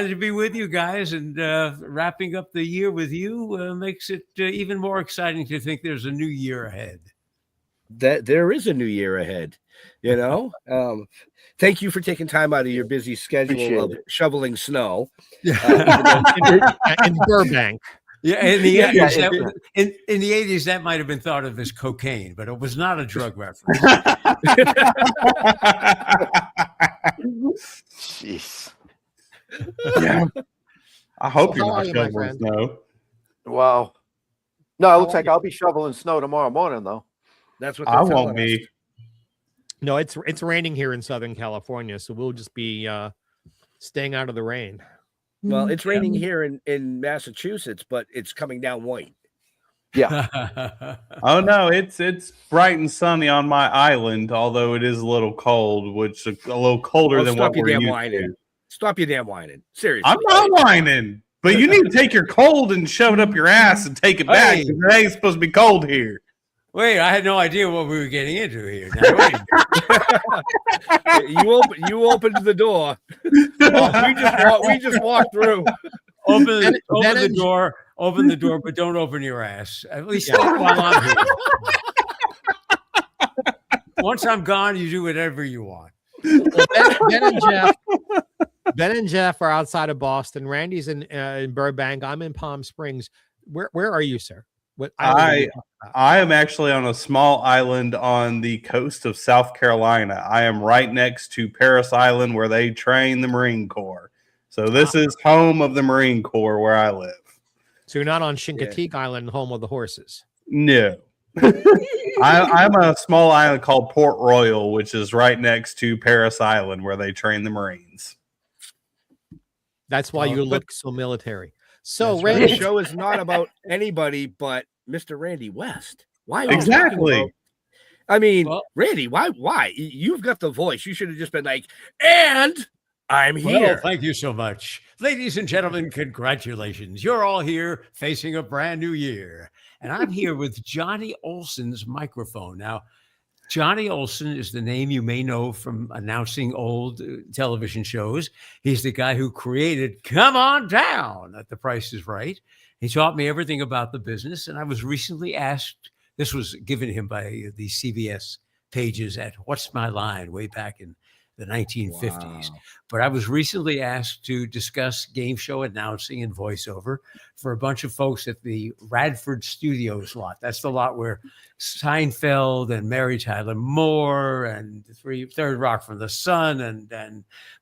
S12: to be with you guys, and wrapping up the year with you makes it even more exciting to think there's a new year ahead.
S1: That there is a new year ahead, you know. Thank you for taking time out of your busy schedule of shoveling snow
S6: in Burbank.
S12: Yeah, in the 80s, in the 80s, that might have been thought of as cocaine, but it was not a drug reference.
S5: Jeez.
S7: Yeah. I hope you're
S6: How are
S7: not
S6: you, my
S7: shoveling
S6: friend?
S7: snow.
S5: Wow. No, it looks like I'll be shoveling snow tomorrow morning, though.
S1: That's what
S7: I
S1: they're
S7: won't
S1: telling us.
S7: be.
S6: No, it's raining here in Southern California, so we'll just be staying out of the rain.
S1: Well, it's raining here in Massachusetts, but it's coming down white.
S5: Yeah.
S7: Oh no, it's bright and sunny on my island, although it is a little cold, which is a little colder than what we're used to.
S1: Stop your damn whining. Seriously.
S7: I'm not whining, but you need to take your cold and shove it up your ass and take it back.
S12: Hey.
S7: 'Cause it ain't supposed to be cold here.
S12: Wait, I had no idea what we were getting into here. Now, wait.
S1: You opened the door. we just walked through.
S12: Open the door, but don't open your ass. At least not while I'm here. Once I'm gone, you do whatever you want.
S6: Ben and Jeff are outside of Boston. Randy's in Burbank. I'm in Palm Springs. Where are you, sir? What
S7: I am actually on a small island on the coast of South Carolina. I am right next to Parris Island, where they train the Marine Corps. So this is home of the Marine Corps where I live.
S6: So you're not on Chincoteague Island, home of the horses.
S7: No. I'm a small island called Port Royal, which is right next to Parris Island, where they train the Marines.
S6: That's why you look so military. So
S1: Right.
S6: Randy,
S1: The show is not about anybody but Mr. Randy West. Why? Are we
S7: Exactly.
S1: talking about- I mean,
S12: Well-
S1: Randy, why? You've got the voice. You should have just been like, and I'm here.
S12: Well, thank you so much. Ladies and gentlemen, congratulations. You're all here facing a brand new year. And I'm here with Johnny Olson's microphone. Now, Johnny Olson is the name you may know from announcing old television shows. He's the guy who created Come On Down at The Price is Right. He taught me everything about the business. And I was recently asked, this was given him by the CBS pages at What's My Line way back in the 1950s.
S1: Wow.
S12: But I was recently asked to discuss game show announcing and voiceover for a bunch of folks at the Radford Studios lot. That's the lot where Seinfeld and Mary Tyler Moore and Third Rock from the Sun and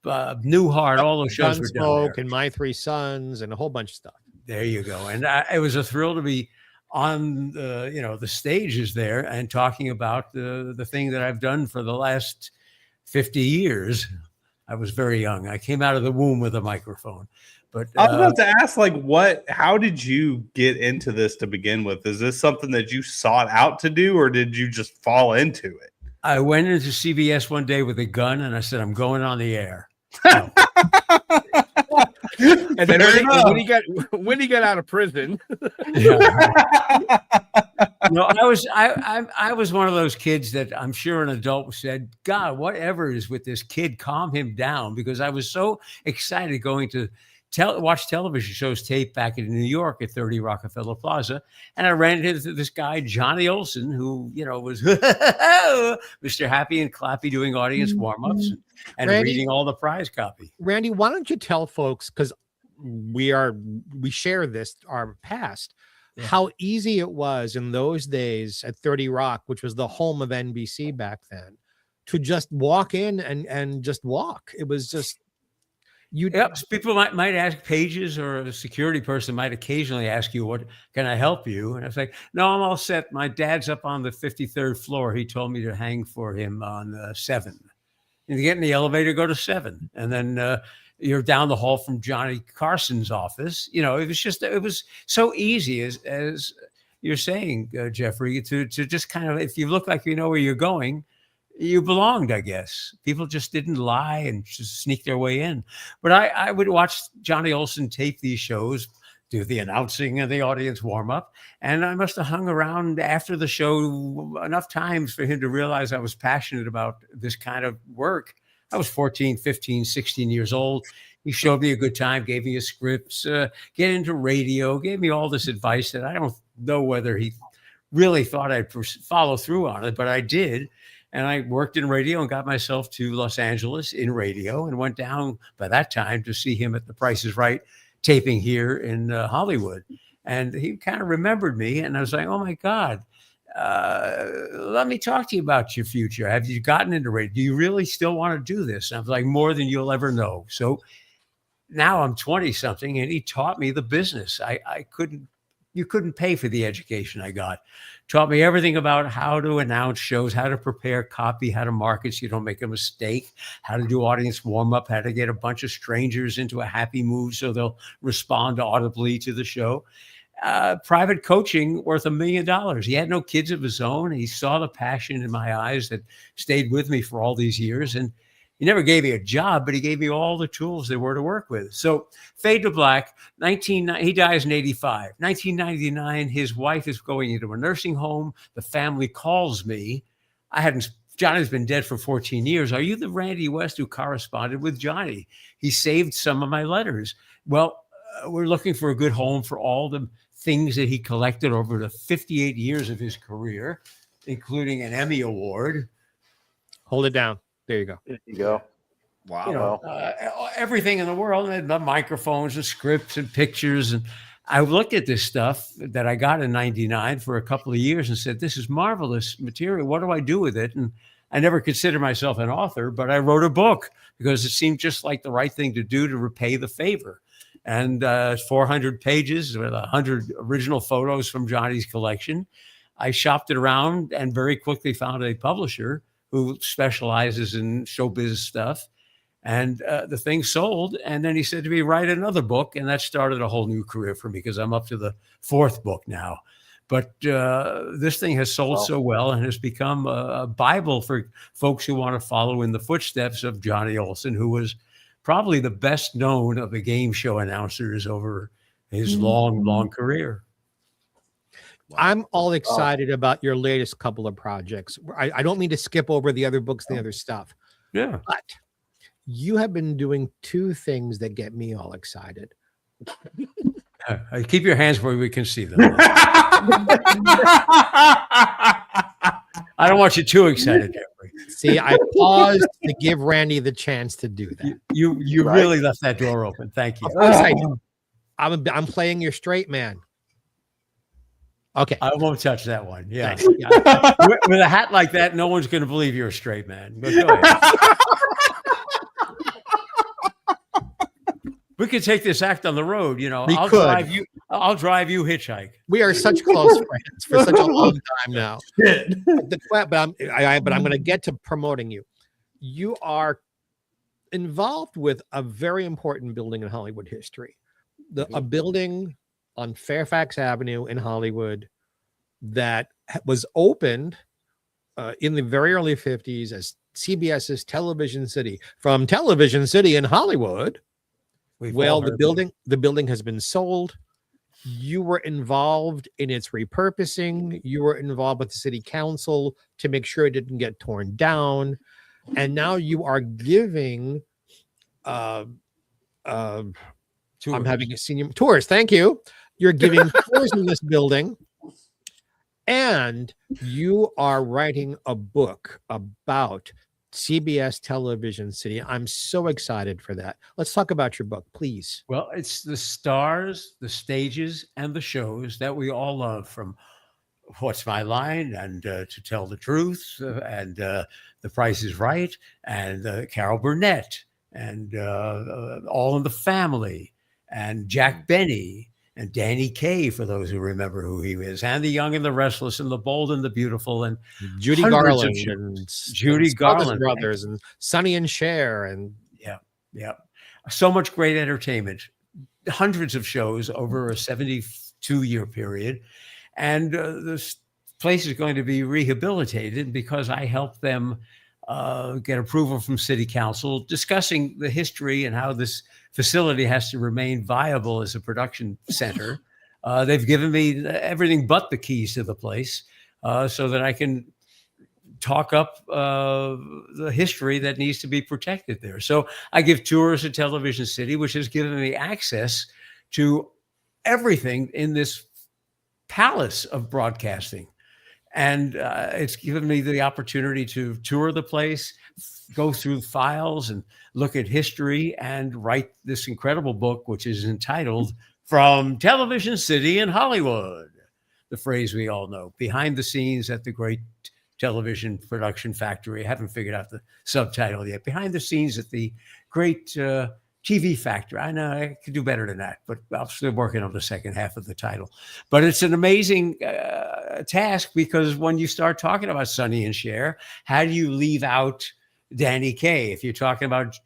S12: Newhart, all those shows were down there.
S6: Gunsmoke and My Three Sons and a whole bunch of stuff.
S12: There you go. And it was a thrill to be on the stages there and talking about the thing that I've done for the last 50 years. I was very young. I came out of the womb with a microphone. But
S7: I was about to ask, how did you get into this to begin with? Is this something that you sought out to do, or did you just fall into it?
S12: I went into CBS one day with a gun and I said, I'm going on the air.
S1: And then when he got out of prison,
S12: No, I was one of those kids that I'm sure an adult said, God, whatever is with this kid, calm him down, because I was so excited going to watch television shows taped back in New York at 30 Rockefeller Plaza. And I ran into this guy, Johnny Olson, who, was Mr. Happy and Clappy doing audience warm-ups and
S6: Randy?
S12: reading all the prize copy.
S6: Randy, why don't you tell folks, because we share this, our past, how easy it was in those days at 30 Rock, which was the home of NBC back then, to just walk in and just walk. It was just
S12: Yep. People might ask pages, or a security person might occasionally ask you, "What can I help you?" And I say, "No, I'm all set. My dad's up on the 53rd floor. He told me to hang for him on 7. And you get in the elevator, go to 7, and then you're down the hall from Johnny Carson's office. You know, it was so easy, as you're saying, Geoffrey, to just kind of, if you look like you know where you're going, you belonged, I guess. People just didn't lie and just sneak their way in. But I would watch Johnny Olson tape these shows, do the announcing and the audience warm up. And I must have hung around after the show enough times for him to realize I was passionate about this kind of work. I was 14, 15, 16 years old. He showed me a good time, gave me a script, get into radio, gave me all this advice that I don't know whether he really thought I'd follow through on it, but I did. And I worked in radio and got myself to Los Angeles in radio, and went down by that time to see him at The Price is Right taping here in Hollywood. And he kind of remembered me, and I was like, oh my God, let me talk to you about your future. Have you gotten into radio? Do you really still want to do this? And I was like, more than you'll ever know. So now I'm 20 something, and he taught me the business. You couldn't pay for the education I got. Taught me everything about how to announce shows, how to prepare copy, how to market so you don't make a mistake, how to do audience warm up, how to get a bunch of strangers into a happy mood so they'll respond audibly to the show. Private coaching worth $1 million. He had no kids of his own. He saw the passion in my eyes that stayed with me for all these years. And he never gave me a job, but he gave me all the tools there were to work with. So fade to black, he dies in 85. 1999, his wife is going into a nursing home. The family calls me. Johnny's been dead for 14 years. Are you the Randy West who corresponded with Johnny? He saved some of my letters. Well, we're looking for a good home for all the things that he collected over the 58 years of his career, including an Emmy Award.
S6: Hold it down. There you go.
S5: There you go.
S1: Wow.
S12: You know, everything in the world, and the microphones and scripts and pictures. And I looked at this stuff that I got in 99 for a couple of years and said, this is marvelous material. What do I do with it? And I never considered myself an author, but I wrote a book because it seemed just like the right thing to do to repay the favor. And 400 pages with 100 original photos from Johnny's collection. I shopped it around and very quickly found a publisher who specializes in showbiz stuff. And the thing sold. And then he said to me, write another book. And that started a whole new career for me because I'm up to the 4th book now. But this thing has sold so well and has become a Bible for folks who want to follow in the footsteps of Johnny Olson, who was probably the best known of the game show announcers over his long career.
S6: I'm all excited about your latest couple of projects. I don't mean to skip over the other books and the other stuff.
S12: Yeah.
S6: But you have been doing 2 things that get me all excited.
S12: Keep your hands where we can see them. I don't want you too excited, Geoffrey.
S6: See, I paused to give Randy the chance to do that.
S12: You right. Really left that door open. Thank you.
S6: Of course I do. I'm playing your straight man. Okay.
S12: I won't touch that one. Yeah. With a hat like that, no one's going to believe you're a straight man. But go ahead. We could take this act on the road. You know, I'll drive you hitchhike.
S6: We are such close friends for such a long time now. But I'm going to get to promoting you. You are involved with a very important building in Hollywood history. A building on Fairfax Avenue in Hollywood that was opened in the very early 50s as CBS's Television City. From Television City in Hollywood, the building has been sold. You were involved in its repurposing. You were involved with the city council to make sure it didn't get torn down. And now you are giving I'm having a senior tours. Thank you. You're giving tours in this building, and you are writing a book about CBS Television City. I'm so excited for that. Let's talk about your book, please.
S12: Well, it's the stars, the stages, and the shows that we all love, from What's My Line and To Tell the Truth and The Price is Right and Carol Burnett and All in the Family and Jack Benny and Danny Kaye, for those who remember who he is, and The Young and the Restless and The Bold and the Beautiful and
S6: Judy
S12: hundreds of
S6: Garland
S12: shows.
S6: and
S12: Judy
S6: and Smothers
S12: Garland.
S6: Brothers and Sonny and Cher and
S12: Yeah. So much great entertainment, hundreds of shows over a 72-year period. And this place is going to be rehabilitated because I helped them get approval from City Council, discussing the history and how this facility has to remain viable as a production center. They've given me everything but the keys to the place so that I can talk up the history that needs to be protected there. So I give tours of Television City, which has given me access to everything in this palace of broadcasting. And it's given me the opportunity to tour the place, go through files and look at history and write this incredible book, which is entitled From Television City in Hollywood, the phrase we all know, behind the scenes at the great television production factory. I haven't figured out the subtitle yet. Behind the scenes at the great TV factory. I know I could do better than that, but I'm still working on the second half of the title. But it's an amazing task, because when you start talking about Sonny and Cher, how do you leave out Danny Kaye? If you're talking about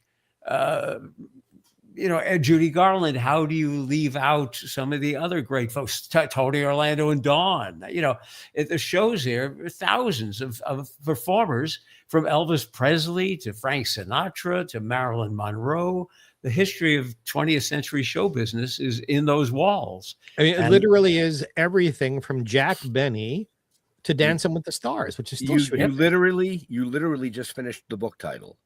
S12: Judy Garland, how do you leave out some of the other great folks, Tony Orlando and Dawn? The shows here, thousands of performers, from Elvis Presley to Frank Sinatra to Marilyn Monroe. The history of 20th century show business is in those walls.
S6: I mean, it literally is everything from Jack Benny to Dancing with the Stars, which is still shooting.
S1: You literally just finished the book title.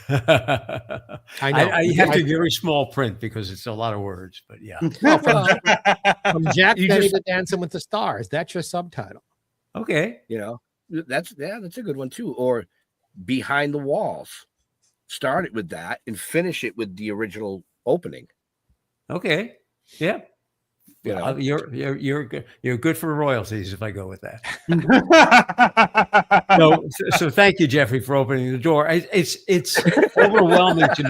S6: I know.
S12: I have to very small print because it's a lot of words, but yeah.
S6: No, from Jack Benny to Dancing with the Stars. That's your subtitle.
S12: Okay.
S1: That's a good one too. Or Behind the Walls. Start it with that and finish it with the original opening.
S12: Okay. Yeah. You're good for royalties if I go with that. So thank you, Geoffrey, for opening the door. It's overwhelming to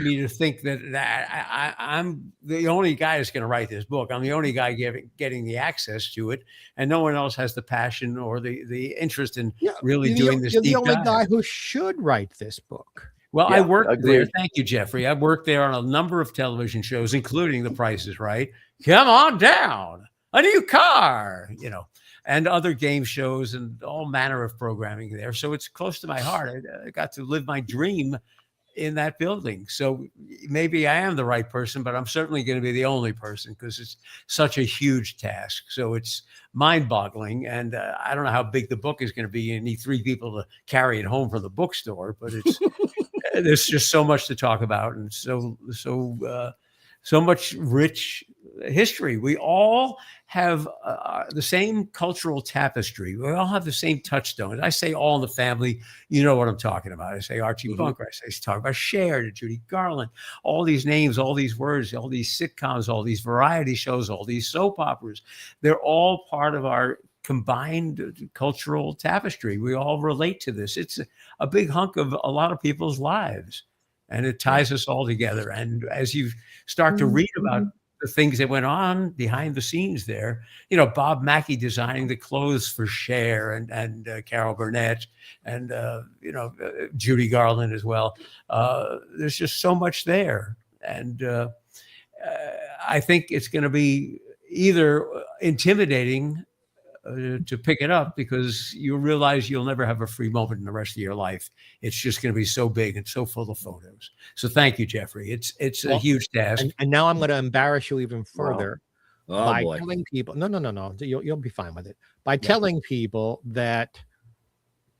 S12: me to think that I'm the only guy that's going to write this book. I'm the only guy getting the access to it, and no one else has the passion or the interest in really doing this.
S6: You're
S12: deep
S6: the only
S12: dive.
S6: guy who should write this book.
S12: Well, I worked there. Thank you, Geoffrey. I worked there on a number of television shows, including The Price is Right, Come On Down, A New Car, and other game shows and all manner of programming there. So it's close to my heart. I got to live my dream in that building. So maybe I am the right person, but I'm certainly going to be the only person because it's such a huge task. So it's mind-boggling. And I don't know how big the book is going to be. You need 3 people to carry it home from the bookstore, but it's there's just so much to talk about, and so much rich history. We all have the same cultural tapestry. We all have the same touchstones. I say All in the Family, you know what I'm talking about. I say Archie Bunker. I say talk about Cher to Judy Garland. All these names, all these words, all these sitcoms, all these variety shows, all these soap operas. They're all part of our combined cultural tapestry. We all relate to this. It's a big hunk of a lot of people's lives, and it ties us all together. And as you start to read about the things that went on behind the scenes there, Bob Mackie designing the clothes for Cher and Carol Burnett and Judy Garland as well. There's just so much there, and I think it's going to be either intimidating to pick it up, because you realize you'll never have a free moment in the rest of your life. It's just going to be so big and so full of photos. So thank you, Geoffrey. It's a huge task.
S6: And now I'm going to embarrass you even further by
S1: boy.
S6: telling people, no, you'll be fine with it. By telling people that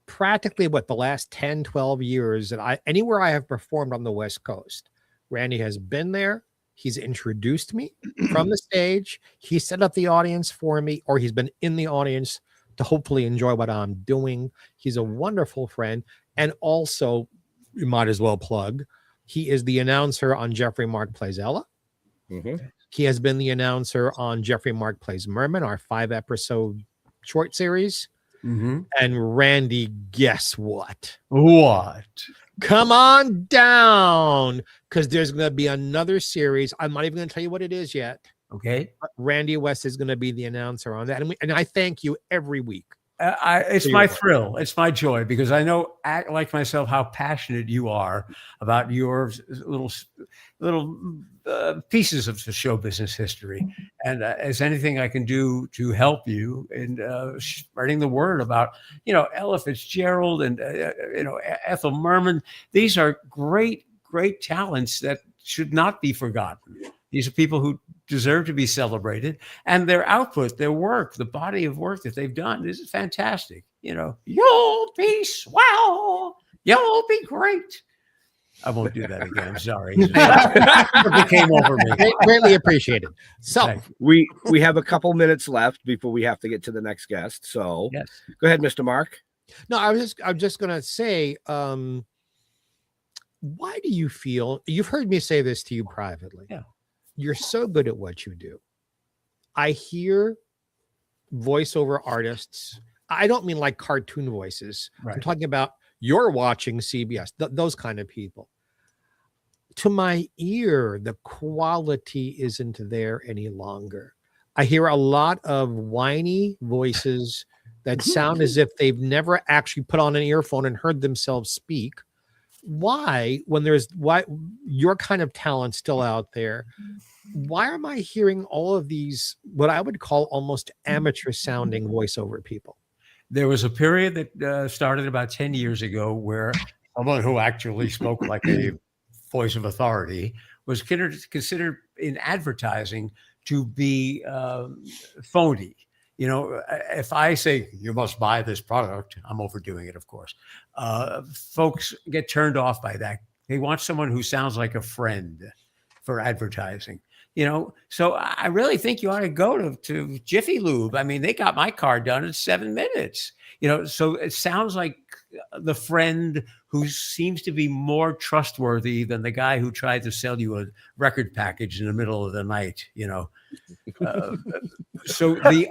S6: practically the last 10, 12 years that anywhere I have performed on the West Coast, Randy has been there. He's introduced me from the stage. He set up the audience for me, or he's been in the audience to hopefully enjoy what I'm doing. He's a wonderful friend. And also, you might as well plug, he is the announcer on Geoffrey Mark Plays Ella. He has been the announcer on Geoffrey Mark Plays Merman, our 5-episode short series. And Randy, guess what?
S12: What?
S6: Come on down, because there's going to be another series. I'm not even going to tell you what it is yet.
S12: Okay.
S6: But Randy West is going to be the announcer on that. And I thank you every week.
S12: It's my thrill. It's my joy, because I know, like myself, how passionate you are about your little pieces of the show business history. And as anything I can do to help you in spreading the word about, Ella Fitzgerald and, Ethel Merman, these are great, great talents that should not be forgotten. These are people who deserve to be celebrated, and their output, their work, the body of work that they've done, this is fantastic. You'll be swell. You'll be great. I won't do that again. I'm sorry. It came over me.
S6: Greatly appreciated. So
S1: we have a couple minutes left before we have to get to the next guest. So
S12: yes,
S1: go ahead, Mr. Mark.
S6: No, I'm just gonna say, why do you feel, you've heard me say this to you privately?
S12: Yeah.
S6: You're so good at what you do. I hear voiceover artists. I don't mean like cartoon voices.
S12: Right.
S6: I'm talking about you're watching CBS, those kind of people. To my ear, the quality isn't there any longer. I hear a lot of whiny voices that sound as if they've never actually put on an earphone and heard themselves speak. Why, when there's your kind of talent still out there, why am I hearing all of these, what I would call almost amateur sounding voiceover people?
S12: There was a period that started about 10 years ago where someone who actually spoke like a voice of authority was considered in advertising to be phony. If I say you must buy this product, I'm overdoing it, of course. Folks get turned off by that. They want someone who sounds like a friend for advertising. So I really think you ought to go to Jiffy Lube. I mean, they got my car done in 7 minutes. So it sounds like the friend who seems to be more trustworthy than the guy who tried to sell you a record package in the middle of the night. So the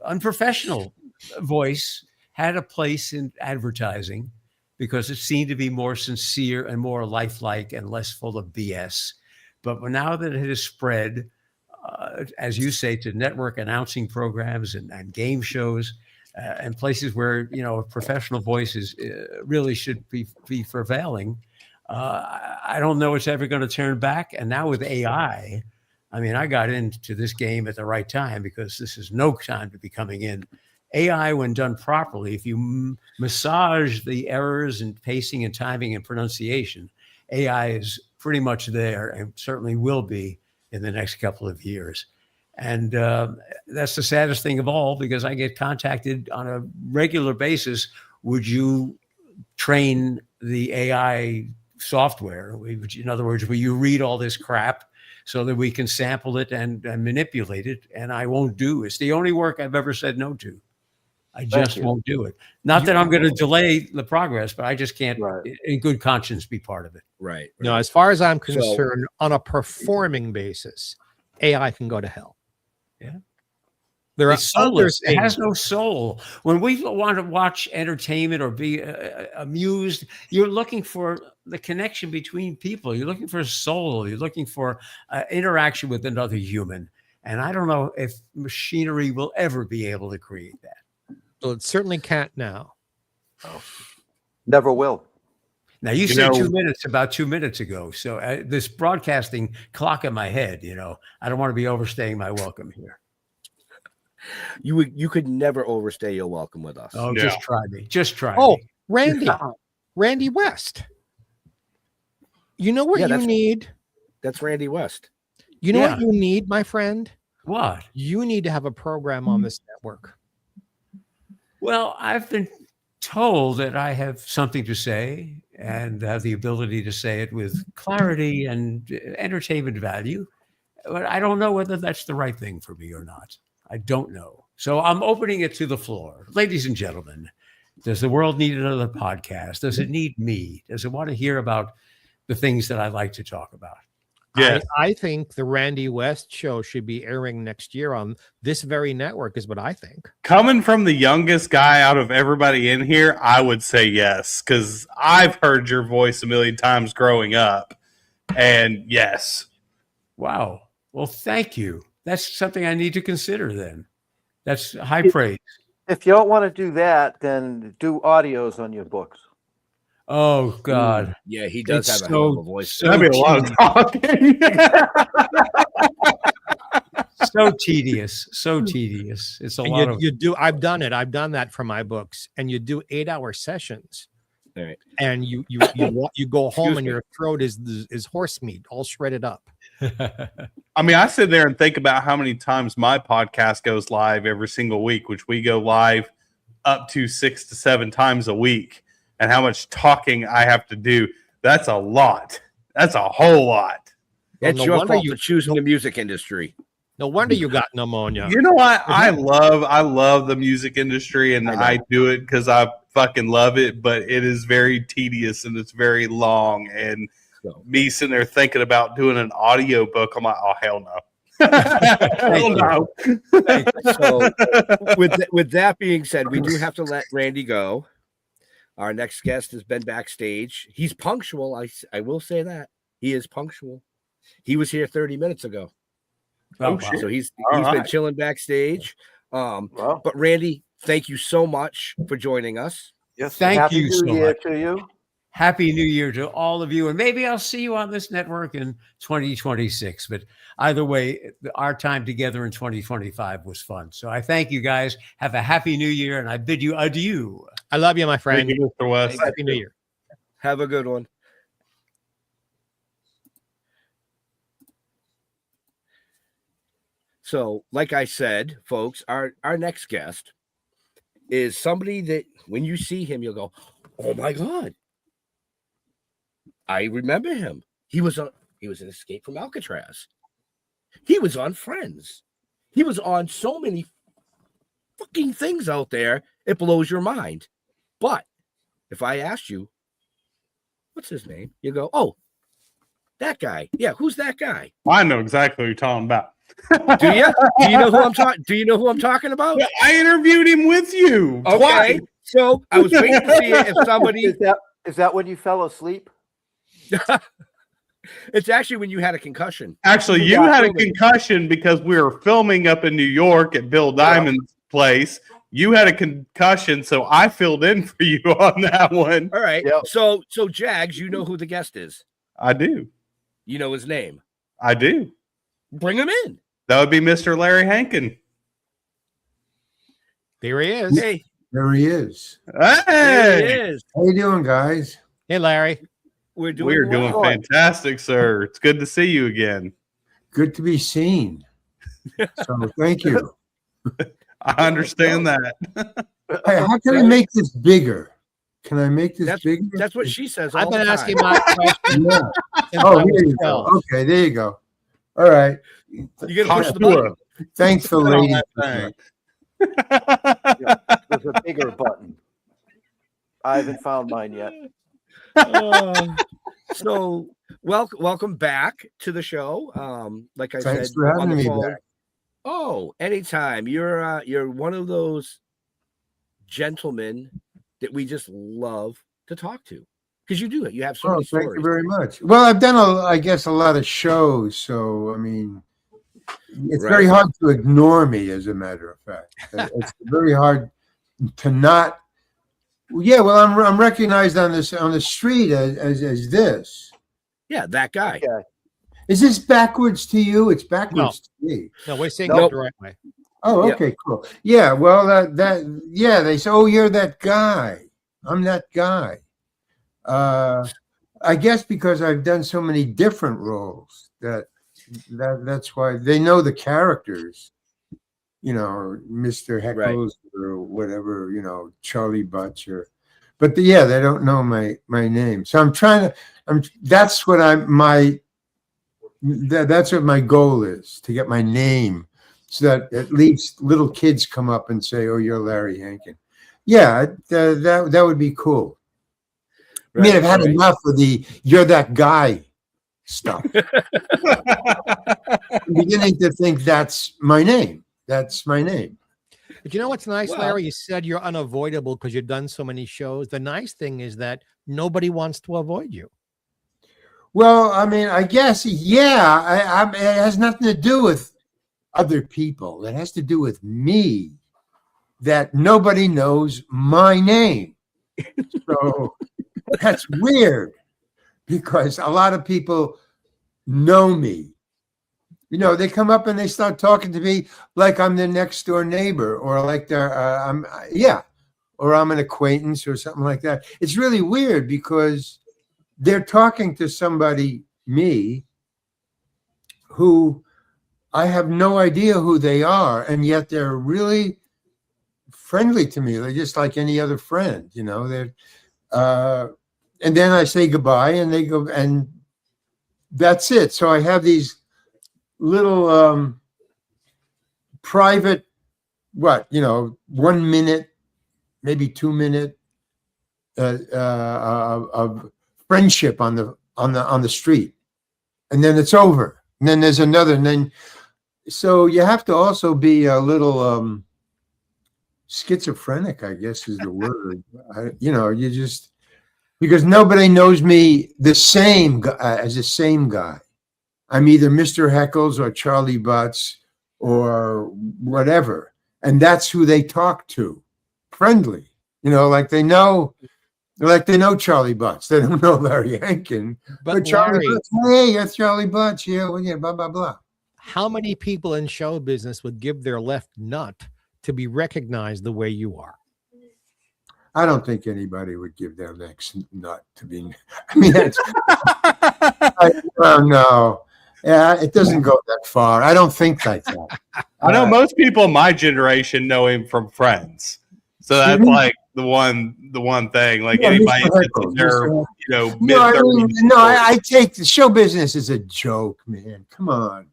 S12: unprofessional voice had a place in advertising, because it seemed to be more sincere and more lifelike and less full of BS. But now that it has spread, as you say, to network announcing programs and game shows and places where, professional voices really should be prevailing, I don't know it's ever going to turn back. And now with AI, I got into this game at the right time, because this is no time to be coming in. AI, when done properly, if you massage the errors in pacing and timing and pronunciation, AI is pretty much there, and certainly will be in the next couple of years. And that's the saddest thing of all, because I get contacted on a regular basis. Would you train the AI software? In other words, will you read all this crap so that we can sample it and manipulate it? And I won't do it. It's the only work I've ever said no to. I just won't do it. Not that I'm going to delay the progress, but I just can't, in good conscience, be part of it.
S1: Right.
S6: No, as far as I'm concerned, on a performing basis, AI can go to hell.
S12: Yeah.
S6: There are
S12: soulless.
S6: others.
S12: It has no soul. When we want to watch entertainment or be amused, you're looking for the connection between people. You're looking for a soul. You're looking for interaction with another human. And I don't know if machinery will ever be able to create that.
S6: Well, it certainly can't now.
S5: Never will.
S12: Now, you said 2 minutes about 2 minutes ago. So this broadcasting clock in my head, I don't want to be overstaying my welcome here.
S1: You could never overstay your welcome with us.
S12: Oh, just try me. Just try
S6: me.
S12: Oh,
S6: Randy West. You know what you need?
S1: That's Randy West.
S6: You know what you need, my friend?
S12: What?
S6: You need to have a program on this network.
S12: Well, I've been told that I have something to say and have the ability to say it with clarity and entertainment value. But I don't know whether that's the right thing for me or not. I don't know. So I'm opening it to the floor. Ladies and gentlemen, does the world need another podcast? Does it need me? Does it want to hear about the things that I like to talk about.
S7: Yeah.
S6: I think the Randy West show should be airing next year on this very network, is what I think.
S7: Coming from the youngest guy out of everybody in here, I would say yes, because I've heard your voice a million times growing up. And yes.
S12: Wow. Well, thank you. That's something I need to consider then. That's high praise.
S5: If you don't want to do that, then do audios on your books.
S12: Oh, God.
S1: Yeah, he does
S12: It's
S1: have a hell of a voice.
S12: so
S7: That'd be a lot of talking.
S12: So tedious. So tedious. It's a
S6: And
S12: lot of.
S6: you do. I've done it. I've done that for my books, and you do 8-hour sessions.
S1: All right.
S6: And you go home and your throat is horse meat, all shredded up.
S7: I mean, I sit there and think about how many times my podcast goes live every single week, which we go live up to 6 to 7 times a week, and how much talking I have to do. That's a lot. That's a whole lot.
S1: It's
S6: no
S1: your
S6: wonder
S1: fault
S6: you-
S1: for choosing the music industry.
S6: No wonder you got pneumonia.
S7: You know what? I love the music industry, and I do it because I fucking love it, but it is very tedious and it's very long. And me sitting there thinking about doing an audio book, I'm like, oh, hell no. Hell no.
S1: So, with that being said, we do have to let Randy go. Our next guest has been backstage. He's punctual. I will say that. He is punctual. He was here 30 minutes ago.
S12: Oh,
S1: So he's
S7: right.
S1: been chilling backstage. But Randy, thank you so much for joining us.
S5: Yes,
S12: Thank
S5: Happy
S12: you
S5: New
S12: so
S5: Year
S12: much.
S5: to you.
S12: Happy New Year to all of you. And maybe I'll see you on this network in 2026. But either way, our time together in 2025 was fun. So I thank you guys. Have a happy new year. And I bid you adieu.
S6: I love you, my friend.
S7: Thank you, Mr. West.
S6: Happy New Year.
S1: Have a good one. So, like I said, folks, our next guest is somebody that when you see him, you'll go, "Oh my God, I remember him. He was in Escape from Alcatraz. He was on Friends. He was on so many fucking things out there. It blows your mind. But if I asked you, what's his name? You go, oh, that guy. Yeah, who's that guy?
S7: I know exactly what you're talking about.
S1: Do you? Do you know who I'm talking? Do you know who I'm talking about?
S7: Well, I interviewed him with you.
S1: Okay,
S7: Twice.
S1: so I was waiting to see if somebody.
S5: Is that when you fell asleep?
S1: It's actually when you had a concussion.
S7: Actually, you had a concussion because we were filming up in New York at Bill Diamond's place. You had a concussion, so I filled in for you on that one.
S1: All right.
S5: Yep.
S1: So Jagz, you know who the guest is.
S7: I do.
S1: You know his name.
S7: I do.
S1: Bring him in.
S7: That would be Mr. Larry Hankin.
S6: There he is.
S1: Hey,
S13: There he is.
S1: there he
S7: Hey,
S1: is.
S13: How you doing, guys?
S6: Hey, Larry.
S1: We're doing.
S7: we're doing
S1: well.
S7: fantastic, sir. It's good to see you again.
S13: Good to be seen. So thank you.
S7: I understand that.
S13: Hey, how can I make this bigger? Can I make this bigger?
S1: That's what she says.
S6: I've
S1: all
S6: been
S1: the
S6: asking
S1: time.
S6: my question.
S13: Yeah.
S6: since
S13: Oh,
S6: I
S13: here
S6: was
S13: you
S6: 12.
S13: go. Okay, there you go. All right.
S1: You gotta push the button.
S13: Thanks for
S7: Put on
S13: ladies.
S7: that thing.
S5: There's a bigger button. I haven't found mine yet.
S1: So welcome back to the show. Like I
S13: Thanks
S1: said,
S13: for
S1: on
S13: having
S1: the
S13: me
S1: phone.
S13: back.
S1: Oh, anytime. You're one of those gentlemen that we just love to talk to because you do it. You have so
S13: Oh,
S1: many
S13: thank
S1: stories.
S13: you very much. Well, I've done, I guess, a lot of shows. So, I mean, it's very
S1: Right.
S13: hard to ignore me, as a matter of fact. It's very hard to not. Yeah, well, I'm recognized on the street as this.
S1: Yeah, that guy.
S5: Okay.
S13: Is this backwards to you? It's backwards to me.
S6: No, we're saying
S1: Nope.
S6: it the right way.
S13: Oh,
S1: Yep.
S13: okay, cool. Yeah, well, they say, oh, you're that guy. I'm that guy. I guess because I've done so many different roles that's why they know the characters. You know, Mr. Heckles or whatever. You know, Charlie Butch but they don't know my name. So that's what that's what my goal is, to get my name, so that at least little kids come up and say, "Oh, you're Larry Hankin." Yeah, that would be cool. I mean, I've had enough of the "you're that guy" stuff. I'm beginning to think that's my name. That's my name.
S6: But you know what's nice, Larry? You said you're unavoidable because you've done so many shows. The nice thing is that nobody wants to avoid you.
S13: Well, I mean, I guess, yeah. It has nothing to do with other people. It has to do with me, that nobody knows my name. So that's weird because a lot of people know me. You know, they come up and they start talking to me like I'm their next door neighbor, or like or I'm an acquaintance or something like that. It's really weird because they're talking to somebody, me, who I have no idea who they are, and yet they're really friendly to me. They're just like any other friend, you know. They're and then I say goodbye, and they go, and that's it. So I have these little private, 1 minute, maybe 2 minute of friendship on the street, and then it's over, and then there's another, and then so you have to also be a little schizophrenic, I guess is the word. You just, because nobody knows me the same as the same guy. I'm either Mr. Heckles or Charlie Butts or whatever. And that's who they talk to. Friendly. Like they know Charlie Butts. They don't know Larry Hankin. But Charlie
S6: Larry,
S13: Butts, hey, that's Charlie Butts. Yeah, well, yeah, blah, blah, blah.
S6: how many people in show business would give their left nut to be recognized the way you are?
S13: I don't think anybody would give their next nut to be. I mean, no. Yeah, it doesn't go that far. I don't think like that.
S7: I know most people in my generation know him from Friends, so that's like the one thing. Like anybody that's there,
S13: I take the show business as a joke, man. Come on.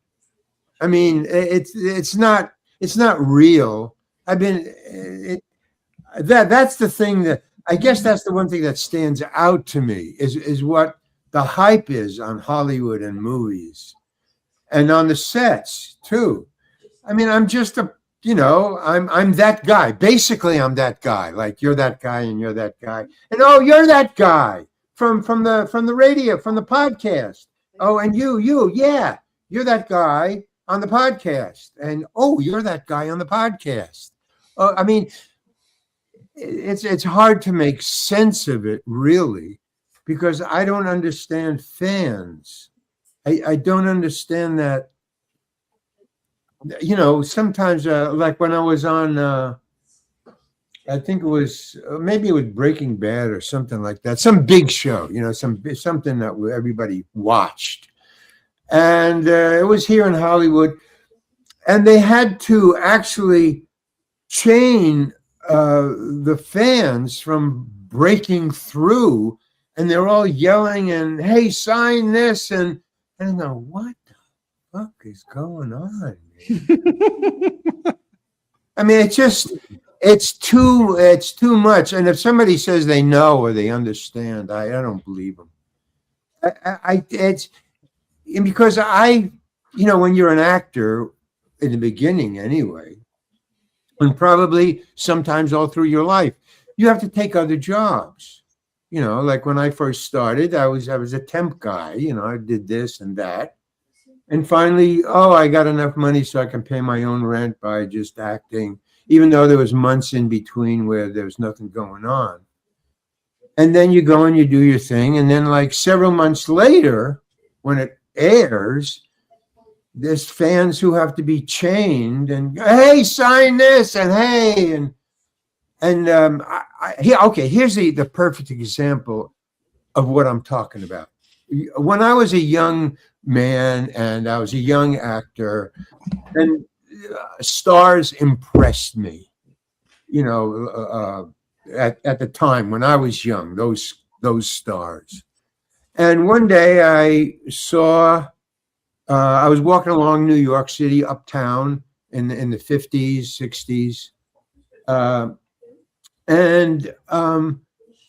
S13: I mean, it's not real. That's the thing that I guess that's the one thing that stands out to me is what the hype is on Hollywood and movies and on the sets too. I mean, I'm just I'm that guy. Basically, I'm that guy. Like you're that guy and you're that guy. And oh, you're that guy from the radio, from the podcast. Oh, and you, yeah, you're that guy on the podcast. And oh, you're that guy on the podcast. I mean, it's hard to make sense of it, really, because I don't understand fans. I don't understand that. Sometimes like when I was on, I think it was maybe it was Breaking Bad or something like that, some big show, something that everybody watched, and it was here in Hollywood, and they had to actually chain the fans from breaking through, and they're all yelling and hey, sign this, and I go, what the fuck is going on, man? I mean, it's too much. And if somebody says they know or they understand, I don't believe them. It's because when you're an actor in the beginning anyway, and probably sometimes all through your life, you have to take other jobs. Like when I first started, I was a temp guy. I did this and that. And finally, I got enough money so I can pay my own rent by just acting, even though there was months in between where there was nothing going on. And then you go and you do your thing. And then like several months later, when it airs, there's fans who have to be chained and hey, sign this and hey, here's the perfect example of what I'm talking about. When I was a young man and I was a young actor, and stars impressed me, at the time when I was young, those stars. And one day I saw. I was walking along New York City, uptown in the 50s, 60s. And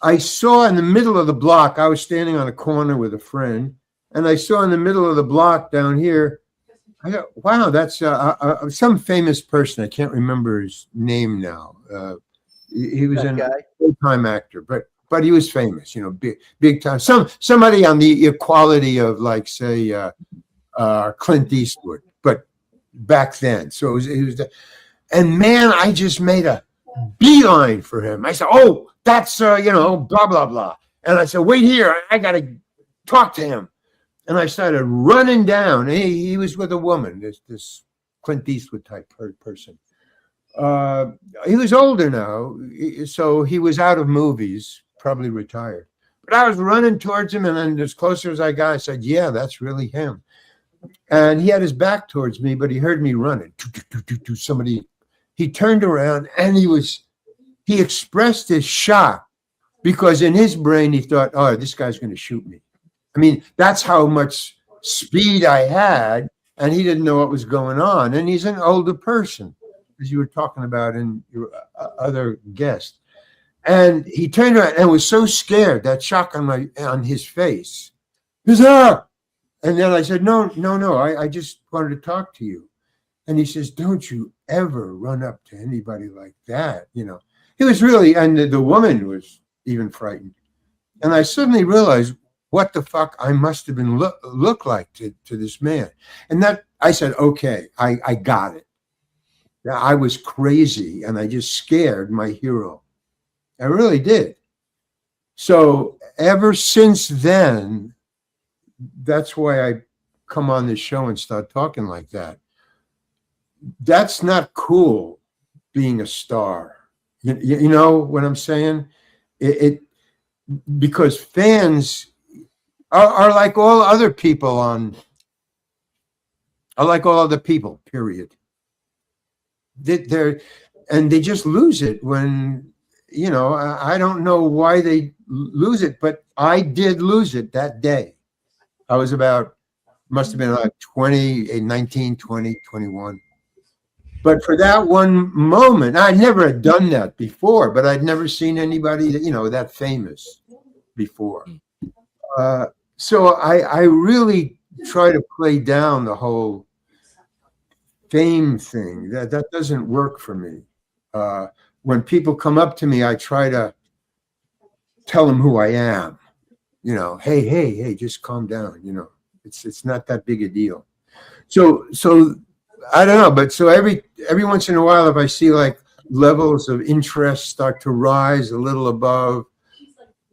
S13: I saw in the middle of the block, I was standing on a corner with a friend, and I saw in the middle of the block down here, I go, wow, that's some famous person. I can't remember his name now. He was
S5: That
S13: a
S5: guy?
S13: full-time actor, but he was famous, you know, big time. Somebody on the equality of, like, say, Clint Eastwood, but back then. So it was and man, I just made a beeline for him. I said, oh, that's, you know, blah, blah, blah. And I said, wait here, I got to talk to him. And I started running down. He was with a woman, this Clint Eastwood type person. He was older now, so he was out of movies, probably retired. But I was running towards him, and then as closer as I got, I said, yeah, that's really him. And he had his back towards me, but he heard me running. Somebody, he turned around, and he expressed his shock, because in his brain, he thought, oh, this guy's going to shoot me. I mean, that's how much speed I had, and he didn't know what was going on. And he's an older person, as you were talking about in your other guest. And he turned around and was so scared, that shock on his face. He said, ah! And then I said, no, I just wanted to talk to you. And he says, don't you ever run up to anybody like that. You know, he was really, and the woman was even frightened. And I suddenly realized what the fuck I must have been look like to this man. And that, I said, okay, I got it. I was crazy, and I just scared my hero. I really did. So ever since then, that's why I come on this show and start talking like that. That's not cool, being a star. You know what I'm saying? Because fans are like all other people period. They just lose it when, you know, I don't know why they lose it, but I did lose it that day. I was must have been like 19, 20, 21. But for that one moment, I never had done that before, but I'd never seen anybody, you know, that famous before. So I really try to play down the whole fame thing. That doesn't work for me. When people come up to me, I try to tell them who I am. You know, hey, just calm down. You know, it's not that big a deal. So I don't know, but so every once in a while, if I see like levels of interest start to rise a little above,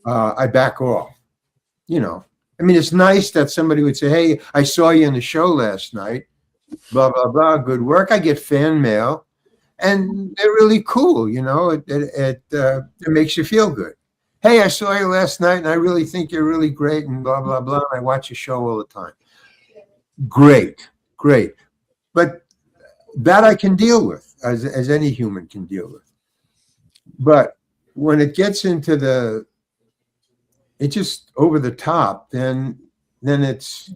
S13: I back off. You know, I mean, it's nice that somebody would say, hey, I saw you in the show last night, blah, blah, blah, good work. I get fan mail, and they're really cool. You know, it makes you feel good. Hey, I saw you last night, and I really think you're really great, and blah, blah, blah. I watch your show all the time. Great. But that I can deal with, as any human can deal with. But when it gets into it's just over the top, then it's,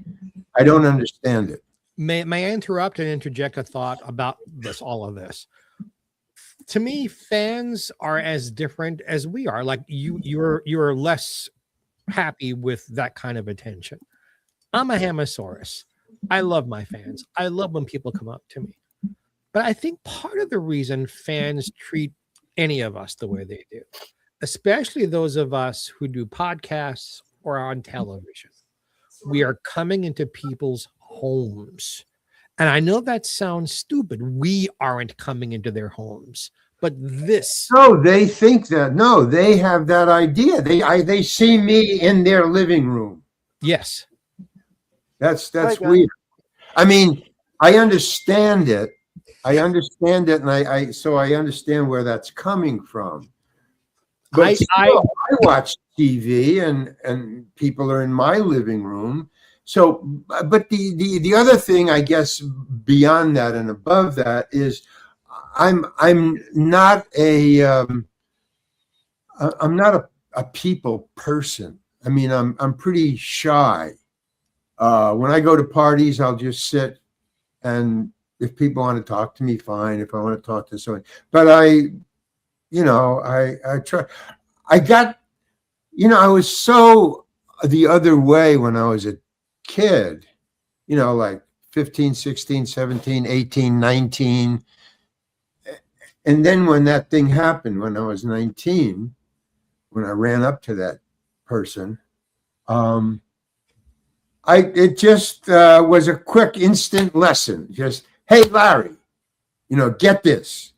S13: I don't understand it.
S6: May I interrupt and interject a thought about all of this? To me, fans are as different as we are. Like you're less happy with that kind of attention. I'm a Hamosaurus. I love my fans. I love when people come up to me. But I think part of the reason fans treat any of us the way they do, especially those of us who do podcasts or on television, we are coming into people's homes. And I know that sounds stupid. We aren't coming into their homes. But this.
S13: No, they think that. No, they have that idea. They see me in their living room.
S6: Yes.
S13: That's weird. I mean, I understand it. And I understand where that's coming from. But I watch TV and people are in my living room. So, but the other thing, I guess, beyond that and above that is I'm not a people person. I mean, I'm pretty shy. When I go to parties, I'll just sit, and if people want to talk to me, fine. If I want to talk to someone, but I try. I got you know, I was so the other way when I was a kid, you know, like 15, 16, 17, 18, 19. And then when that thing happened, when I was 19, when I ran up to that person, it just was a quick, instant lesson. Just, hey, Larry, you know, get this.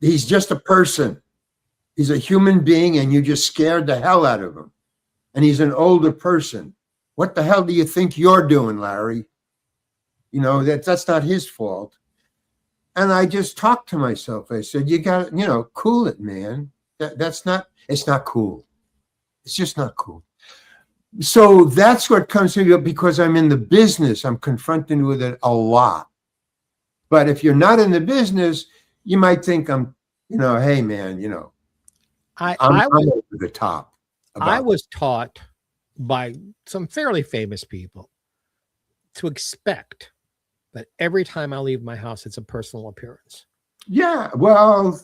S13: He's just a person. He's a human being, and you just scared the hell out of him. And he's an older person. What the hell do you think you're doing, Larry? You know, that's not his fault. And I just talked to myself. I said, you got to, you know, cool it, man. It's not cool. It's just not cool. So that's what comes to me because I'm in the business. I'm confronted with it a lot. But if you're not in the business, you might think I'm, you know, hey, man, you know, I'm over the top.
S6: I was taught by some fairly famous people to expect that every time I leave my house, it's a personal appearance.
S13: Yeah, well,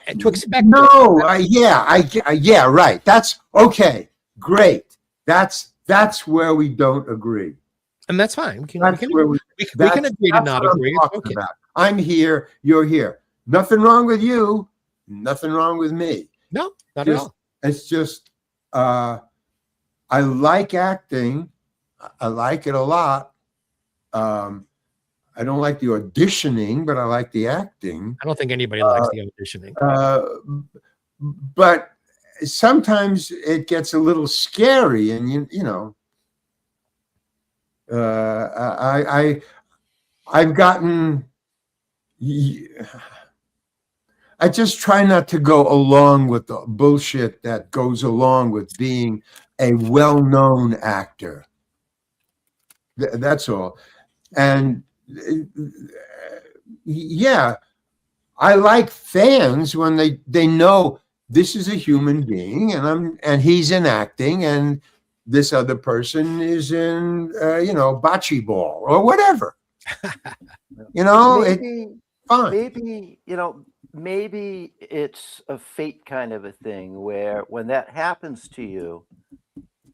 S6: and to expect.
S13: No, yeah, right. That's okay. Great. That's where we don't agree,
S6: and that's fine. We can agree to not agree. Okay.
S13: I'm here. You're here. Nothing wrong with you. Nothing wrong with me.
S6: No, not at all.
S13: It's just I like acting. I like it a lot. I don't like the auditioning, but I like the acting.
S6: I don't think anybody likes the auditioning.
S13: But sometimes it gets a little scary, and you know, I've gotten. I just try not to go along with the bullshit that goes along with being a well-known actor. That's all. And yeah, I like fans when they know this is a human being and he's in acting and this other person is in you know, bocce ball or whatever. You know, it's fine.
S5: Maybe, you know, maybe it's a fate kind of a thing where when that happens to you,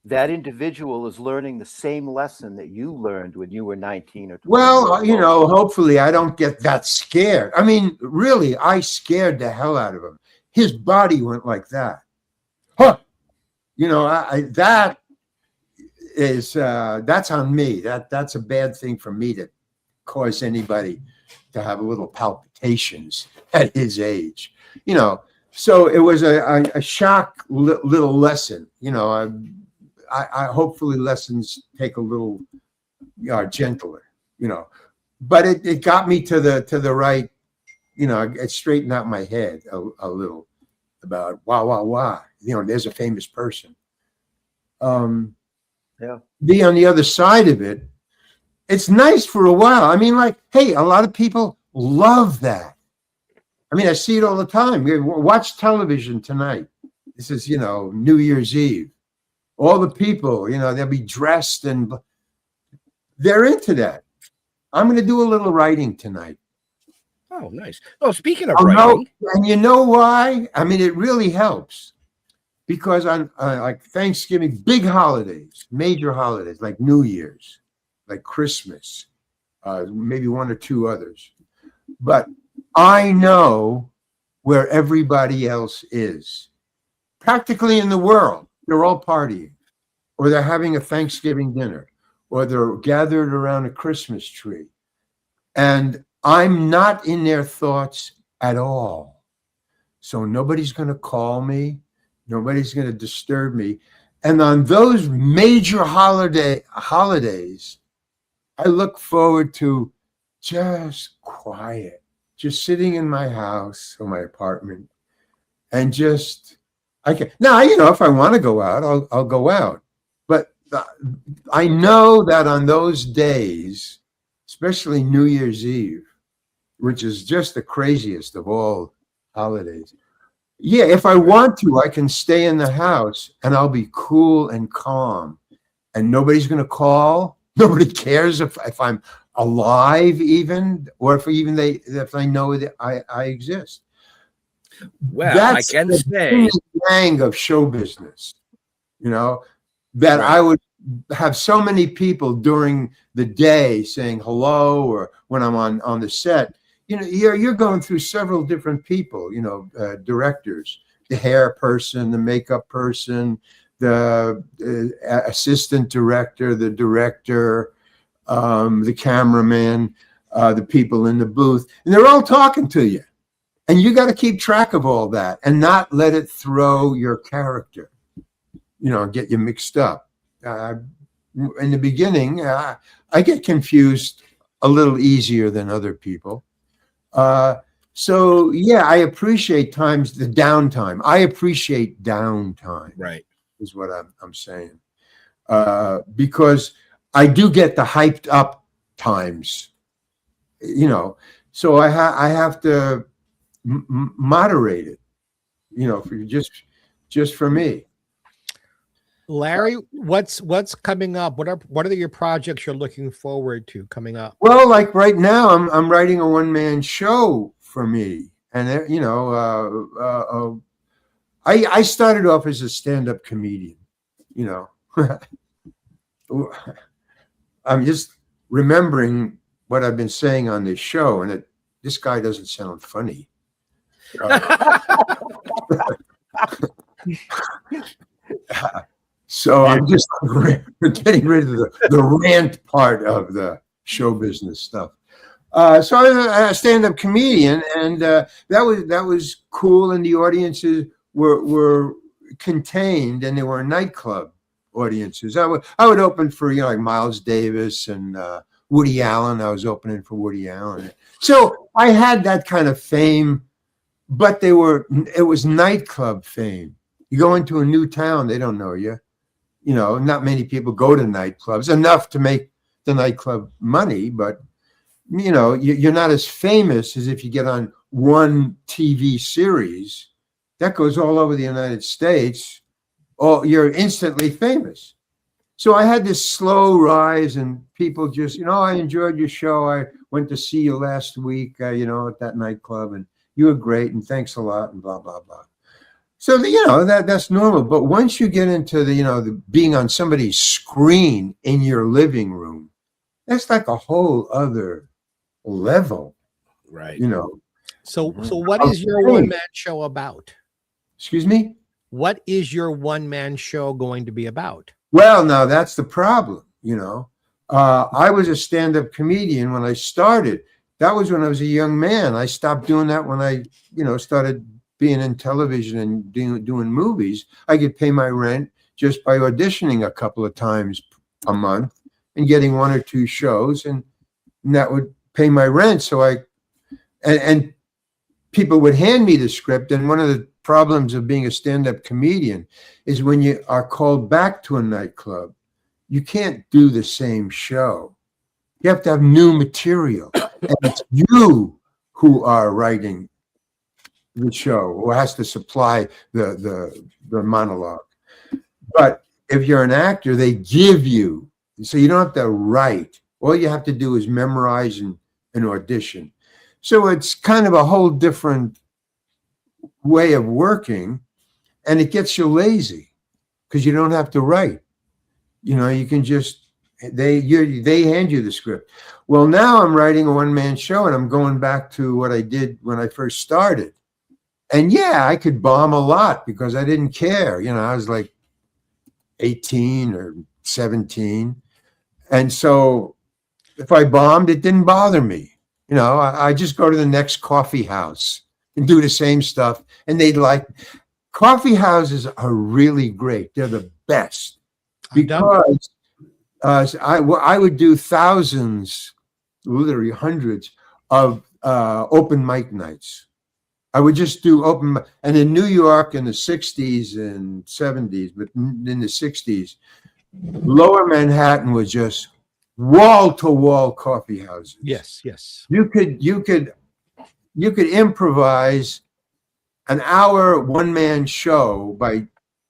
S5: that individual is learning the same lesson that you learned when you were 19 or 20.
S13: Well, you know, hopefully I don't get that scared. I mean, really, I scared the hell out of him. His body went like that. Huh. You know, that is that's on me. That's a bad thing for me to cause anybody to have a little palpitations at his age. You know, so it was a shock little lesson. You know, I hopefully lessons take a little gentler, you know, but it got me to the right, you know, it straightened out my head a little about wow, you know, there's a famous person.
S5: Yeah.
S13: Be on the other side of it. It's nice for a while. I mean, like, hey, a lot of people love that. I mean, I see it all the time. Watch television tonight. This is, you know, New Year's Eve. All the people, you know, they'll be dressed and they're into that. I'm going to do a little writing tonight.
S1: Oh, nice. Oh, speaking of writing.
S13: And you know why? I mean, it really helps because on like Thanksgiving, big holidays, major holidays like New Year's, like Christmas, maybe one or two others. But I know where everybody else is. Practically in the world, they're all partying, or they're having a Thanksgiving dinner, or they're gathered around a Christmas tree. And I'm not in their thoughts at all. So nobody's going to call me. Nobody's going to disturb me. And on those major holidays, I look forward to just quiet, just sitting in my house or my apartment and just, now, you know, if I want to go out, I'll go out. But I know that on those days, especially New Year's Eve, which is just the craziest of all holidays. Yeah, if I want to, I can stay in the house and I'll be cool and calm and nobody's going to call. Nobody cares if I'm alive even, or if I know that I exist.
S1: Well,
S13: That's
S1: I can
S13: the
S1: say
S13: yin yang of show business. that I would have so many people during the day saying hello, or when I'm on the set. You're going through several different people, directors, the hair person, the makeup person, the assistant director, the director, the cameraman, the people in the booth, and they're all talking to you. And you got to keep track of all that and not let it throw your character, get you mixed up. In the beginning, I get confused a little easier than other people. So yeah, I appreciate the downtime. I appreciate downtime.
S1: Right.
S13: Is what I'm saying. Because I do get the hyped up times, so I have to moderate it, for just for me.
S6: Larry, what's coming up? What are your projects you're looking forward to coming up?
S13: Well, like right now, I'm writing a one-man show for me, and I started off as a stand-up comedian. I'm just remembering what I've been saying on this show, and this guy doesn't sound funny. So I'm just getting rid of the rant part of the show business stuff. So I was a stand-up comedian, and that was cool, and the audiences were contained, and they were nightclub audiences. I would open for like Miles Davis and Woody Allen. I was opening for Woody Allen, so I had that kind of fame, but it was nightclub fame. You go into a new town, they don't know you. Not many people go to nightclubs, enough to make the nightclub money, but you're not as famous as if you get on one TV series that goes all over the United States. You're instantly famous. So I had this slow rise, and people just, I enjoyed your show. I went to see you last week, at that nightclub, and you were great, and thanks a lot, and blah, blah, blah. So, that's normal. But once you get into the being on somebody's screen in your living room, that's like a whole other level.
S1: Right.
S6: So what is your one-man show about?
S13: Excuse me?
S6: What is your one-man show going to be about?
S13: Well, now that's the problem. I was a stand-up comedian when I started. That was when I was a young man. I stopped doing that when I, started being in television and doing movies. I could pay my rent just by auditioning a couple of times a month and getting one or two shows, and that would pay my rent. So and people would hand me the script. And one of the problems of being a stand-up comedian is when you are called back to a nightclub, you can't do the same show. You have to have new material, and it's you who are writing the show, who has to supply the monologue. But if you're an actor, they give you, so you don't have to write. All you have to do is memorize and audition. So it's kind of a whole different way of working, and it gets you lazy because you don't have to write. You can just they hand you the script. Well, now I'm writing a one-man show, and I'm going back to what I did when I first started. And yeah, I could bomb a lot because I didn't care. I was like 18 or 17. And so if I bombed, it didn't bother me. I just go to the next coffee house and do the same stuff. And coffee houses are really great. They're the best because I would do thousands, literally hundreds of open mic nights. I would just do open, and in New York in the 60s and 70s, but in the 60s, Lower Manhattan was just wall-to-wall coffee houses.
S6: Yes.
S13: You could improvise an hour one-man show by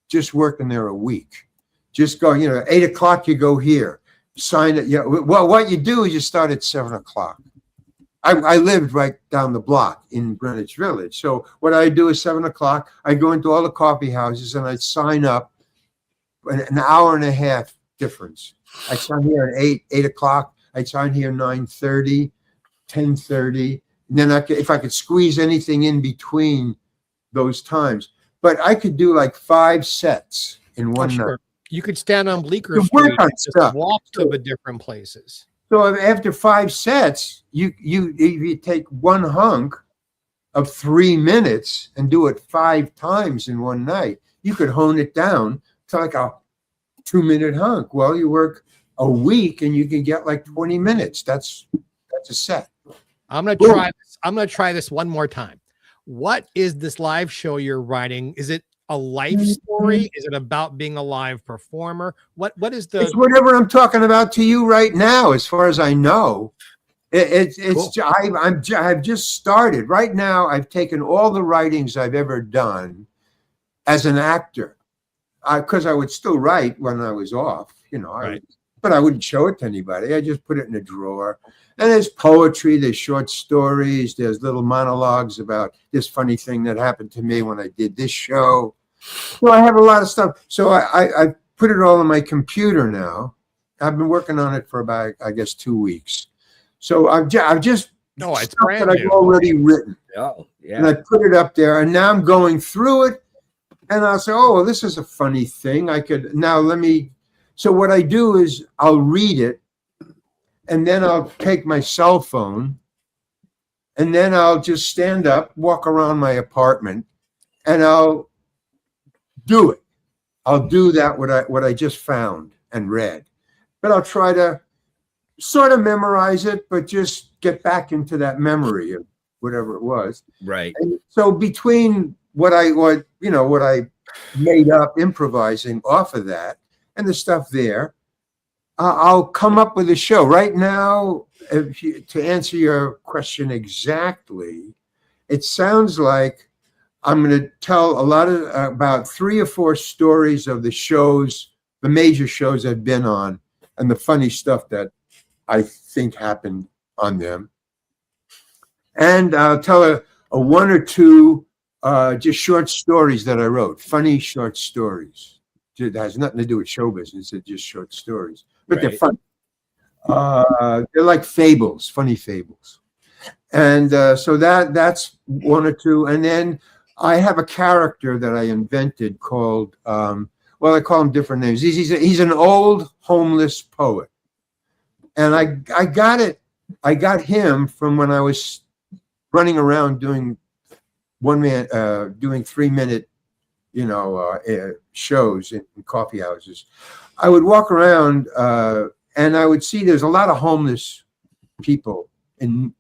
S13: just working there a week. Just go, 8 o'clock, you go here, sign it. Well, what you do is you start at 7 o'clock. I lived right down the block in Greenwich Village. So what I do is 7 o'clock, I go into all the coffee houses and I sign up an hour and a half difference. I sign here at 8 o'clock. I sign here 9:30, 10:30. And then if I could squeeze anything in between those times, but I could do like 5 sets in one night.
S6: You could stand on Bleecker
S13: You
S6: Street
S13: work on
S6: and just
S13: stuff.
S6: walk to the different places.
S13: So after 5 sets, you take one hunk of 3 minutes and do it 5 times in one night. You could hone it down to like a 2-minute hunk. Well, you work a week and you can get like 20 minutes. That's a set.
S6: I'm gonna try this. I'm gonna try this one more time. What is this live show you're writing? Is it a life story? Is it about being a live performer? What is the?
S13: It's whatever I'm talking about to you right now, as far as I know. It's cool. I've just started. Right now, I've taken all the writings I've ever done as an actor, because I would still write when I was off, right. But I wouldn't show it to anybody. I just put it in a drawer. And there's poetry, there's short stories, there's little monologues about this funny thing that happened to me when I did this show. So I have a lot of stuff. So I put it all on my computer now. I've been working on it for about, I guess, 2 weeks. So I've just
S6: it's
S13: stuff
S6: brand
S13: that I've
S6: new.
S13: already written.
S1: Oh, yeah.
S13: And I put it up there, and now I'm going through it, and I'll say, oh, well, this is a funny thing. So what I do is I'll read it, and then I'll take my cell phone, and then I'll just stand up, walk around my apartment, and I'll do it. I'll do that what I just found and read. But I'll try to sort of memorize it, but just get back into that memory of whatever it was.
S1: Right.
S13: And so between what I made up improvising off of that and the stuff there, I'll come up with a show. Right now, to answer your question exactly, it sounds like I'm going to tell about 3 or 4 stories of the shows, the major shows I've been on, and the funny stuff that I think happened on them. And I'll tell a 1 or 2 just short stories that I wrote, funny short stories. It has nothing to do with show business. It's just short stories, but they're fun. They're like fables, funny fables. And so that's 1 or 2. And then I have a character that I invented called, I call him different names. He's an old homeless poet. And I got him from when I was running around doing 3-minute, shows in coffee houses. I would walk around and I would see there's a lot of homeless people in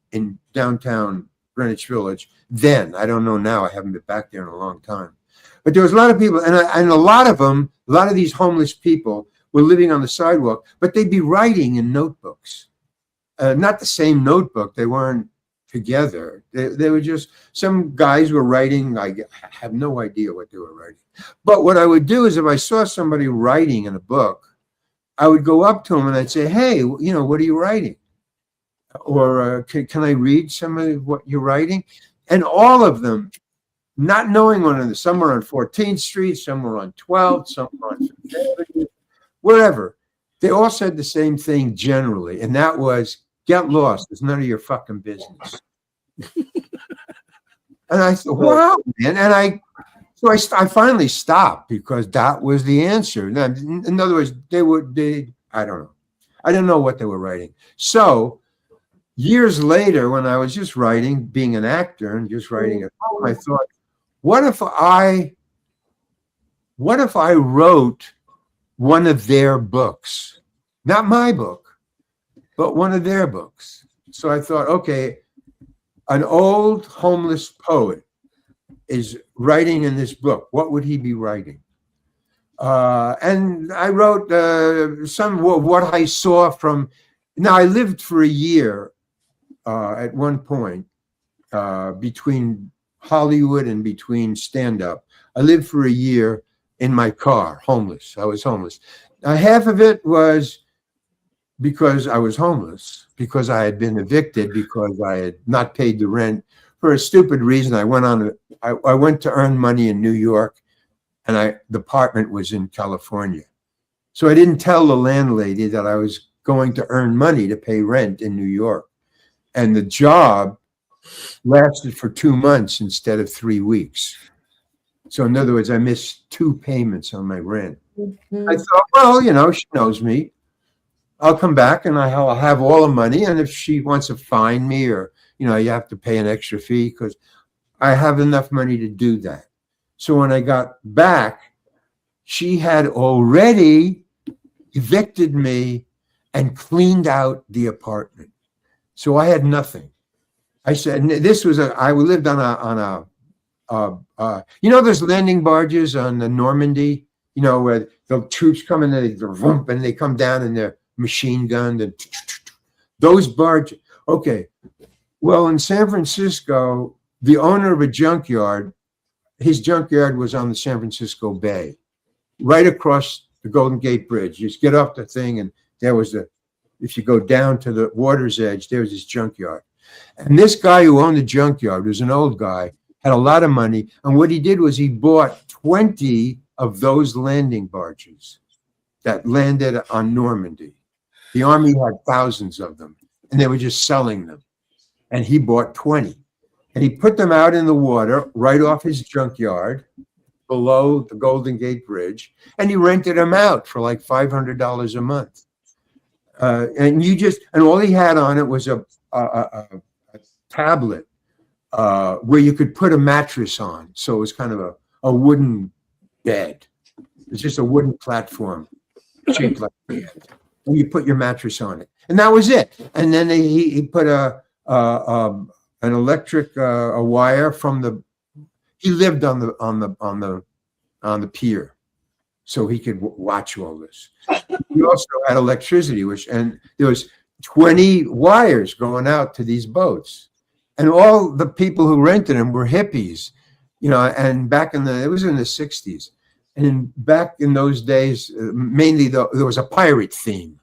S13: downtown Greenwich Village. Then, I don't know now, I haven't been back there in a long time. But there was a lot of people, and a lot of these homeless people were living on the sidewalk, but they'd be writing in notebooks. Not the same notebook, they weren't together. They were just, some guys were writing, I have no idea what they were writing. But what I would do is if I saw somebody writing in a book, I would go up to them and I'd say, hey, what are you writing? Or can I read some of what you're writing? And all of them, not knowing one another, some were on 14th Street, some were on 12th, some were on 5th Avenue, wherever. They all said the same thing generally, and that was, get lost. It's none of your fucking business. And I thought, wow, man. And I finally stopped because that was the answer. In other words, I don't know. I don't know what they were writing. So years later, when I was just writing, being an actor and just writing at home, I thought, what if I wrote one of their books? Not my book, but one of their books. So I thought, okay, an old homeless poet is writing in this book. What would he be writing? And I wrote some of what I saw from. Now I lived for a year at one point between Hollywood and between stand-up. I lived for a year in my car, homeless. I was homeless. Half of it was because I was homeless, because I had been evicted, because I had not paid the rent for a stupid reason. I went to earn money in New York, and the apartment was in California. So I didn't tell the landlady that I was going to earn money to pay rent in New York. And the job lasted for 2 months instead of 3 weeks. So in other words, I missed 2 payments on my rent. I thought, well, you know, she knows me. I'll come back and I'll have all the money. And if she wants to fine me, or, you know, you have to pay an extra fee, because I have enough money to do that. So when I got back, she had already evicted me and cleaned out the apartment. So I had nothing. I said, and this was I lived on a you know, there's landing barges on the Normandy, you know, where the troops come in and they come down and they're machine gunned, and those barges. Okay. Well, in San Francisco, the owner of a junkyard, his junkyard was on the San Francisco Bay, right across the Golden Gate Bridge. You just get off the thing, and there was if you go down to the water's edge, there's this junkyard. And this guy who owned the junkyard was an old guy, had a lot of money. And what he did was he bought 20 of those landing barges that landed on Normandy. The Army had thousands of them, and they were just selling them. And he bought 20. And he put them out in the water right off his junkyard below the Golden Gate Bridge. And he rented them out for like $500 a month. And all he had on it was a tablet where you could put a mattress on. So it was kind of a wooden bed. It's just a wooden platform shaped like a bed. And you put your mattress on it. And that was it. And then he put an electric wire from he lived on the pier, so he could watch all this. He also had electricity, and there was 20 wires going out to these boats. And all the people who rented them were hippies, you know, and it was in the 60s. And back in those days, mainly there was a pirate theme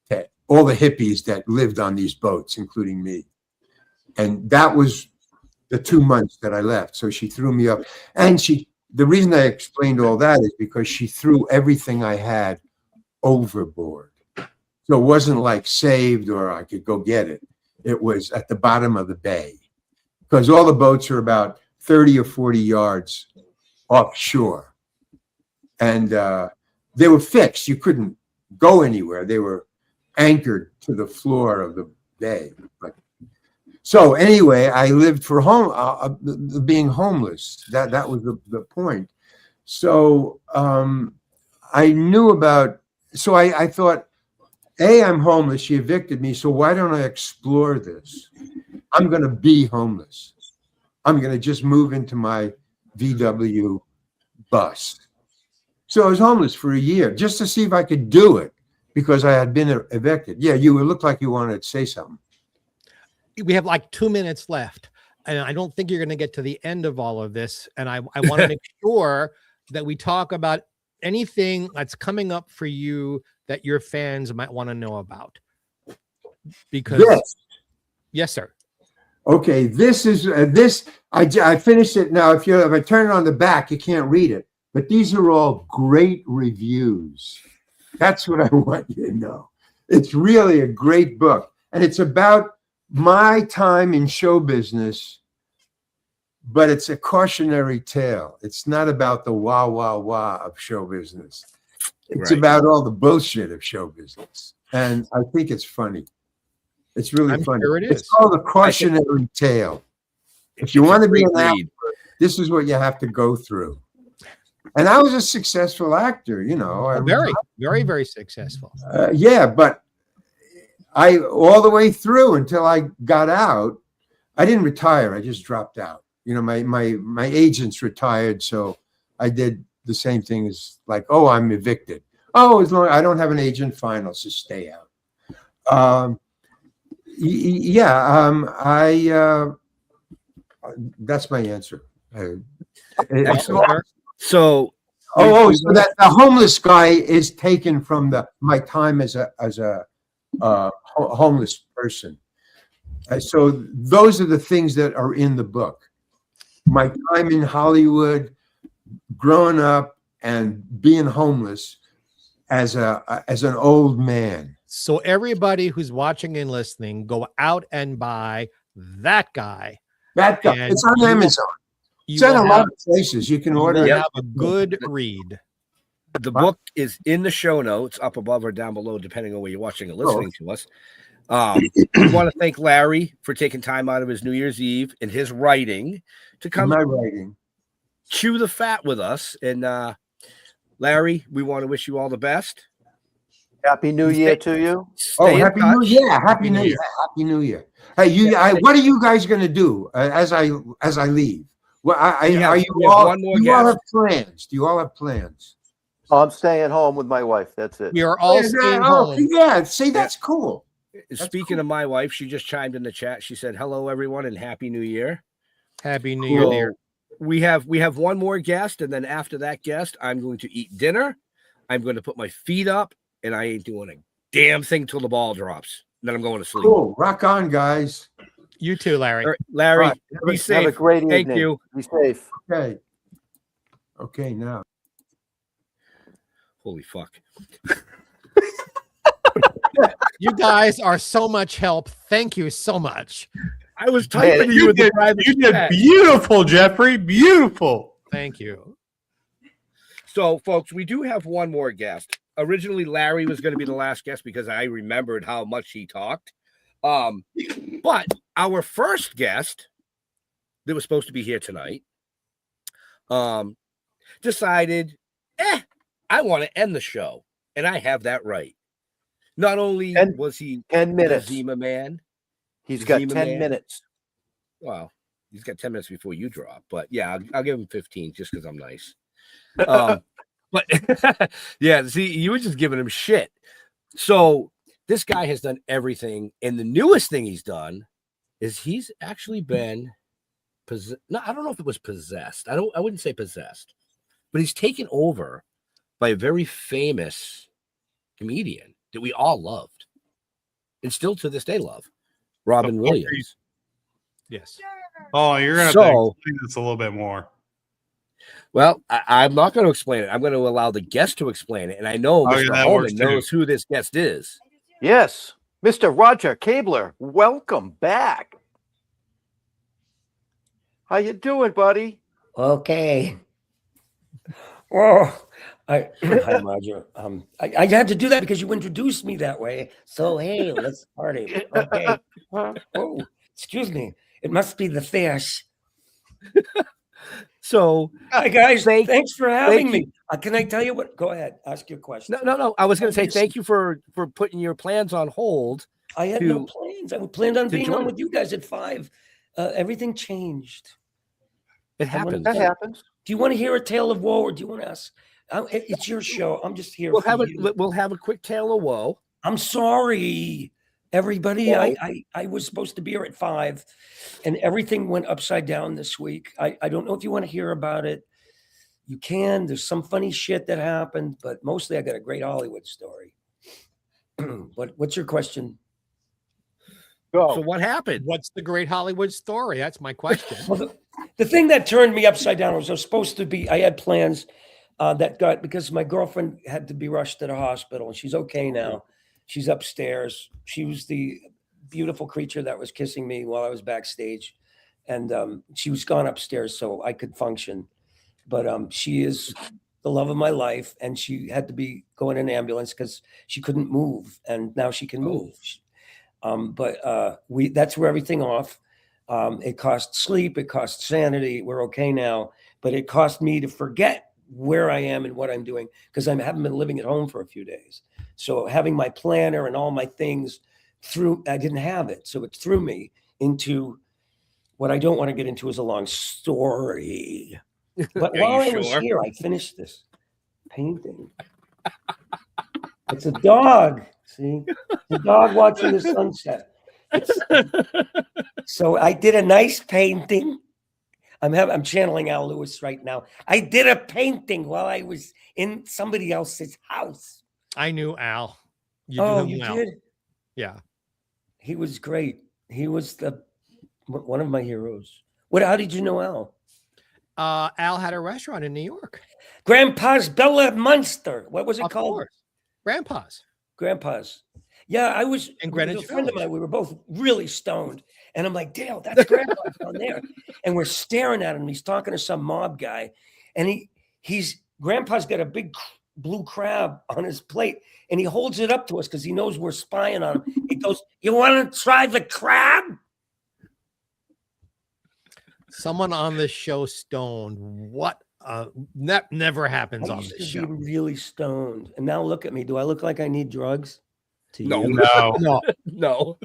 S13: to all the hippies that lived on these boats, including me. And that was the 2 months that I left. So she threw me up. And the reason I explained all that is because she threw everything I had overboard. So it wasn't like saved or I could go get it. It was at the bottom of the bay, because all the boats are about 30 or 40 yards offshore. And they were fixed. You couldn't go anywhere. They were anchored to the floor of the bay. So anyway, I lived for being homeless. That was the point. So I knew about. So I thought, I'm homeless. She evicted me. So why don't I explore this? I'm going to be homeless. I'm going to just move into my VW bus. So I was homeless for a year just to see if I could do it, because I had been evicted. Yeah, you looked like you wanted to say something.
S6: We have like 2 minutes left, and I don't think you're going to get to the end of all of this. And I want to make sure that we talk about anything that's coming up for you that your fans might want to know about. Because yes, sir.
S13: Okay, this is I finished it now. If I turn it on the back, you can't read it, but these are all great reviews. That's what I want you to know. It's really a great book, and it's about my time in show business, but it's a cautionary tale. It's not about the wah, wah, wah of show business. It's about all the bullshit of show business. And I think it's funny. It's really funny.
S6: Sure it is.
S13: It's called a cautionary tale. If you want to be an actor, this is what you have to go through. And I was a successful actor, you know.
S6: Very, very, very successful.
S13: Yeah, but all the way through until I got out, I didn't retire. I just dropped out. You know, my agents retired, so I did the same thing as like, I'm evicted. As long as I don't have an agent, fine, I'll just stay out. That's my answer.
S1: So
S13: that the homeless guy is taken from my time as a homeless person. So those are the things that are in the book. My time in Hollywood, growing up and being homeless, as an old man.
S6: So everybody who's watching and listening, go out and buy That Guy.
S13: That guy.
S6: And
S13: It's on
S6: you will-
S13: Amazon.
S6: You
S13: It's in a
S6: will
S13: lot
S6: have,
S13: of places. You can
S6: you
S13: order
S6: will
S13: it.
S6: have a good read.
S1: The book is in the show notes, up above or down below, depending on where you're watching or listening to us. We want to thank Larry for taking time out of his New Year's Eve and his writing to come
S13: My writing.
S1: chew the fat with us. And Larry, we want to wish you all the best.
S5: Happy New Year to you.
S13: Oh,
S1: Stay in
S13: Happy New
S1: touch.
S13: Year! Happy New Year! Happy New Year! Hey, what are you guys going to do as I leave? Well,
S1: We have-
S13: are
S1: we
S13: you
S1: have
S13: all?
S1: one more
S13: Do you all
S1: guest.
S13: have plans? Do you all have plans?
S5: Oh, I'm staying home with my wife. That's it.
S6: We are all staying home.
S13: Yeah, see, that's cool.
S1: Speaking of my wife, she just chimed in the chat. She said, "Hello, everyone, and Happy New Year."
S6: Happy New Year,
S1: So,
S6: dear.
S1: we have one more guest, and then after that guest, I'm going to eat dinner. I'm going to put my feet up, and I ain't doing a damn thing till the ball drops. Then I'm going to sleep.
S13: Cool. Rock on, guys.
S6: You too, Larry.
S1: All right, Larry,
S5: All right,
S1: be
S5: have
S1: safe.
S5: a great
S1: Thank
S5: evening.
S1: you.
S5: Be safe.
S13: Okay. Okay, now.
S1: Holy fuck.
S6: You guys are so much help. Thank you so much.
S1: I was typing to you in the private
S7: You did
S1: chat.
S7: beautiful, Geoffrey. Beautiful.
S6: Thank you.
S1: So, folks, we do have one more guest. Originally, Larry was going to be the last guest because I remembered how much he talked. But our first guest that was supposed to be here tonight decided, I want to end the show, and I have that right. Not only was he
S5: 10 minutes.
S1: the Zima man,
S5: He's got
S1: Zima
S5: 10
S1: man.
S5: minutes.
S1: Well, he's got 10 minutes before you drop, but yeah, I'll give him 15 just because I'm nice. But yeah, see, you were just giving him shit. So this guy has done everything, and the newest thing he's done is he's actually been no, I don't know if it was possessed. I wouldn't say possessed, but he's taken over by a very famous comedian that we all loved and still to this day love, Robin Williams.
S6: Yes.
S7: Oh, you're gonna have to
S1: So-
S7: explain this a little bit more.
S1: Well, I'm not going to explain it. I'm going to allow the guest to explain it. And I know
S7: Okay,
S1: Mr.
S7: that
S1: Homan
S7: works too.
S1: knows who this guest is.
S5: Yes. Mr. Roger Kabler, welcome back. How you doing, buddy?
S14: Okay. Oh, hi, Roger. I had to do that because you introduced me that way. So hey, let's party. Okay. Oh, excuse me. It must be the fish.
S1: So,
S14: hi guys. Thanks for having
S1: thank
S14: me. Can I tell you what? Go ahead. Ask your question.
S1: No. I was going to say thank you for putting your plans on hold.
S14: I had no plans. I planned on being on with you guys at 5. Everything changed.
S1: It happens.
S5: That happens.
S14: Do you want to hear a tale of woe, or do you want to ask? It's your show. I'm just here.
S1: We'll
S14: for
S1: have
S14: you.
S1: we'll have a quick tale of woe.
S14: I'm sorry, everybody.
S1: Whoa.
S14: I was supposed to be here at 5, and everything went upside down this week. I don't know if you want to hear about it. You can. There's some funny shit that happened, but mostly I got a great Hollywood story. What's your question?
S1: So what happened?
S6: What's the great Hollywood story? That's my question.
S14: Well, the thing that turned me upside down was I was supposed to be, I had plans that got, because my girlfriend had to be rushed to the hospital, and she's okay now. She's upstairs. She was the beautiful creature that was kissing me while I was backstage. And she was gone upstairs so I could function. But she is the love of my life, and she had to be going in an ambulance because she couldn't move, and now she can move. That's where everything off. It cost sleep, it cost sanity. We're okay now, but it cost me to forget where I am and what I'm doing because I haven't been living at home for a few days. So having my planner and all my things I didn't have it. So it threw me into what I don't want to get into is a long story. But while I was here, I finished this painting. It's a dog. See, the dog watching the sunset. So I did a nice painting. I'm channeling Al Lewis right now. I did a painting while I was in somebody else's house.
S6: I knew Al. You
S14: did?
S6: Yeah.
S14: He was great. He was one of my heroes. How did you know Al?
S6: Al had a restaurant in New York.
S14: Grandpa's Bella Munster. What was it called?
S6: Course. Grandpa's.
S14: Yeah, I was
S6: And
S14: with
S6: Greenwich
S14: a friend of
S6: Village.
S14: mine. We were both really stoned, and I'm like, Dale, that's Grandpa's down there. And we're staring at him. He's talking to some mob guy, and Grandpa's got a big blue crab on his plate, and he holds it up to us because he knows we're spying on him. He goes, "You want to try the crab?"
S6: Someone on this show stoned. What? That never happens
S14: I
S6: on
S14: used
S6: this
S14: to
S6: show.
S14: be really stoned, and now look at me. Do I look like I need drugs? To
S1: No.
S14: you?
S6: No,
S1: No.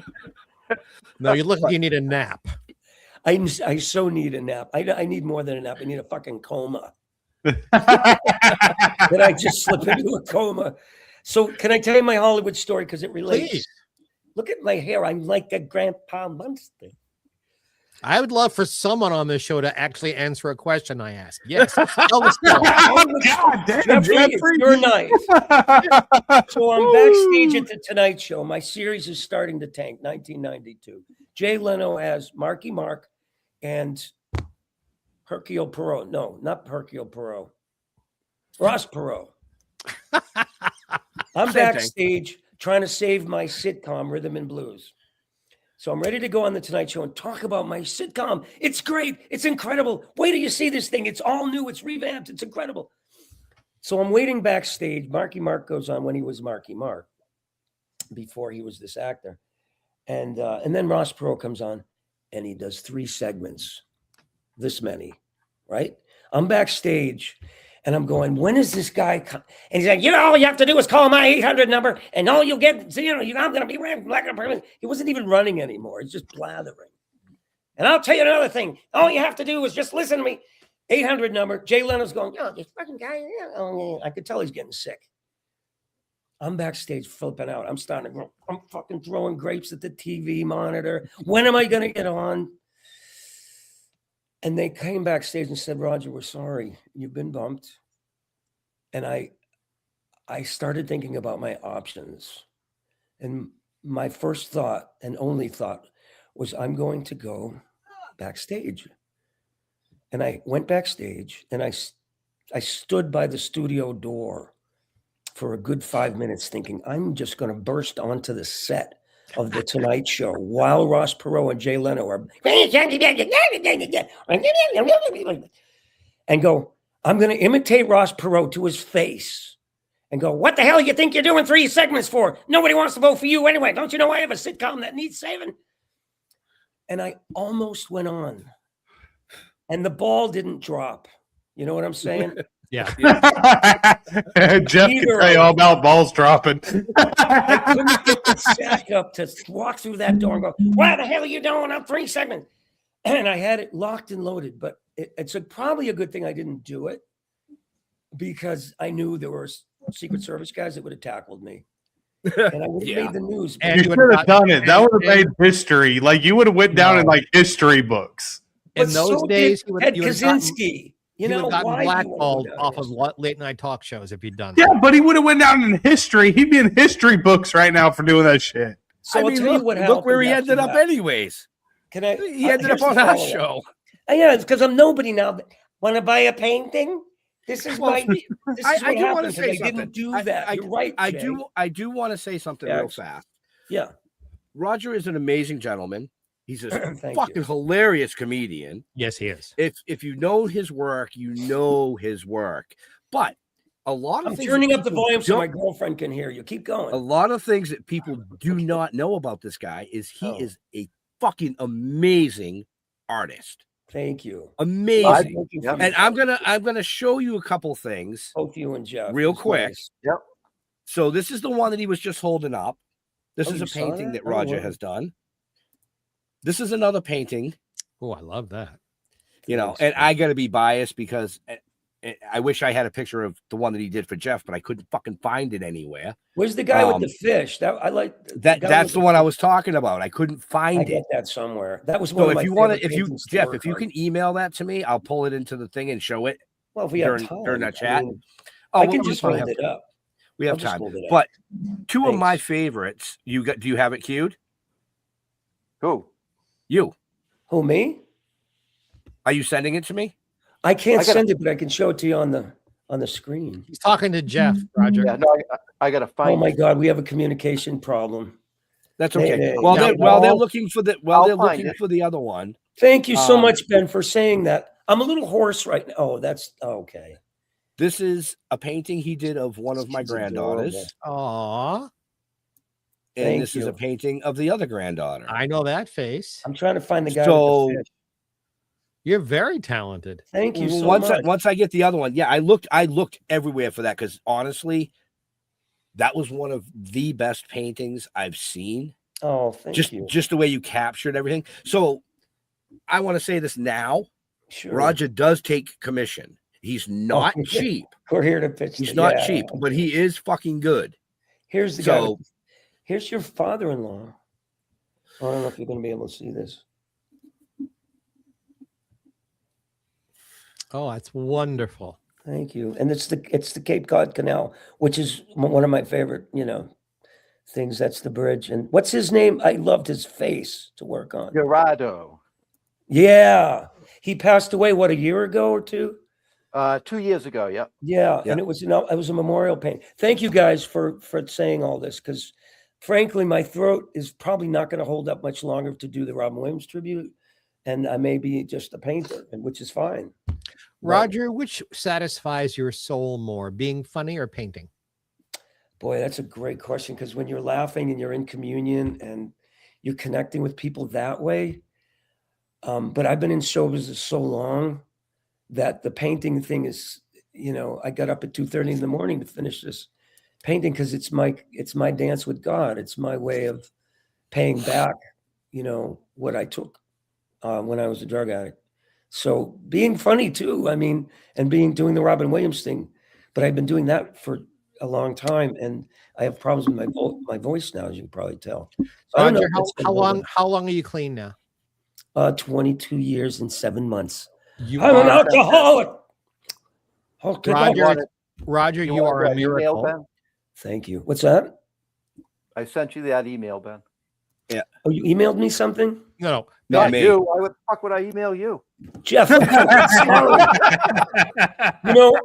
S6: no, you look like you need a nap.
S14: I so need a nap. I need more than a nap. I need a fucking coma. Did I just slip into a coma? So can I tell you my Hollywood story because it relates?
S6: Please.
S14: Look at my hair. I'm like a Grandpa Munster.
S6: I would love for someone on this show to actually answer a question I asked. Yes. Tell the story.
S7: God damn,
S14: Geoffrey, it's
S7: Geoffrey.
S14: your night. So I'm backstage at the Tonight Show. My series is starting to tank, 1992. Jay Leno as Marky Mark and Hercule Poirot. No, not Hercule Poirot. Ross Perot. I'm
S1: Same thing.
S14: backstage trying to save my sitcom, Rhythm and Blues. So I'm ready to go on the Tonight Show and talk about my sitcom. It's great. It's incredible. Wait till you see this thing. It's all new. It's revamped. It's incredible. So I'm waiting backstage. Marky Mark goes on when he was Marky Mark, before he was this actor. And then Ross Perot comes on and he does 3 segments, this many, right? I'm backstage and I'm going, when is this guy come? And he's like, all you have to do is call my 800 number and all you'll get, I'm going to be running. He wasn't even running anymore. He's just blathering. And I'll tell you another thing. All you have to do is just listen to me. 800 number. Jay Leno's going, this fucking guy. I could tell he's getting sick. I'm backstage flipping out. I'm starting to go, I'm fucking throwing grapes at the TV monitor. When am I going to get on? And they came backstage and said, Roger, we're sorry. You've been bumped. And I started thinking about my options. And my first thought and only thought was, I'm going to go backstage. And I went backstage and I stood by the studio door for a good 5 minutes thinking, I'm just going to burst onto the set of the Tonight Show while Ross Perot and Jay Leno are and go, I'm going to imitate Ross Perot to his face and go, what the hell you think you're doing 3 segments for? Nobody wants to vote for you anyway. Don't you know I have a sitcom that needs saving? And I almost went on and the ball didn't drop. You know what I'm saying?
S6: Yeah.
S7: Jeff can tell you all about balls dropping.
S14: I couldn't get the sack up to walk through that door and go, what the hell are you doing? I'm 3 segments. And I had it locked and loaded, but it's probably a good thing I didn't do it because I knew there were Secret Service guys that would have tackled me. And I would have made the news.
S7: And you should have done it. That would have made history. Like you would have went down in like history books.
S6: In those days, he would have
S14: Kaczynski.
S6: You know, gotten blackballed off of late night talk shows if he'd done that.
S7: Yeah, but he would have went down in history. He'd be in history books right now for doing that shit.
S14: So I'll tell you what happened.
S1: Look where he ended up anyways.
S14: Can I?
S1: He ended up on our show.
S14: Yeah, it's because I'm nobody now. Want to buy a painting? This is my. This is
S1: I
S14: what
S1: do want to
S14: happened.
S1: say
S14: I
S1: something.
S14: didn't do that. You're right.
S1: I
S14: Jay.
S1: do. I do want to say something real fast.
S14: Yeah.
S1: Roger is an amazing gentleman. He's a
S14: Thank
S1: fucking
S14: you.
S1: hilarious comedian.
S6: Yes, he is.
S1: If you know his work, you know his work. But a lot of
S14: I'm
S1: things
S14: turning
S1: that
S14: up the
S1: people
S14: volume so
S1: don't-
S14: my girlfriend can hear you. Keep going.
S1: A lot of things that people do not know about this guy is he is a fucking amazing artist.
S14: Thank you.
S1: Amazing.
S14: Thank you for
S1: And
S14: your
S1: I'm gonna show you a couple things.
S14: Both you and Jeff.
S1: Real
S14: It's
S1: quick.
S14: nice.
S5: Yep.
S1: So this is the one that he was just holding up. This
S14: Oh,
S1: is
S14: you
S1: a
S14: saw
S1: painting
S14: that?
S1: that
S14: Oh,
S1: Roger
S14: wow.
S1: has done. This is another painting.
S6: Oh, I love that.
S1: You know, and I got to be biased because I wish I had a picture of the one that he did for Jeff, but I couldn't fucking find it anywhere.
S14: Where's the guy with the fish? That I like.
S1: That.
S14: guy
S1: That's
S14: with
S1: the one I was talking about. I couldn't
S14: I
S1: find it.
S14: get that somewhere. That was one
S1: So
S14: of my
S1: if you want
S14: favorite
S1: to, if you
S14: paintings to
S1: Jeff,
S14: work
S1: if you
S14: on.
S1: can email that to me, I'll pull it into the thing and show it.
S14: Well, if we have
S1: during,
S14: time,
S1: during that
S14: I
S1: chat.
S14: mean,
S1: Oh,
S14: I
S1: well,
S14: can
S1: we
S14: just
S1: probably
S14: hold
S1: have
S14: it
S1: time.
S14: up.
S1: We
S14: I'll
S1: have
S14: just
S1: time.
S14: hold it up.
S1: But two of my
S14: Thanks.
S1: favorites. Do you have it queued?
S5: Who?
S1: You.
S14: Who, me?
S1: Are you sending it to me?
S14: I can't
S5: I gotta-
S14: send it, but I can show it to you on the on the screen.
S6: He's talking to Jeff, Roger.
S5: Yeah, no, I got to find.
S14: Oh my God, we have a communication problem.
S1: That's okay.
S14: Hey,
S1: While
S14: now,
S1: they're looking for the the other one.
S14: Thank you so much, Ben, for saying that. I'm a little hoarse right now. Oh, that's okay.
S1: This is a painting he did of one of my granddaughters.
S6: Aww.
S1: And this is a painting of the other granddaughter.
S6: I know that face.
S14: I'm trying to find the guy.
S1: So
S14: with the fish.
S6: You're very talented.
S14: Thank you so
S1: once
S14: much.
S1: once I get the other one, yeah, I looked everywhere for that because honestly, that was one of the best paintings I've seen.
S14: Oh, thank you.
S1: Just the way you captured everything. So I want to say this now.
S14: Sure.
S1: Roger does take commission. He's not cheap.
S14: We're here to pitch.
S1: He's not cheap, but he is fucking good.
S14: Here's the guy. Here's your father-in-law. I don't know if you're going to be able to see this.
S6: Oh, that's wonderful.
S14: Thank you. And it's the Cape Cod Canal, which is one of my favorite, things. That's the bridge. And what's his name? I loved his face to work on.
S5: Gerardo.
S14: Yeah. He passed away, what, a year ago or two?
S5: 2 years ago, yep.
S14: Yeah, and it was a memorial paint. Thank you guys for saying all this, because frankly, my throat is probably not going to hold up much longer to do the Robin Williams tribute, and I may be just a painter, which is fine.
S6: Roger, which satisfies your soul more, being funny or painting?
S14: Boy, that's a great question, because when you're laughing and you're in communion and you're connecting with people that way, but I've been in show business so long that the painting thing is, I got up at 2:30 in the morning to finish this painting because it's my dance with God. It's my way of paying back, what I took when I was a drug addict. So being funny too, and doing the Robin Williams thing, but I've been doing that for a long time, and I have problems with my voice now, as you can probably tell. So
S6: Roger, how long are you clean now?
S14: 22 years and 7 months.
S6: I'm
S14: an alcoholic.
S6: Roger, you are a miracle.
S5: Ben?
S14: Thank you. What's that?
S5: I sent you that email, Ben.
S1: Yeah.
S14: Oh, you emailed me something?
S6: No,
S5: not you. Why the fuck would I email you?
S14: Jeff, sorry.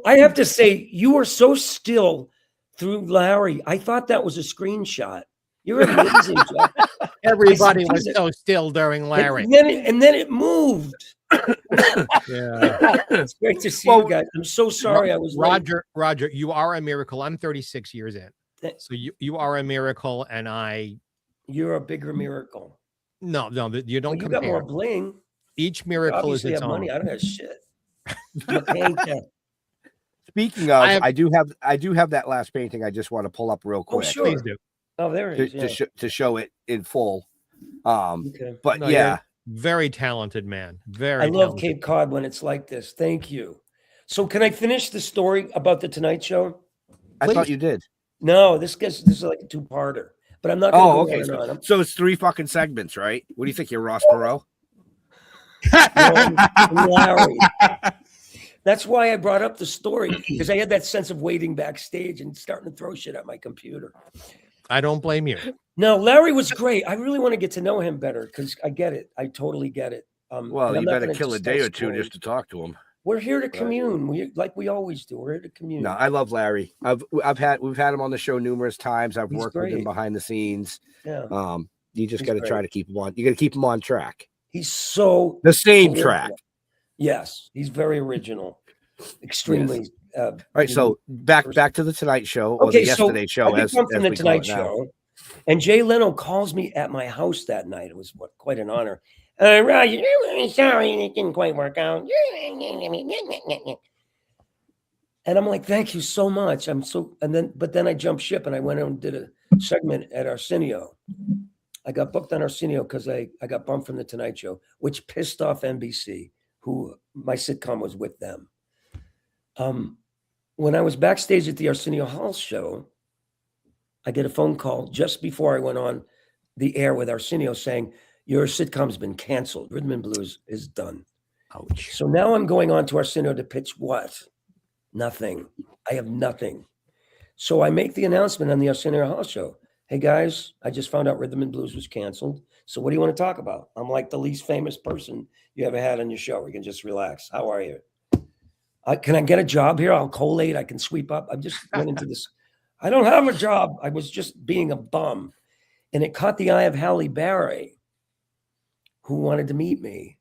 S14: I have to say, you were so still through Larry. I thought that was a screenshot. You're amazing, Jeff.
S6: Everybody was so still during Larry.
S14: And then it moved.
S6: Yeah.
S14: It's great to see you guys. I'm so sorry I was late.
S6: Roger, you are a miracle. I'm 36 years in. So you are a miracle, and
S14: you're a bigger miracle.
S6: No, you don't
S14: you
S6: compare.
S14: got more bling.
S6: Each miracle
S14: Obviously
S6: is its
S14: have
S6: own.
S14: money. I don't have shit. I'm a painter.
S1: Speaking of, I do have that last painting I just want to pull up real quick.
S14: Oh, sure. Please do. Oh, there it is.
S1: To show it in full.
S14: Okay.
S1: But
S6: No,
S1: yeah.
S6: Very talented man.
S14: I love Cape Cod when it's like this. Thank you. So can I finish the story about the Tonight Show?
S1: I thought you did.
S14: No, this is like a two-parter. But I'm not going to go on and on.
S1: So it's 3 fucking segments, right? What do you think, you're Ross Perot?
S14: Larry. That's why I brought up the story, because I had that sense of waiting backstage and starting to throw shit at my computer.
S6: I don't blame you.
S14: No, Larry was great. I really want to get to know him better, because I get it. I totally get it.
S1: Well, you better kill a day or two just to talk to him.
S14: We're here to commune. We always do. We're here to commune.
S1: No, I love Larry. We've had him on the show numerous times. I've worked with him behind the scenes.
S14: Yeah.
S1: You just got to try to keep him on. You got to keep him on track.
S14: He's so
S1: the same track.
S14: Yes, he's very original. Extremely.
S1: Yes. All right, so back to the Tonight Show or the Yesterday Show.
S14: I come from the Tonight Show, and Jay Leno calls me at my house that night. It was quite an honor. Roger, I'm sorry it didn't quite work out. And I'm like, thank you so much. But then I jumped ship and I went and did a segment at Arsenio. I got booked on Arsenio because I got bumped from the Tonight Show, which pissed off NBC, who my sitcom was with them. When I was backstage at the Arsenio Hall show, I get a phone call just before I went on the air with Arsenio saying, your sitcom's been canceled. Rhythm and Blues is done.
S6: Ouch.
S14: So now I'm going on to Arsenio to pitch what? Nothing. I have nothing. So I make the announcement on the Arsenio Hall show. Hey guys, I just found out Rhythm and Blues was canceled. So what do you want to talk about? I'm like the least famous person you ever had on your show. We can just relax. How are you? Can I get a job here? I'll collate. I can sweep up. I just went into this. I don't have a job. I was just being a bum. And it caught the eye of Halle Berry, who wanted to meet me.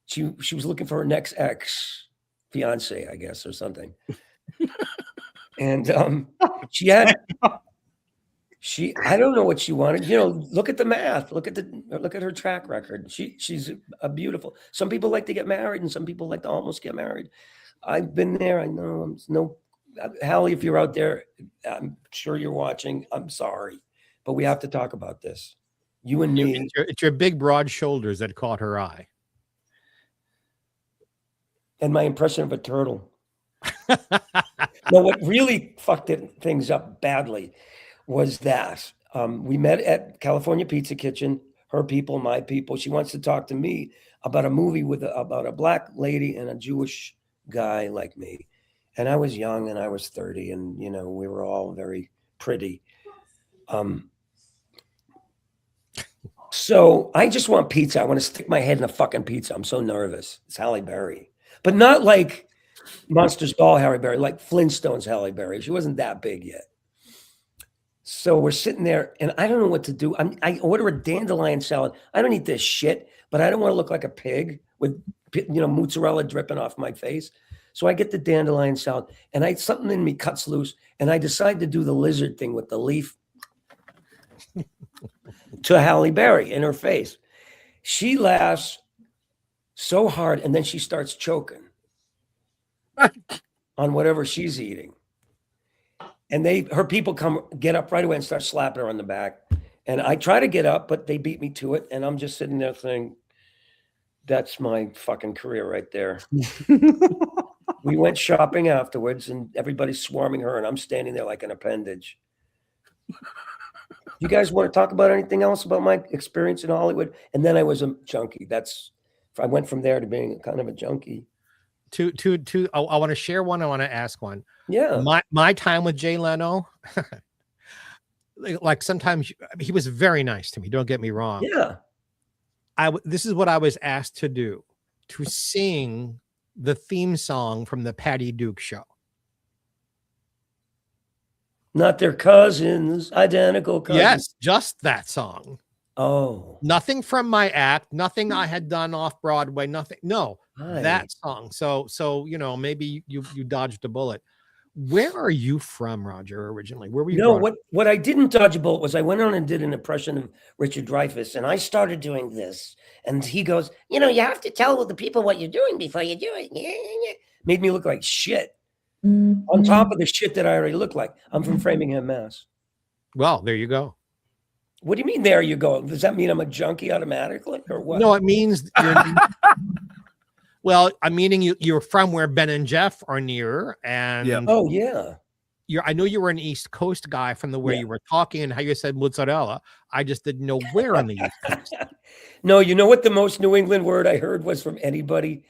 S14: She was looking for her next ex-fiance, I guess, or something. And I don't know what she wanted. You know, look at the math. Look at her track record. She's a beautiful. Some people like to get married, and some people like to almost get married. I've been there. I know. Halle, if you're out there, I'm sure you're watching. I'm sorry, but we have to talk about this. You and me.
S6: It's your big, broad shoulders that caught her eye.
S14: And my impression of a turtle. No, what really fucked things up badly was that we met at California Pizza Kitchen, her people, my people. She wants to talk to me about a movie about a black lady and a Jewish guy like me. And I was young and I was 30 and, you know, we were all very pretty. So I just want pizza. I want to stick my head in a fucking pizza. I'm so nervous. It's Halle Berry, but not like Monsters Ball Halle Berry, like Flintstones Halle Berry. She wasn't that big yet. So we're sitting there and I don't know what to do. I order a dandelion salad. I don't eat this shit, but I don't want to look like a pig with, you know, mozzarella dripping off my face. So I get the dandelion salad and something in me cuts loose and I decide to do the lizard thing with the leaf to Halle Berry in her face. She laughs so hard and then she starts choking on whatever she's eating. And her people get up right away and start slapping her on the back. And I try to get up, but they beat me to it. And I'm just sitting there saying, that's my fucking career right there. We went shopping afterwards and everybody's swarming her and I'm standing there like an appendage. You guys want to talk about anything else about my experience in Hollywood? And then I was a junkie. I went from there to being kind of a junkie.
S6: I want to share one. I want to ask one.
S14: Yeah.
S6: My time with Jay Leno, like sometimes he was very nice to me. Don't get me wrong.
S14: Yeah.
S6: This is what I was asked to do, to sing the theme song from the Patty Duke Show.
S14: Not their cousins, identical cousins.
S6: Yes, just that song.
S14: Oh.
S6: Nothing from my act, nothing I had done off Broadway, nothing. No,
S14: Hi.
S6: that song. So you know, maybe you dodged a bullet. Where are you from, Roger, originally? Where were you
S14: No, what I didn't dodge a bullet was I went on and did an impression of Richard Dreyfuss, and I started doing this. And he goes, you know, you have to tell the people what you're doing before you do it. Made me look like shit. On top of the shit that I already look like. I'm from Framingham, Mass.
S6: Well, there you go.
S14: What do you mean, there you go? Does that mean I'm a junkie automatically or what?
S6: No, it means well, I'm meaning you're from where Ben and Jeff are near. And
S14: oh, yeah.
S6: I know you were an East Coast guy from the way you were talking and how you said mozzarella. I just didn't know where on the East Coast.
S14: No, you know what the most New England word I heard was from anybody?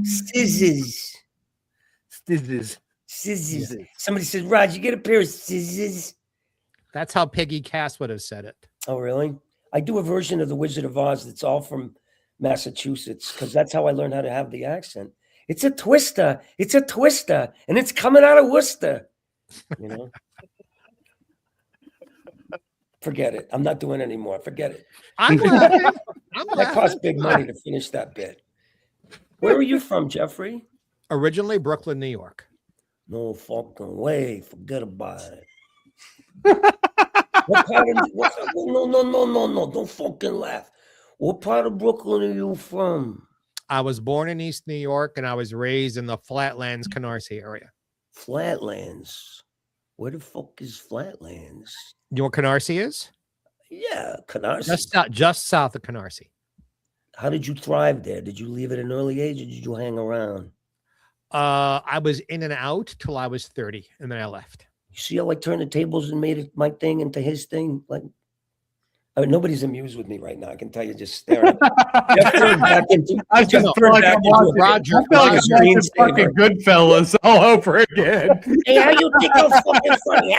S14: Scissors.
S1: Scissors.
S14: Scissors. Yeah. Somebody said, Roger, get a pair of scissors.
S6: That's how Peggy Cass would have said it.
S14: Oh, really? I do a version of The Wizard of Oz that's all from Massachusetts because that's how I learned how to have the accent. It's a twister. It's a twister. And it's coming out of Worcester. You know? Forget it. I'm not doing it anymore. Forget it. That cost big money to finish that bit. Where are you from, Geoffrey?
S6: Originally Brooklyn, New York.
S14: No fucking way. Forget about it. What part of no. Don't fucking laugh. What part of Brooklyn are you from?
S6: I was born in East New York and I was raised in the Flatlands, Canarsie area.
S14: Flatlands? Where the fuck is Flatlands?
S6: You know what Canarsie is?
S14: Yeah, Canarsie.
S6: Just south of Canarsie.
S14: How did you thrive there? Did you leave at an early age or did you hang around?
S6: I was in and out till I was 30 and then I left.
S14: You see how I turned the tables and made it my thing into his thing? Like, I mean, nobody's amused with me right now. I can tell you just staring.
S7: I just feel like I'm watching fucking Goodfellas all over again.
S14: Hey, how you think I'm fucking funny?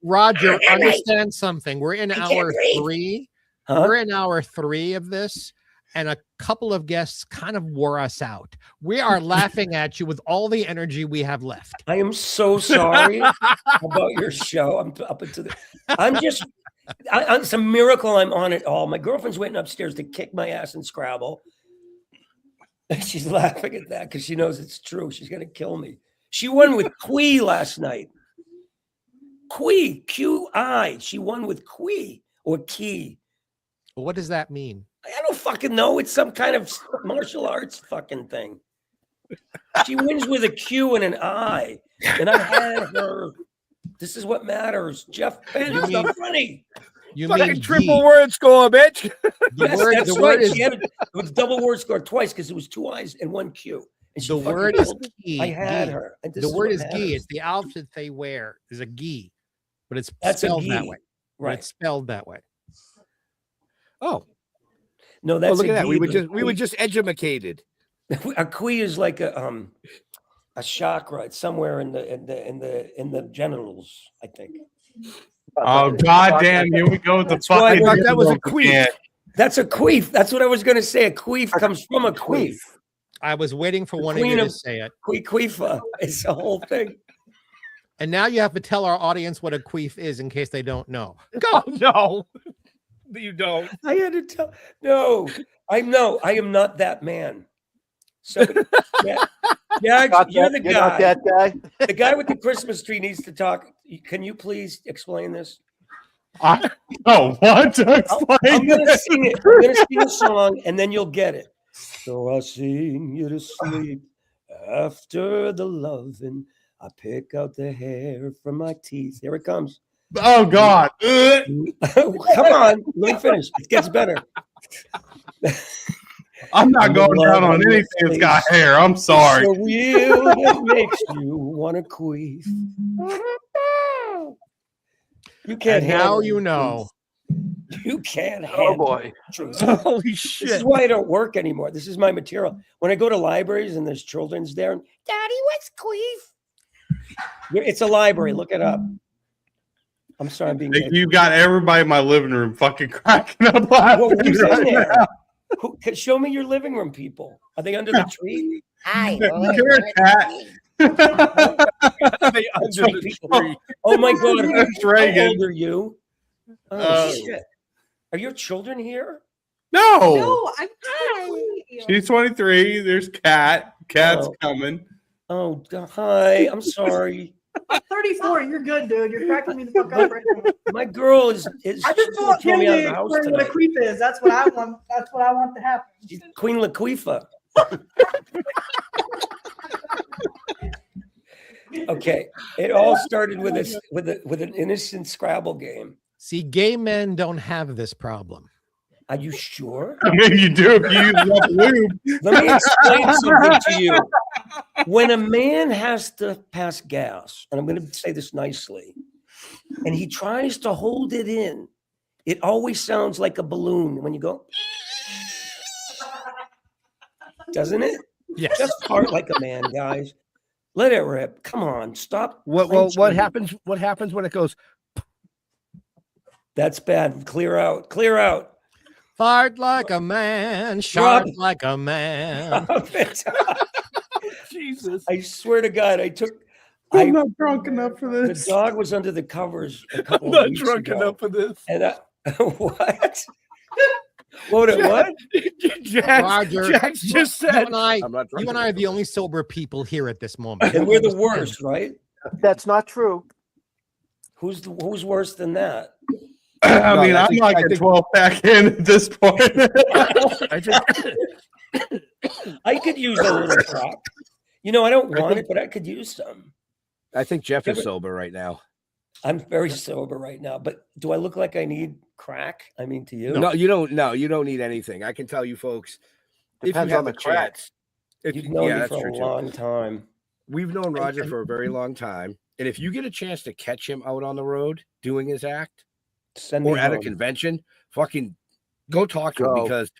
S6: Roger, understand something. We're in hour 3.
S14: Huh?
S6: We're in hour 3 of this. and a couple of guests kind of wore us out. We are laughing at you with all the energy we have left.
S14: I am so sorry about your show. It's a miracle I'm on it all. My girlfriend's waiting upstairs to kick my ass in Scrabble. She's laughing at that because she knows it's true. She's going to kill me. She won with Qui last night. Qui, Q-I. She won with Qui or Key.
S6: What does that mean?
S14: I don't fucking know. It's some kind of martial arts fucking thing. She wins with a Q and an I. And I had her. This is what matters. Jeff Ben is not funny.
S1: You fucking triple word score, bitch.
S14: The word is, it was double word score twice because it was 2 I's and 1 Q. And
S6: the word is gi.
S14: I had her.
S6: The word is gi. It's the outfit they wear is a gi, but it's spelled that way.
S14: Right.
S6: It's spelled that way.
S1: Oh.
S14: No, that's
S1: look at that. We were just educated.
S14: A Qui is like a chakra. It's somewhere in the genitals, I think.
S7: Oh god damn! Here we go with the fucking.
S1: That was a queef.
S14: That's a queef. That's what I was going to say. A queef comes from a queef.
S6: I was waiting for one of you to say it.
S14: Queefa. It's the whole thing.
S6: And now you have to tell our audience what a queef is in case they don't know.
S1: Go. No, you don't.
S14: I had to tell. No, I am not that man. Somebody, Jagz, you're the guy.
S5: You're not that guy.
S14: The guy with the Christmas tree needs to talk. Can you please explain this?
S7: What? I'm
S14: gonna sing it. I'm gonna sing a song, and then you'll get it. So I sing you to sleep after the loving. I pick out the hair from my teeth. Here it comes.
S7: Oh God!
S14: Come on, let me finish. It gets better.
S7: I'm not going down on anything that's got hair. I'm sorry.
S14: It's the wheel that makes you want to queef. You can't.
S6: And now you know.
S14: You can't handle.
S5: Oh boy!
S1: Holy shit!
S14: This is why I don't work anymore. This is my material. When I go to libraries and there's children's there, Daddy, what's queef? It's a library. Look it up. I'm sorry, I'm being.
S7: You got everybody in my living room fucking cracking up laughing.
S14: Well, who's
S7: right
S14: in there?
S7: now.
S14: Show me your living room, people. Are they under the tree? Hi.
S7: You're a cat.
S1: They under the tree.
S14: Oh my God! How old are you?
S7: Oh,
S14: shit! Are your children here?
S7: No.
S2: No, I'm
S7: She's 23. There's Cat. Cat's coming.
S14: Oh, hi. I'm sorry.
S2: I'm 34. You're good, dude. You're cracking me the fuck up right now.
S14: My girl is
S2: I just want him to explain what a queef is. That's what I want. That's what I want to happen.
S14: Queen Laquifa. Okay, it all started with an innocent Scrabble game.
S6: See, gay men don't have this problem.
S14: Are you sure?
S7: I mean, you do if you use enough lube.
S14: Let me explain something to you. When a man has to pass gas, and I'm going to say this nicely, and he tries to hold it in, it always sounds like a balloon when you go, doesn't it?
S6: Yes.
S14: Just fart like a man, guys. Let it rip. Come on, stop.
S1: What happens? What happens when it goes?
S14: That's bad. Clear out. Clear out.
S6: Fart like a man, sharp like a man.
S1: Jesus.
S14: I swear to God,
S7: I'm not drunk enough for this.
S14: The dog was under the covers a couple
S1: I'm
S14: of
S1: not
S14: weeks
S1: drunk
S14: ago,
S1: enough for this.
S14: And what? What?
S1: Jagz just said.
S6: You and I are the only sober people here at this moment.
S14: And we're the worst, right?
S5: That's not true.
S14: Who's worse than that?
S7: I mean, I'm like a 12-pack in at this point.
S14: I could use a little crack. You know, I don't want it, but I could use some.
S1: I think Jeff is sober right now.
S14: I'm very sober right now, but do I look like I need crack? I mean, to you?
S1: No, you don't. No, you don't need anything. I can tell you, folks.
S5: Depends
S1: if you have
S5: on the
S1: a chance,
S14: You've known me for a long time.
S1: We've known Roger for a very long time, and if you get a chance to catch him out on the road doing his act, or at a convention, fucking go talk to him because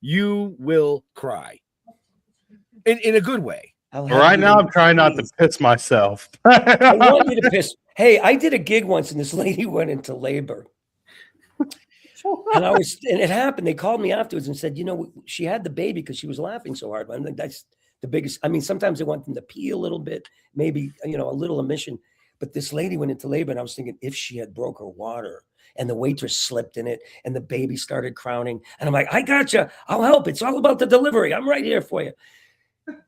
S1: you will cry in a good way.
S7: Right now, I'm trying not to piss myself.
S14: I want you to piss. Hey, I did a gig once, and this lady went into labor. And it happened. They called me afterwards and said, she had the baby because she was laughing so hard. I think that's the biggest. I mean, sometimes they want them to pee a little bit, maybe, a little emission. But this lady went into labor, and I was thinking, if she had broke her water and the waitress slipped in it and the baby started crowning, and I'm like, I gotcha. I'll help. It's all about the delivery. I'm right here for you.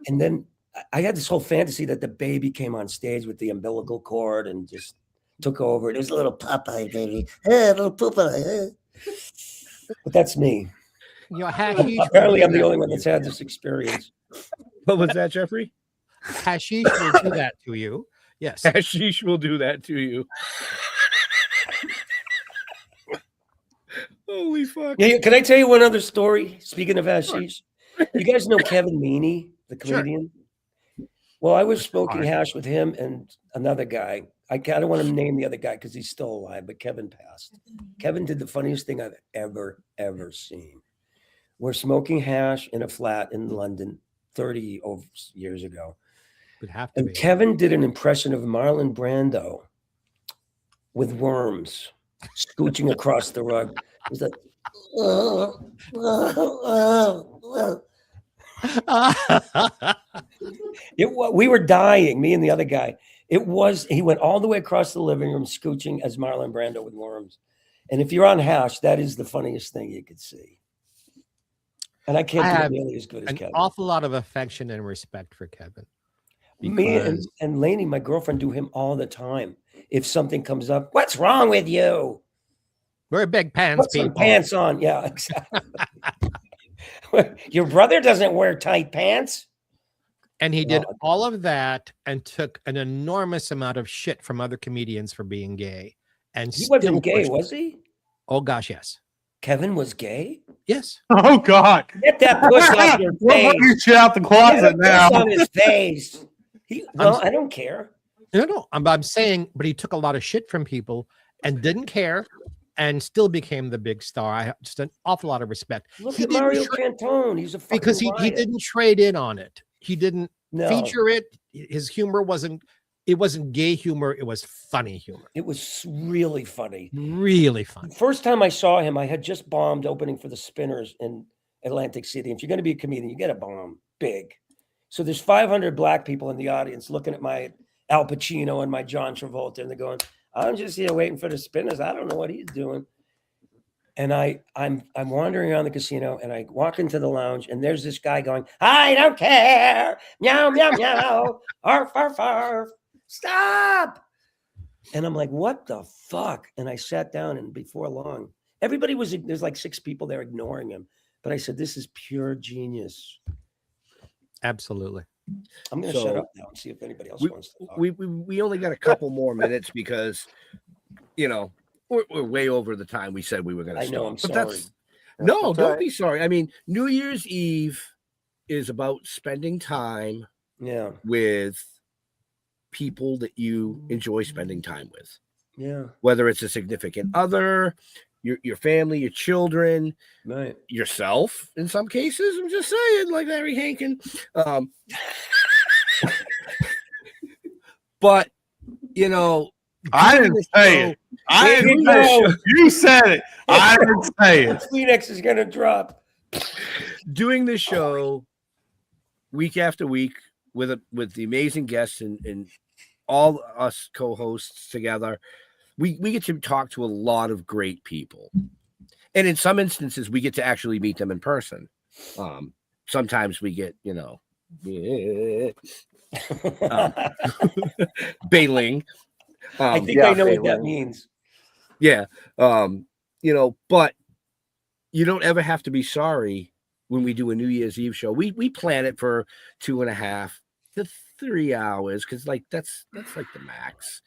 S14: And then I had this whole fantasy that the baby came on stage with the umbilical cord and just took over. It was a little Popeye baby, a little Popeye. But that's me. Apparently, I'm the only one that's had this experience.
S1: What was that, Geoffrey?
S6: Hashish will do that to you. Yes.
S1: Hashish will do that to you. Holy fuck.
S14: Yeah, can I tell you one other story? Speaking of hashish, you guys know Kevin Meaney, the comedian? Sure. Well, I was smoking hash with him and another guy. I don't want to name the other guy because he's still alive, but Kevin passed. Kevin did the funniest thing I've ever seen. We're smoking hash in a flat in London 30 years ago. And Kevin did an impression of Marlon Brando with worms scooching across the rug. It was like, we were dying, me and the other guy. He went all the way across the living room scooching as Marlon Brando with worms. And if you're on hash, that is the funniest thing you could see. And I can't do it nearly as good as Kevin.
S6: An awful lot of affection and respect for Kevin.
S14: Me and Lainey, my girlfriend, do him all the time. If something comes up, what's wrong with you?
S6: We're big pants people.
S14: Put some pants on. Yeah, exactly. Your brother doesn't wear tight pants.
S6: And he did all of that and took an enormous amount of shit from other comedians for being gay. And
S14: he wasn't gay, was he?
S6: Oh, gosh, yes.
S14: Kevin was gay?
S6: Yes.
S7: Oh, God.
S14: Get that push off your face.
S7: We'll put your shit out the closet now.
S14: On his face. I don't care.
S6: No, I'm saying, but he took a lot of shit from people and didn't care and still became the big star. I have just an awful lot of respect.
S14: Look at Mario Cantone. He's a fucking
S6: because he didn't trade in on it. He didn't feature it. His humor wasn't gay humor. It was funny humor.
S14: It was really funny.
S6: Really funny.
S14: First time I saw him, I had just bombed opening for the Spinners in Atlantic City. If you're going to be a comedian, you got to bomb big. So there's 500 black people in the audience looking at my Al Pacino and my John Travolta, and they're going, I'm just here waiting for the Spinners. I don't know what he's doing. And I'm wandering around the casino, and I walk into the lounge, and there's this guy going, I don't care. Meow, meow, meow. Arf, arf, arf. Stop. And I'm like, what the fuck? And I sat down, and before long, there's like 6 people there ignoring him. But I said, this is pure genius.
S6: Absolutely.
S14: I'm going to shut up now and see if anybody else wants to talk.
S1: We only got a couple more minutes because, we're way over the time we said we were going to start.
S14: I know, I'm sorry.
S1: Don't be sorry. I mean, New Year's Eve is about spending time with people that you enjoy spending time with.
S14: Yeah.
S1: Whether it's a significant other, your family, your children,
S14: right,
S1: yourself in some cases. I'm just saying, like Larry Hankin. But
S7: I didn't say it. I didn't say it. You said it. I didn't say it.
S14: Kleenex is gonna drop.
S1: Doing this show week after week with the amazing guests and all us co-hosts together. We get to talk to a lot of great people. And in some instances, we get to actually meet them in person. Sometimes we get, bailing.
S14: I think I know what that means.
S1: Yeah. But you don't ever have to be sorry when we do a New Year's Eve show. We plan it for 2.5 to 3 hours because that's like the max.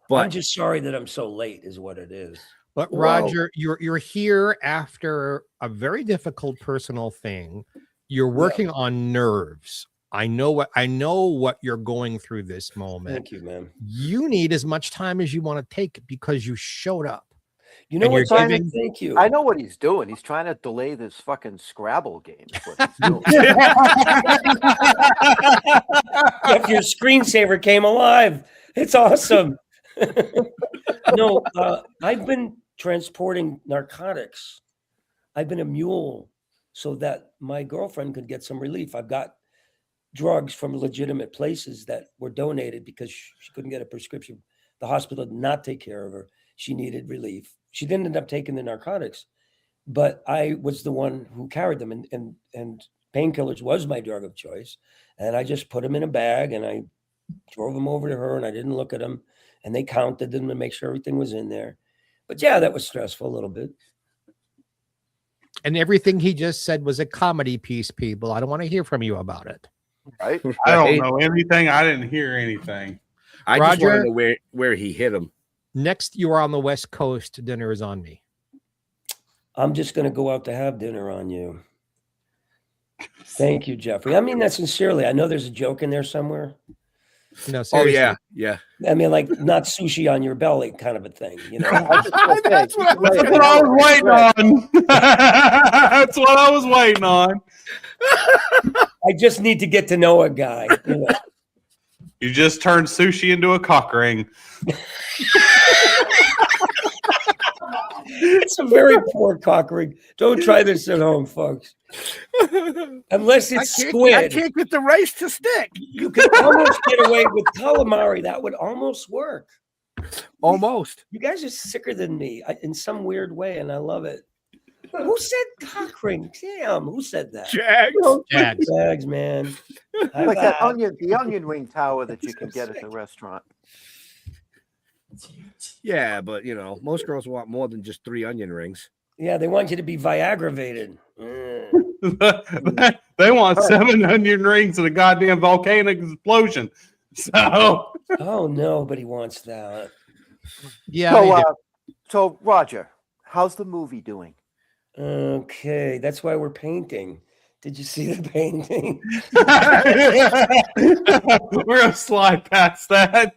S1: But
S14: I'm just sorry that I'm so late is what it is.
S6: But Roger, you're here after a very difficult personal thing. You're working on nerves. I know what you're going through this moment.
S14: Thank you, man.
S6: You need as much time as you want to take because you showed up.
S14: You know what? Thank you.
S5: I know what he's doing. He's trying to delay this fucking Scrabble game.
S14: If your screensaver came alive, it's awesome. No, I've been transporting narcotics. I've been a mule so that my girlfriend could get some relief. I've got drugs from legitimate places that were donated because she couldn't get a prescription. The hospital did not take care of her. She needed relief. She didn't end up taking the narcotics, but I was the one who carried them, and painkillers was my drug of choice. And I just put them in a bag and I drove them over to her, and I didn't look at them, and they counted them to make sure everything was in there. But yeah, that was stressful a little bit.
S6: And everything he just said was a comedy piece, people. I don't want to hear from you about it.
S5: Right?
S7: I don't know anything. I didn't hear anything.
S1: I just want
S6: Roger?
S1: to know where he hit him.
S6: Next, you are on the West Coast. Dinner is on me.
S14: I'm just going to go out to have dinner on you. Thank you, Geoffrey. I mean that sincerely. I know there's a joke in there somewhere.
S6: No,
S1: Oh
S6: seriously.
S1: yeah.
S14: I mean, like not sushi on your belly kind of a thing, you know.
S7: That's what I was waiting on. That's what I was waiting on.
S14: I just need to get to know a guy. You know.
S7: You just turned sushi into a cock ring.
S14: It's a very poor cock ring. Don't try this at home, folks. Unless it's
S1: I
S14: squid.
S1: can't get the rice to stick.
S14: You could almost get away with calamari. That would almost work.
S1: Almost.
S14: You guys are sicker than me in some weird way, and I love it. Who said cock ring? Damn, who said that?
S1: Jagz.
S14: Jagz, man.
S5: Like that the onion ring tower that you can get at the restaurant.
S1: Yeah, but most girls want more than just 3 onion rings.
S14: Yeah, they want you to be Viagravated.
S7: They want 7 onion rings and a goddamn volcanic explosion. So,
S14: oh, nobody wants that.
S6: Yeah.
S5: So Roger, how's the movie doing?
S14: Okay, that's why we're painting. Did you see the painting?
S7: we're gonna slide past that.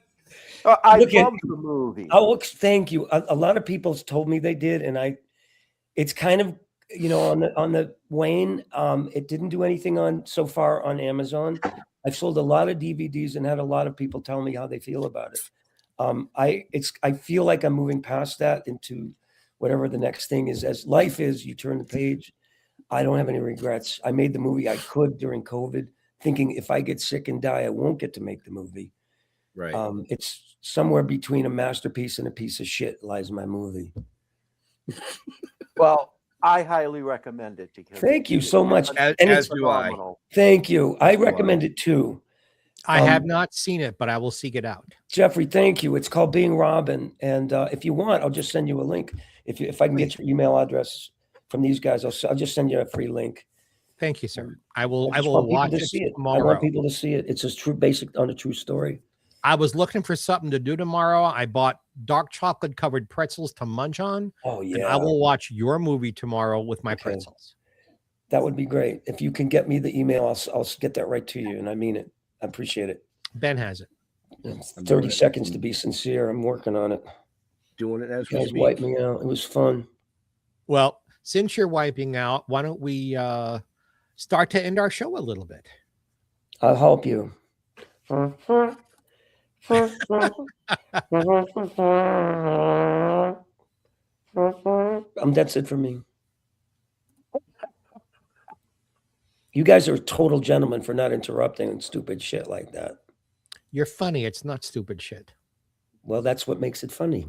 S5: I love the movie.
S14: Oh, thank you. A lot of people told me they did, and it's kind of on the wane. It didn't do anything on so far on Amazon. I've sold a lot of DVDs and had a lot of people tell me how they feel about it. I feel like I'm moving past that into whatever the next thing is. As life is, you turn the page. I don't have any regrets. I made the movie I could during COVID, thinking if I get sick and die, I won't get to make the movie.
S1: Right.
S14: It's somewhere between a masterpiece and a piece of shit lies my movie.
S5: Well, I highly recommend it because
S14: thank you so much.
S1: As do I.
S14: Thank you. I recommend it too.
S6: I have not seen it, but I will seek it out.
S14: Jeffrey, thank you. It's called Being Robin, and if you want, I'll just send you a link. If I can get your email address from these guys, I'll just send you a free link.
S6: Thank you, sir. I will
S14: watch
S6: it
S14: it
S6: tomorrow.
S14: I want people to see it. It's based on a true story.
S6: I was looking for something to do tomorrow. I bought dark chocolate covered pretzels to munch on.
S14: Oh yeah.
S6: And I will watch your movie tomorrow with my pretzels.
S14: That would be great. If you can get me the email, I'll get that right to you, and I mean it. I appreciate it.
S6: Ben has it.
S14: It's 30 seconds to be sincere. I'm working on it.
S1: Doing it as
S14: you
S1: we
S14: guys
S1: speak.
S14: wiped me out. It was fun.
S6: Well, since you're wiping out, why don't we start to end our show a little bit?
S14: I'll help you. That's it for me. You guys are total gentlemen for not interrupting and stupid shit like that.
S6: You're funny. It's not stupid shit.
S14: Well, that's what makes it funny.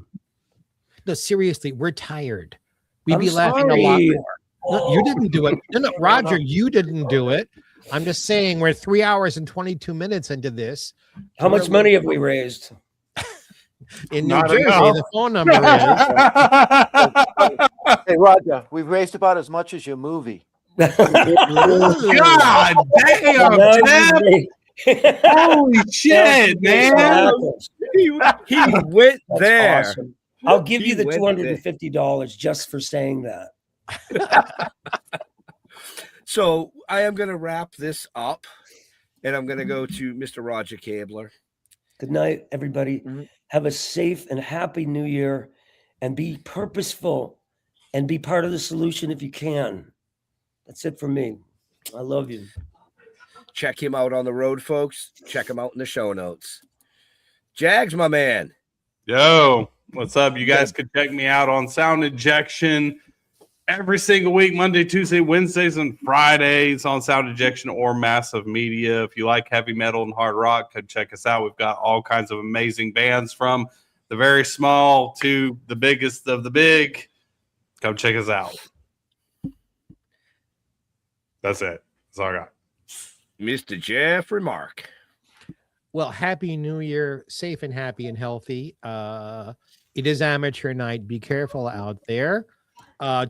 S6: No, seriously, we're tired. We'd
S14: I'm
S6: be laughing a lot
S14: sorry.
S6: more. No, you didn't do it. No, Roger, you didn't do it. I'm just saying we're 3 hours and 22 minutes into this.
S14: How much money have we raised?
S6: In New
S5: Not
S6: Jersey,
S5: enough.
S6: the phone number is.
S5: Hey, Roger, we've raised about as much as your movie.
S7: God damn, Tim. Holy shit, man.
S1: He went
S14: That's
S1: there.
S14: awesome. I'll give you the
S1: went
S14: $250 just for saying that.
S1: So I am going to wrap this up, and I'm going to go to Mr. Roger Kabler.
S14: Good night, everybody. Have a safe and happy new year, and be purposeful and be part of the solution if you can. That's it for me. I love you.
S1: Check him out on the road, folks. Check him out in the show notes. Jagz, my man.
S7: Yo. What's up? You guys can check me out on Sound Injection every single week, Monday, Tuesday, Wednesdays, and Fridays on Sound Injection or Massive Media. If you like heavy metal and hard rock, come check us out. We've got all kinds of amazing bands from the very small to the biggest of the big. Come check us out. That's it. That's all I got.
S1: Mr. Geoffrey Mark.
S6: Well, happy New Year, safe and happy and healthy. It is amateur night. Be careful out there.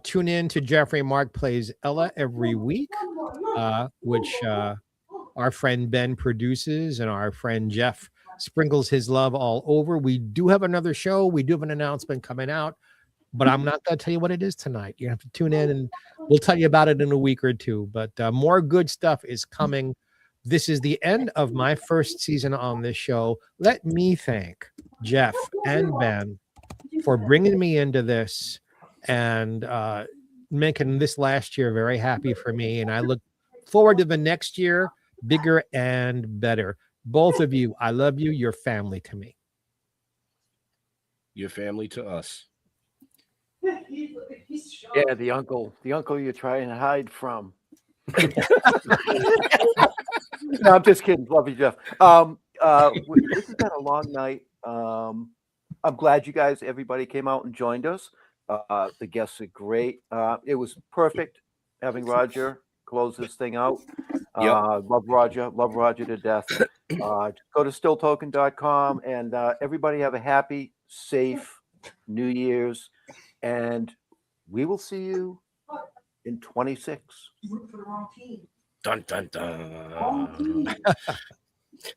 S6: Tune in to Geoffrey Mark Plays Ella every week, which our friend Ben produces and our friend Jeff sprinkles his love all over. We do have another show. We do have an announcement coming out, but I'm not going to tell you what it is tonight. You have to tune in and we'll tell you about it in a week or two. But more good stuff is coming. This is the end of my first season on this show. Let me thank Jeff and Ben for bringing me into this and making this last year very happy for me. And I look forward to the next year, bigger and better. Both of you, I love you. You're family to me.
S1: Your family to us.
S5: Yeah, the uncle you're trying to hide from. No, I'm just kidding. Love you, Jeff. This has been a long night. I'm glad you guys, everybody came out and joined us. The guests are great. It was perfect having Roger close this thing out. Love Roger to death. Go to stilltoken.com and everybody have a happy, safe New Year's, and we will see you in 26.
S1: Dun, dun, dun.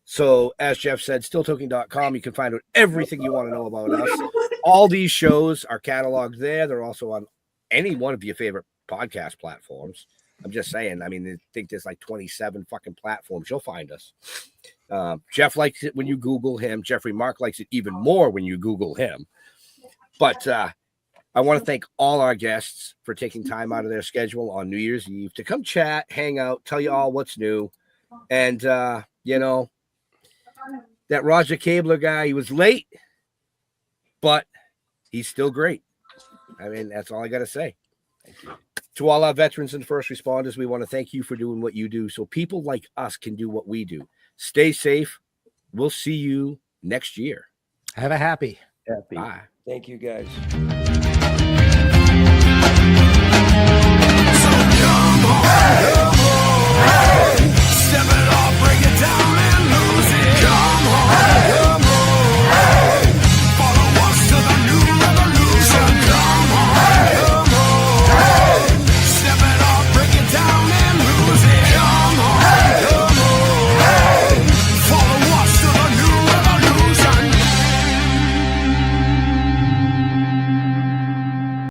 S1: So, as Jeff said, stilltoking.com, you can find out everything you want to know about us. All these shows are cataloged there. They're also on any one of your favorite podcast platforms. I'm just saying. I mean, I think there's like 27 fucking platforms. You'll find us. Jeff likes it when you Google him. Geoffrey Mark likes it even more when you Google him. But I want to thank all our guests for taking time out of their schedule on New Year's Eve to come chat, hang out, tell you all what's new. And, you know, that Roger Kabler guy, he was late, but he's still great. I mean, that's all I got to say. To all our veterans and first responders, we want to thank you for doing what you do so people like us can do what we do. Stay safe. We'll see you next year.
S6: Have a happy.
S5: Happy.
S1: Bye.
S14: Thank you, guys.